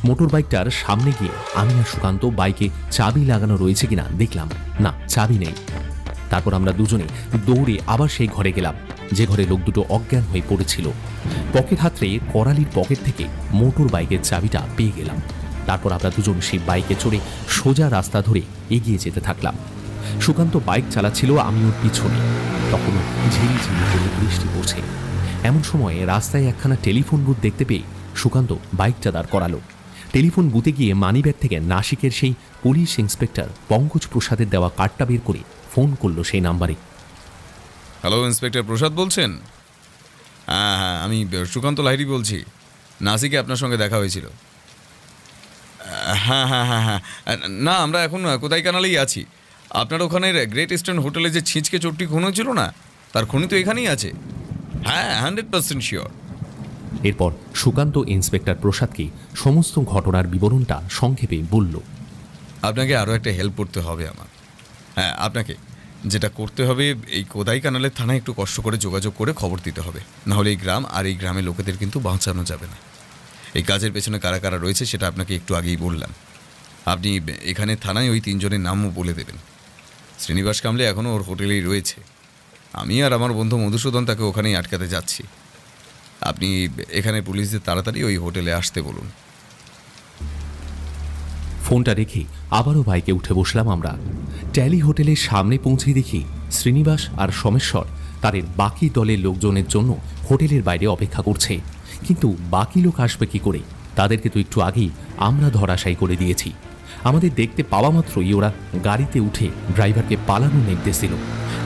মোটর বাইকটার সামনে গিয়ে আমি আর সুকান্ত বাইকে চাবি লাগানো রয়েছে কিনা দেখলাম। না, চাবি নেই। তারপর আমরা দুজনে দৌড়ে আবার সেই ঘরে গেলাম, যে ঘরে লোক দুটো অজ্ঞান হয়ে পড়েছিল। পকেট হাতড়ে করালির পকেট থেকে মোটর বাইকের চাবিটা পেয়ে গেলাম। তারপর আমরা দুজন সেই বাইকে চড়ে সোজা রাস্তা ধরে এগিয়ে যেতে থাকলাম। সুকান্ত বাইক চালাচ্ছিল, আমি ওর পিছনে। তখনও ঝিরিঝিরি করে বৃষ্টি পড়ছে। এমন সময়ে রাস্তায় একখানা টেলিফোন বুথ দেখতে পেয়ে সুকান্ত বাইকটা দাঁড় করালো। টেলিফোন বুথে গিয়ে মানিব্যাগ থেকে নাসিকের সেই পুলিশ ইন্সপেক্টর পঙ্কজ প্রসাদের দেওয়া কার্ডটা বের করে ফোন করলো সেই নাম্বারে। হ্যালো, ইন্সপেক্টর প্রসাদ বলছেন? হ্যাঁ হ্যাঁ, আমি সুকান্ত লাহিড়ী বলছি। নাসিকে আপনার সঙ্গে দেখা হয়েছিল। হ্যাঁ হ্যাঁ হ্যাঁ হ্যাঁ, না আমরা এখন কোথায় কানালেই আছি। আপনার ওখানের গ্রেট ইস্টার্ন হোটেলে যে ছিঁচকে চোরটি খুন হয়েছিল না, তার খুনি তো এখানেই আছে। হ্যাঁ, 100% শিওর। এরপর সুকান্ত ইন্সপেক্টর প্রসাদকে সমস্ত ঘটনার বিবরণটা সংক্ষেপে বলল। আপনাকে আরও একটা হেল্প করতে হবে আমার। হ্যাঁ, আপনাকে যেটা করতে হবে, এই কোদাই কানালের থানায় একটু কষ্ট করে যোগাযোগ করে খবর দিতে হবে। নাহলে এই গ্রাম আর এই গ্রামের লোকেদের কিন্তু বাঁচানো যাবে না। এই কাজের পেছনে কারা কারা রয়েছে সেটা আপনাকে একটু আগেই বললাম। আপনি এখানে থানায় ওই তিনজনের নামও বলে দেবেন। শ্রীনিবাস কামলে এখনও ওর হোটেলেই রয়েছে। আমি আর আমার বন্ধু মধুসূদন তাকে ওখানেই আটকাতে যাচ্ছি। আপনি এখানে পুলিশদের তাড়াতাড়ি ওই হোটেলে আসতে বলুন। ফোনটা রেখে আবারও বাইকে উঠে বসলাম আমরা। ট্যালি হোটেলের সামনে পৌঁছে দেখি শ্রীনিবাস আর সোমেশ্বর তাদের বাকি দলের লোকজনের জন্য হোটেলের বাইরে অপেক্ষা করছে। কিন্তু বাকি লোক আসবে কি করে? তাদেরকে তো একটু আগেই আমরা ধরাশায়ী করে দিয়েছি। আমাদের দেখতে পাওয়া মাত্রই ওরা গাড়িতে উঠে ড্রাইভারকে পালানোর নির্দেশ দিল।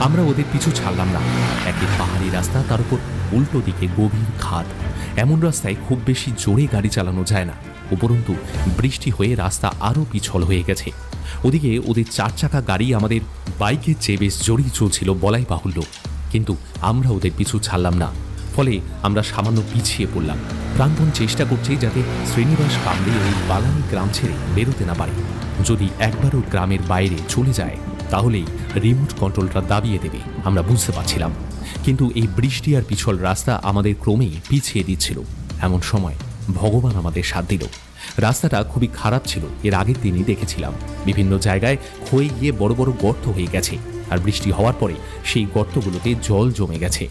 আমরা ওদের পিছু ছাড়লাম না। একটি পাহাড়ি রাস্তা, তার উপর উল্টো দিকে গভীর খাদ। এমন রাস্তায় খুব বেশি জোরে গাড়ি চালানো যায় না। উপরন্তু বৃষ্টি হয়ে রাস্তা আরও পিছল হয়ে গেছে। ওদিকে ওদের 4 চাকা গাড়ি আমাদের বাইকের চেয়ে বেশ জোরেই চলছিল বলাই বাহুল্য। কিন্তু আমরা ওদের পিছু ছাড়লাম না। ফলে আমরা সামান্য পিছিয়ে পড়লাম। প্রাণপণ চেষ্টা করছি যাতে শ্রীনিবাস কামলে ওই বাগানি গ্রাম ছেড়ে বেরোতে না পারে। যদি একবারও গ্রামের বাইরে চলে যায় তাহলেই রিমোট কন্ট্রোলটা দাবিয়ে দেবে আমরা বুঝতে পারছিলাম। কিন্তু এই বৃষ্টি আর পিছল রাস্তা আমাদের ক্রমেই পিছিয়ে দিচ্ছিল। এমন সময় ভগবান আমাদের সাথ দিল। রাস্তাটা খুবই খারাপ ছিল। এর আগের দিনই দেখেছিলাম বিভিন্ন জায়গায় ক্ষয়ে গিয়ে বড় বড় গর্ত হয়ে গেছে। আর বৃষ্টি হওয়ার পরে সেই গর্তগুলোতে জল জমে গেছে।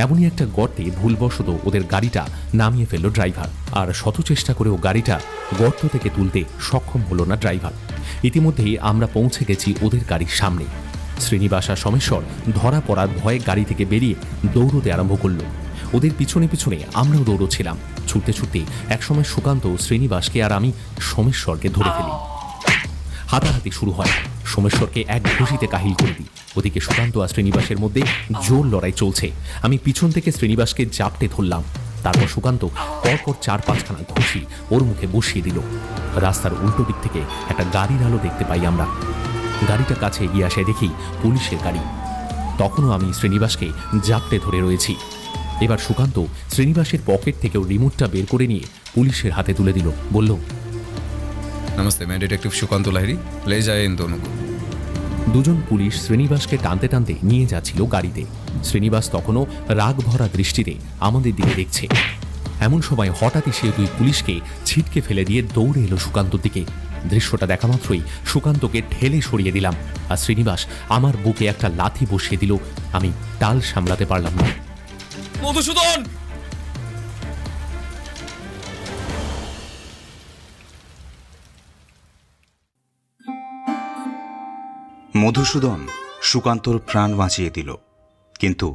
এমনই একটা গর্তে ভুলবশত ওদের গাড়িটা নামিয়ে ফেলল ড্রাইভার। আর শত চেষ্টা করেও গাড়িটা গর্ত থেকে তুলতে সক্ষম হলো না ড্রাইভার। ইতিমধ্যেই আমরা পৌঁছে গেছি ওদের গাড়ির সামনে। শ্রীনিবাস আর সোমেশ্বর ধরা পড়ার ভয়ে গাড়ি থেকে বেরিয়ে দৌড়তে আরম্ভ করলো। ওদের পিছনে পিছনে আমরাও দৌড়ছিলাম। ছুটতে ছুটতে একসময় সুকান্ত শ্রীনিবাসকে আর আমি সোমেশ্বরকে ধরে ফেলি। হাতাহাতি শুরু হয়। সোমেশ্বরকে এক ঘুষিতে কাহিল করে দিই। ওদিকে সুকান্ত আর শ্রীনিবাসের মধ্যে জোর লড়াই চলছে। আমি পিছন থেকে শ্রীনিবাসকে জাপটে ধরলাম। তারপর সুকান্ত পরপর 4-5খানা ঘুষি ওর মুখে বসিয়ে দিল। রাস্তার উল্টো দিক থেকে একটা গাড়ির আলো দেখতে পাই আমরা। গাড়িটা কাছে এগিয়ে আসে দেখি পুলিশের গাড়ি। তখনও আমি শ্রীনিবাসকে জাপটে ধরে রয়েছি। এবার সুকান্ত শ্রীনিবাসের পকেট থেকেও রিমোটটা বের করে নিয়ে পুলিশের হাতে তুলে দিল, বলল, नमस्ते, मैं डिटेक्टिव सुकांत लाहिरी, ले जाए इन दोनों को। দুজন পুলিশ শ্রীনিবাসকে টানতে টানতে নিয়ে যাচ্ছিল গাড়িতে। শ্রীনিবাস তখনও রাগ ভরা দৃষ্টিতে আমাদের দিকে দেখছে। এমন সময় হঠাৎই সে 2 পুলিশকে ছিটকে ফেলে দিয়ে দৌড়ে এলো সুকান্তর দিকে। দৃশ্যটা দেখা মাত্রই সুকান্তকে ঠেলে সরিয়ে দিলাম, আর শ্রীনিবাস আমার বুকে একটা লাথি বসিয়ে দিল। আমি টাল সামলাতে পারলাম না। মধুসূদন! মধুসূদন সুকান্তর প্রাণ বাঁচিয়ে দিল, কিন্তু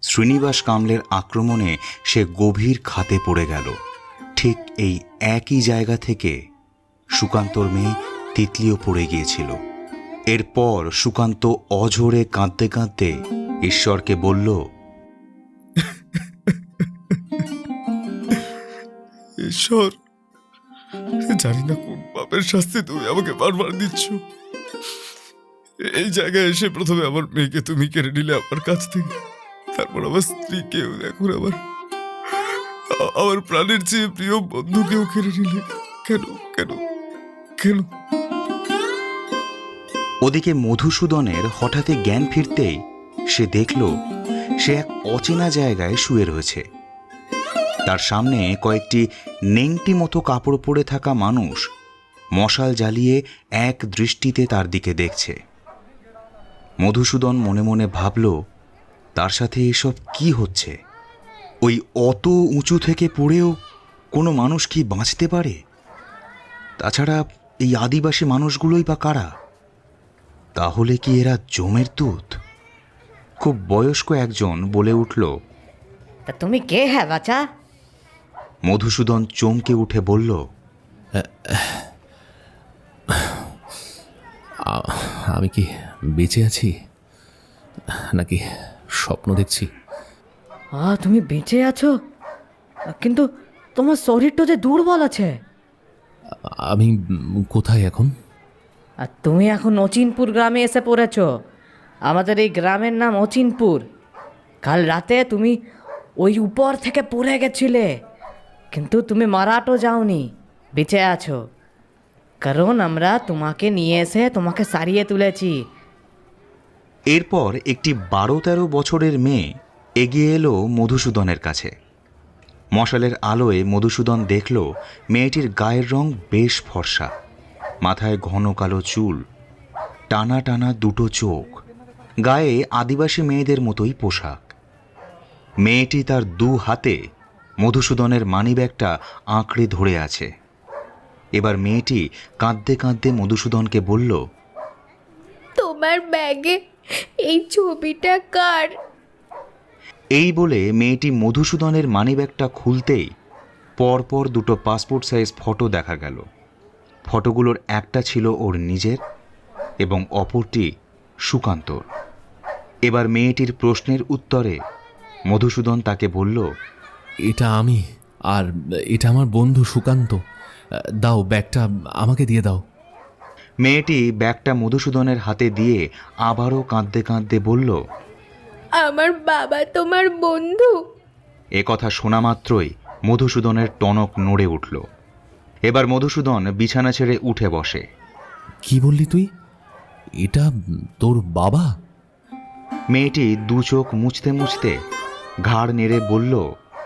শ্রীনিবাস কামলের আক্রমণে সে গভীর খাতে পড়ে গেল। ঠিক এই একই জায়গা থেকে সুকান্তর মেয়ে তিতলিও পড়ে গিয়েছিল। এরপর সুকান্ত অঝোরে কাঁদতে কাঁদতে ঈশ্বরকে বলল, ঈশ্বর, জানি না কোন পাপের শাস্তি তুমি আমাকে বারবার দিচ্ছ। এই জায়গায় এসে প্রথমে আমার মেয়েকে তুমি কেড়ে নিলে আমার কাছ থেকে, তারপর আমার স্ত্রীকেও, এখন আমার প্রাণের চেয়ে প্রিয় বন্ধুকেও কেড়ে নিলে। কেন কেন কেন? ওদিকে মধুসূদনের হঠাৎই জ্ঞান ফিরতেই সে দেখল সে এক অচেনা জায়গায় শুয়ে রয়েছে। তার সামনে কয়েকটি নেংটি মতো কাপড় পরে থাকা মানুষ মশাল জ্বালিয়ে এক দৃষ্টিতে তার দিকে দেখছে। মধুসূদন মনে মনে ভাবল, তার সাথে এসব কি হচ্ছে? ওই অত উঁচু থেকে পড়েও কোনো মানুষ কি বাঁচতে পারে? তাছাড়া এই আদিবাসী মানুষগুলোই বা কারা? তাহলে কি এরা জমের দুধ? খুব বয়স্ক একজন বলে উঠল, তা তুমি কে হ্যাঁ বাচ্চা? মধুসূদন চমকে উঠে বলল, আমি কি বেঁচে আছি নাকি স্বপ্ন দেখছি? তুমি বেঁচে আছো, কিন্তু তোমার শরীরটা যে দুর্বল আছে। আমি কোথায় এখন? আর তুমি এখন অচিনপুর গ্রামে এসে পড়েছ। আমাদের এই গ্রামের নাম অচিনপুর। কাল রাতে তুমি ওই উপর থেকে পড়ে গেছিলে, কিন্তু তুমি মারাটো যাওনি, বেঁচে আছো। কারণ আমরা তোমাকে নিয়ে এসে তোমাকে সারিয়ে তুলেছি। এরপর একটি 12-13 বছরের মেয়ে এগিয়ে এলো মধুসূদনের কাছে। মশালের আলোয় মধুসূদন দেখল মেয়েটির গায়ের রং বেশ ফর্সা, মাথায় ঘন কালো চুল, টানা টানা 2 চোখ, গায়ে আদিবাসী মেয়েদের মতোই পোশাক। মেয়েটি তার 2 হাতে মধুসূদনের মানিব্যাগটা আঁকড়ে ধরে আছে। এবার মেয়েটি কাঁদতে কাঁদতে মধুসূদনকে বলল, তোমার ব্যাগে এই ছবিটা কার? এই বলে মেয়েটি মধুসূদনের মানিব্যাগটা খুলতেই পরপর 2 পাসপোর্ট সাইজ ফটো দেখা গেল। ফটোগুলোর একটা ছিল ওর নিজের এবং অপরটি সুকান্তর। এবার মেয়েটির প্রশ্নের উত্তরে মধুসূদন তাকে বলল, এটা আমি, আর এটা আমার বন্ধু সুকান্ত। দাও, ব্যাগটা আমাকে দিয়ে দাও। মেয়েটি ব্যাগটা মধুসূদনের হাতে দিয়ে আবারও কাঁদতে কাঁদতে বলল, আমার বাবা তোমার বন্ধু? এ কথা শোনা মাত্রই মধুসূদনের টনক নড়ে উঠল। এবার মধুসূদন বিছানা ছেড়ে উঠে বসে। কি বললি তুই? এটা তোর বাবা? মেয়েটি 2 চোখ মুছতে মুছতে ঘাড় নেড়ে বলল,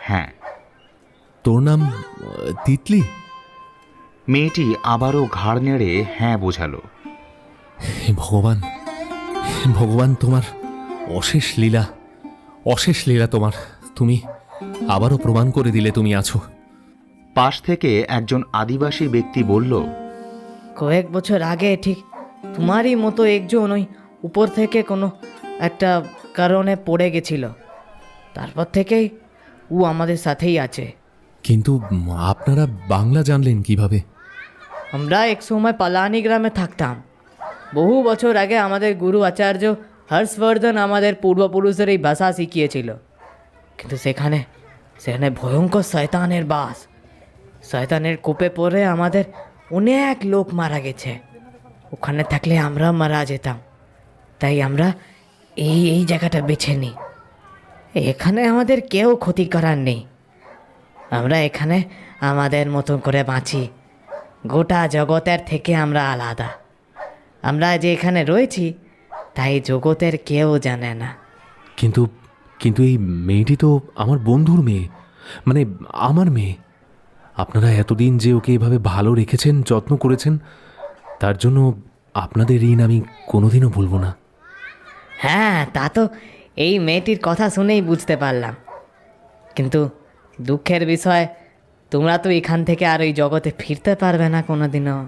হ্যাঁ। তোর নাম তিতলি? মেয়েটি আবারও ঘাড় নেড়ে হ্যাঁ বোঝালো। ভগবান, ভগবান, তোমার অশেষ লীলা, অশেষ লীলা তোমার। তুমি আবারও প্রমাণ করে দিলে তুমি আছো। পাশ থেকে একজন আদিবাসী ব্যক্তি বলল, কয়েক বছর আগে ঠিক তোমারই মতো একজন ওই উপর থেকে কোনো একটা কারণে পড়ে গেছিল। তারপর থেকেই ও আমাদের সাথেই আছে। কিন্তু আপনারা বাংলা জানলেন কিভাবে? আমরা এক সময় পালানি গ্রামে থাকতাম। বহু বছর আগে আমাদের গুরু আচার্য হর্ষবর্ধন আমাদের পূর্বপুরুষের এই ভাষা শিখিয়েছিল, কিন্তু সেখানে সেখানে ভয়ঙ্কর শয়তানের বাস। শয়তানের কোপে পড়ে আমাদের অনেক লোক মারা গেছে। ওখানে থাকলে আমরা মারা যেতাম, তাই আমরা এই জায়গাটা বেছে নিই। এখানে আমাদের কেউ ক্ষতি করার নেই। আমরা এখানে আমাদের মতন করে বাঁচি। গোটা জগতের থেকে আমরা আলাদা। আমরা যে এখানে রয়েছি তাই জগতের কেউ জানে না। কিন্তু কিন্তু এই মেয়েটি তো আমার বন্ধুর মেয়ে, মানে আমার মেয়ে। আপনারা এতদিন যে ওকে এভাবে ভালো রেখেছেন, যত্ন করেছেন, তার জন্য আপনাদের ঋণ আমি কোনোদিনও ভুলবো না। হ্যাঁ, তা তো এই মেয়েটির কথা শুনেই বুঝতে পারলাম। কিন্তু দুঃখের বিষয়, তোমরা তো এখান থেকে আর ওই জগতে ফিরতে পারবে না কোনোদিনও।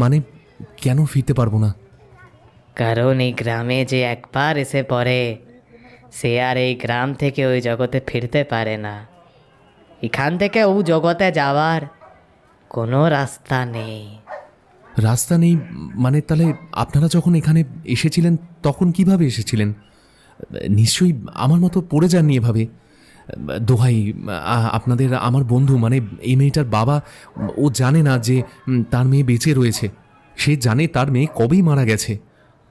মানে কেন ফিরতে পারবো না? কারণ এই গ্রামে যে একবার এসে পড়ে সে আর এই গ্রাম থেকে ওই জগতে ফিরতে পারে না। এখান থেকে ও জগতে যাওয়ার কোনো রাস্তা নেই। রাস্তা নেই মানে? তাহলে আপনারা যখন এখানে এসেছিলেন তখন কিভাবে এসেছিলেন? নিশ্চয়ই আমার মতো পড়ে যাননি এভাবে। দোহাই আপনাদের, আমার বন্ধু মানে এই মেয়েটার বাবা, ও জানে না যে তার মেয়ে বেঁচে রয়েছে। সে জানে তার মেয়ে কবেই মারা গেছে।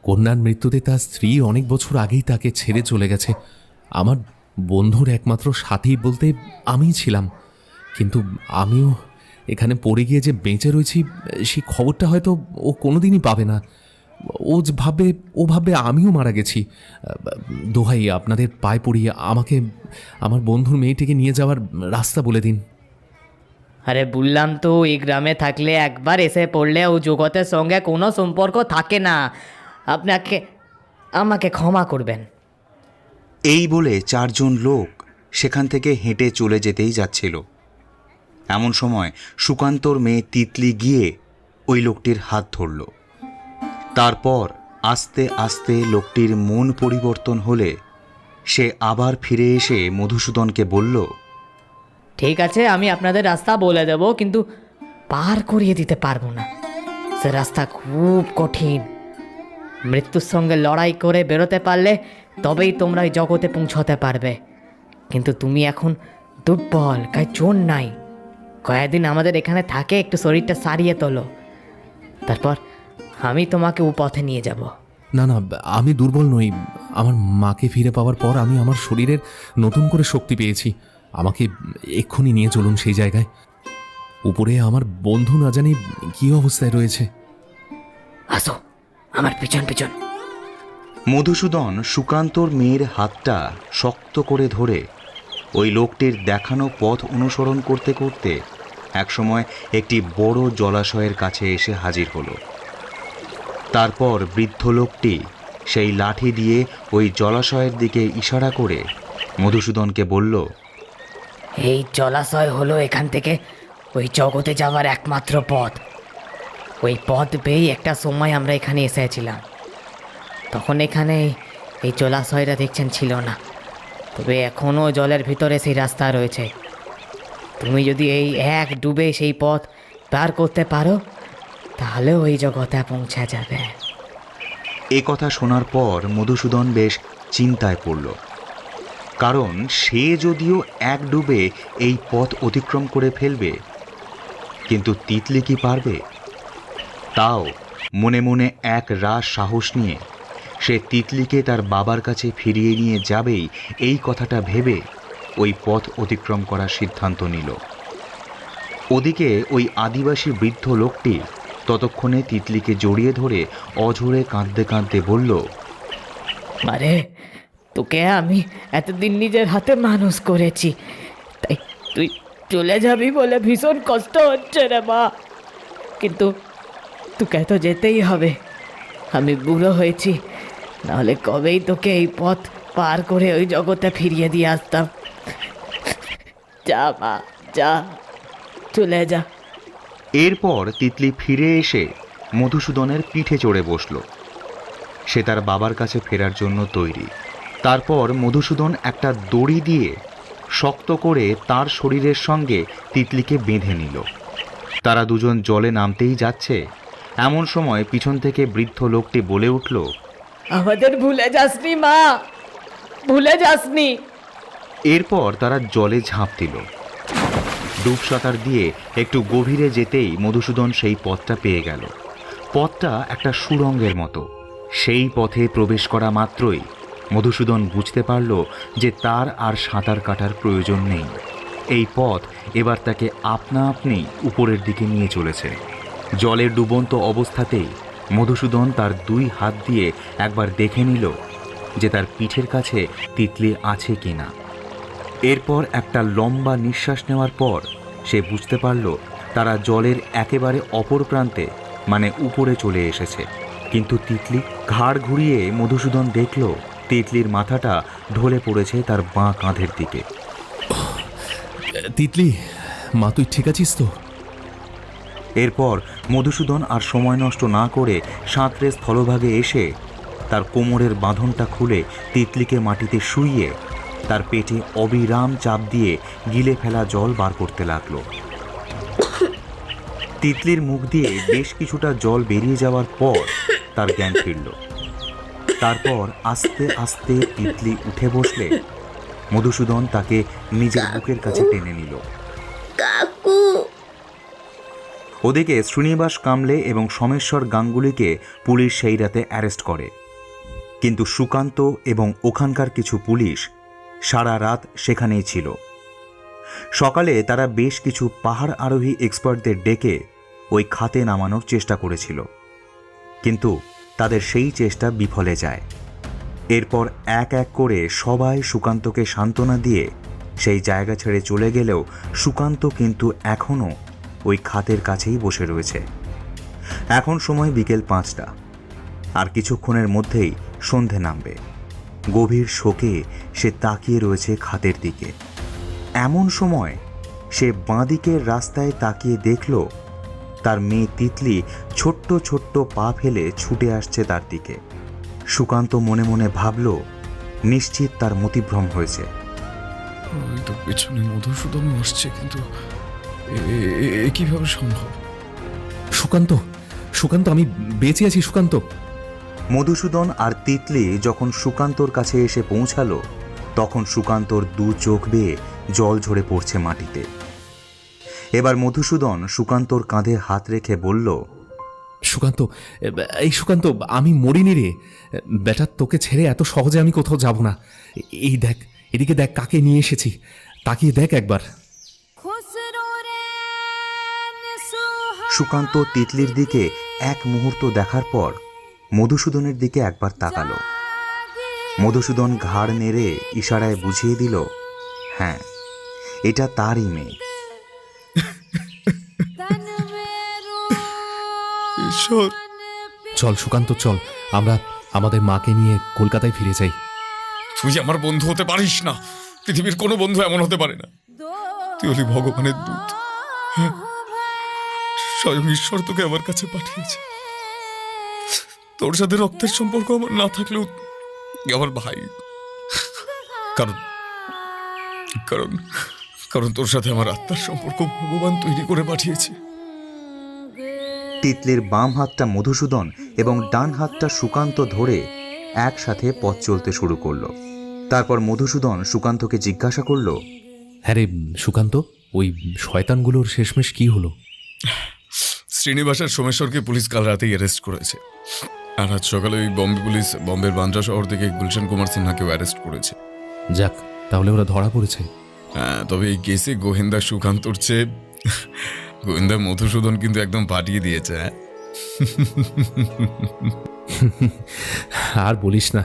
কন্যার মৃত্যুতে তার স্ত্রী অনেক বছর আগেই তাকে ছেড়ে চলে গেছে। আমার বন্ধুর একমাত্র সাথী বলতে আমিই ছিলাম। কিন্তু আমিও এখানে পড়ে গিয়ে যে বেঁচে রয়েছি সেই খবরটা হয়তো ও কোনোদিনই পাবে না। ও ভাববে আমিও মারা গেছি। দোহাই আপনাদের পায়ে পড়িয়ে আমাকে আমার বন্ধুর মেয়েটিকে নিয়ে যাওয়ার রাস্তা বলে দিন। আরে বললাম তো, এই গ্রামে থাকলে একবার এসে পড়লে ও জগতের সঙ্গে কোনো সম্পর্ক থাকে না। আমাকে ক্ষমা করবেন। এই বলে চারজন লোক সেখান থেকে হেঁটে চলে যেতেই যাচ্ছিল। এমন সময় সুকান্তর মেয়ে তিতলি গিয়ে ওই লোকটির হাত ধরল। তারপর আস্তে আস্তে লোকটির মন পরিবর্তন হলে সে আবার ফিরে এসে মধুসূদনকে বলল, ঠিক আছে, আমি আপনাদের রাস্তা বলে দেব, কিন্তু পার করিয়ে দিতে পারবো না। সে রাস্তা খুব কঠিন। মৃত্যুর সঙ্গে লড়াই করে বেরোতে পারলে তবেই তোমরা এই জগতে পৌঁছতে পারবে। কিন্তু তুমি এখন দুর্বল, গায়ে জোর নাই। কয়েকদিন আমাদের এখানে থাকে, একটু শরীরটা সারিয়ে তোলো, তারপর আমি তোমাকে ও পথে নিয়ে যাব। না না, আমি দুর্বল নই। আমার মাকে ফিরে পাওয়ার পর আমি আমার শরীরের নতুন করে শক্তি পেয়েছি। আমাকে এক্ষুনি নিয়ে চলুন সেই জায়গায়। উপরে আমার বন্ধু না জানি কী অবস্থায় রয়েছে। আসো আমার পিছন পিছন। মধুসূদন সুকান্তর মেয়ের হাতটা শক্ত করে ধরে ওই লোকটির দেখানো পথ অনুসরণ করতে করতে একসময় একটি বড় জলাশয়ের কাছে এসে হাজির হলো। তারপর বৃদ্ধ লোকটি সেই লাঠি দিয়ে ওই জলাশয়ের দিকে ইশারা করে মধুসূদনকে বলল, এই জলাশয় হলো এখান থেকে ওই জগতে যাওয়ার একমাত্র পথ। ওই পথ পেয়েই একটা সময় আমরা এখানে এসেছিলাম। তখন এখানে এই জলাশয়টা দেখছেন ছিল না, তবে এখনও জলের ভিতরে সেই রাস্তা রয়েছে। তুমি যদি এই এক ডুবে সেই পথ পার করতে পারো তাহলে ওই জগতে পৌঁছে যাবে। এ কথা শোনার পর মধুসূদন বেশ চিন্তায় পড়ল। কারণ সে যদিও এক ডুবে এই পথ অতিক্রম করে ফেলবে, কিন্তু তিতলি কি পারবে? তাও মনে মনে এক রাস সাহস নিয়ে সে তিতলিকে তার বাবার কাছে ফিরিয়ে নিয়ে যাবেই এই কথাটা ভেবে ওই পথ অতিক্রম করার সিদ্ধান্ত নিল। ওদিকে ওই আদিবাসী বৃদ্ধ লোকটি ততক্ষণে তিতলিকে জড়িয়ে ধরে অঝরে কাঁদতে কাঁদতে বলল, আরে তোকে আমি এতদিন নিজের হাতে মানুষ করেছি, তাই তুই চলে যাবি বলে ভীষণ কষ্ট হচ্ছে রে মা। কিন্তু তোকে তো যেতেই হবে। আমি বুড়ো হয়েছি, নাহলে কবেই তোকে এই পথ পার করে ওই জগতে ফিরিয়ে দিয়ে আসতাম। যা মা যা, চলে যা। এরপর তিতলি ফিরে এসে মধুসূদনের পিঠে চড়ে বসল। সে তার বাবার কাছে ফেরার জন্য তৈরি। তারপর মধুসূদন একটা দড়ি দিয়ে শক্ত করে তার শরীরের সঙ্গে তিতলিকে বেঁধে নিল। তারা দুজন জলে নামতেই যাচ্ছে, এমন সময় পিছন থেকে বৃদ্ধ লোকটি বলে উঠল, আমাদের ভুলে যাসনি মা, ভুলে যাসনি। এরপর তারা জলে ঝাঁপ দিল। ডুব সাঁতার দিয়ে একটু গভীরে যেতেই মধুসূদন সেই পথটা পেয়ে গেল। পথটা একটা সুড়ঙ্গের মতো। সেই পথে প্রবেশ করা মাত্রই মধুসূদন বুঝতে পারল যে তার আর সাঁতার কাটার প্রয়োজন নেই। এই পথ এবার তাকে আপনা আপনি উপরের দিকে নিয়ে চলেছে। জলে ডুবন্ত অবস্থাতেই মধুসূদন তার 2 হাত দিয়ে একবার দেখে নিল যে তার পিঠের কাছে তিতলি আছে কিনা। এরপর একটা লম্বা নিঃশ্বাস নেওয়ার পর সে বুঝতে পারল তারা জলের একেবারে অপর প্রান্তে মানে উপরে চলে এসেছে। কিন্তু তিতলি? ঘাড় ঘুরিয়ে মধুসূদন দেখল তিতলির মাথাটা ঢলে পড়েছে তার বাঁ কাঁধের দিকে। তিতলি, মা তুই ঠিক আছিস তো? এরপর মধুসূদন আর সময় নষ্ট না করে সাঁতরে স্থলভাগে এসে তার কোমরের বাঁধনটা খুলে তিতলিকে মাটিতে শুইয়ে তার পেটে অবিরাম চাপ দিয়ে গিলে ফেলা জল বার করতে লাগলো। তিতলির মুখ দিয়ে বেশ কিছুটা জল বেরিয়ে যাওয়ার পর তার জ্ঞান ফিরল। তারপর আস্তে আস্তে তিতলি উঠে বসলে মধুসূদন তাকে নিজের বুকের কাছে টেনে নিল। ওদিকে শ্রীনিবাস কামলে এবং সোমেশ্বর গাঙ্গুলিকে পুলিশ সেই রাতে অ্যারেস্ট করে। কিন্তু সুকান্ত এবং ওখানকার কিছু পুলিশ সারা রাত সেখানেই ছিল। সকালে তারা বেশ কিছু পাহাড় আরোহী এক্সপার্টদের ডেকে ওই খাতে নামানোর চেষ্টা করেছিল, কিন্তু তাদের সেই চেষ্টা বিফলে যায়। এরপর এক এক করে সবাই সুকান্তকে সান্ত্বনা দিয়ে সেই জায়গা ছেড়ে চলে গেলেও সুকান্ত কিন্তু এখনও ওই খাতের কাছেই বসে রয়েছে। এখন সময় বিকেল 5টা, আর কিছুক্ষণের মধ্যেই সন্ধে নামবে। গভীর শোকে সে তাকিয়ে রয়েছে খাতের দিকে। এমন সময় সে বাঁদিকের রাস্তায় তাকিয়ে দেখল তার মেয়ে তিতলি ছোট্ট ছোট্ট পা ফেলে ছুটে আসছে তার দিকে। সুকান্ত মনে মনে ভাবল, নিশ্চিত তার মতিভ্রম হয়েছে। ওই তো পেছনে মধুসূদন আসছে, কিন্তু কিভাবে সম্ভব? সুকান্ত, সুকান্ত, আমি বেঁচে আছি সুকান্ত। মধুসূদন আর তিতলি যখন সুকান্তর কাছে এসে পৌঁছালো তখন সুকান্তর 2 চোখ বেয়ে জল ঝরে পড়ছে মাটিতে। এবার মধুসূদন সুকান্তর কাঁধে হাত রেখে বলল, সুকান্ত, এই সুকান্ত, আমি মরিনি রে বেটা, তোকে ছেড়ে এত সহজে আমি কোথাও যাব না। এই দেখ, এদিকে দেখ কাকে নিয়ে এসেছি, তাকিয়ে দেখ একবার। সুকান্ত তিতলির দিকে এক মুহূর্ত দেখার পর মধুসূদনের দিকে একবার তাকালো। মধুসূদন ঘাড় নেড়ে ইশারায় বুঝিয়ে দিল, হ্যাঁ, এটা তারই মেয়ে। চল সুকান্ত, চল, আমরা আমাদের মাকে নিয়ে কলকাতায় ফিরে যাই। তুই আমার বন্ধু হতে পারিস না। পৃথিবীর কোনো বন্ধু এমন হতে পারে না। তুই হলি ভগবানের দূত। স্বয়ং ঈশ্বর তোকে আমার কাছে পাঠিয়েছে। তোর সাথে রক্তের সম্পর্ক আমার না থাকলেও আমার ভাই, কারণ কারণ কারণ তোর সাথে আমার আত্মার সম্পর্ক ভগবান তৈরি করে পাঠিয়েছে। তিতলির বাম হাতটা মধুসূদন এবং ডান হাতটা সুকান্ত ধরে একসাথে পথ চলতে শুরু করলো। তারপর মধুসূদন সুকান্তকে জিজ্ঞাসা করলো, হ্যাঁ রে সুকান্ত, ওই শয়তানগুলোর শেষমেশ কি হলো? শ্রীনিবাস আর সোমেশ্বরকে পুলিশ কাল রাতেই অ্যারেস্ট করেছে। আর আজ সকালে ওই বম্বে পুলিশ বম্বের বান্দ্রা শহর থেকে গুলশান কুমার সিনহাকেও অ্যারেস্ট করেছে। যাক, তাহলে ওরা ধরা পড়েছে। হ্যাঁ, তবে এই কেসে গোয়েন্দা সুকান্তর চেয়ে গোয়েন্দা মধুসূদন কিন্তু একদম পাঠিয়ে দিয়েছে। আর বলিস না।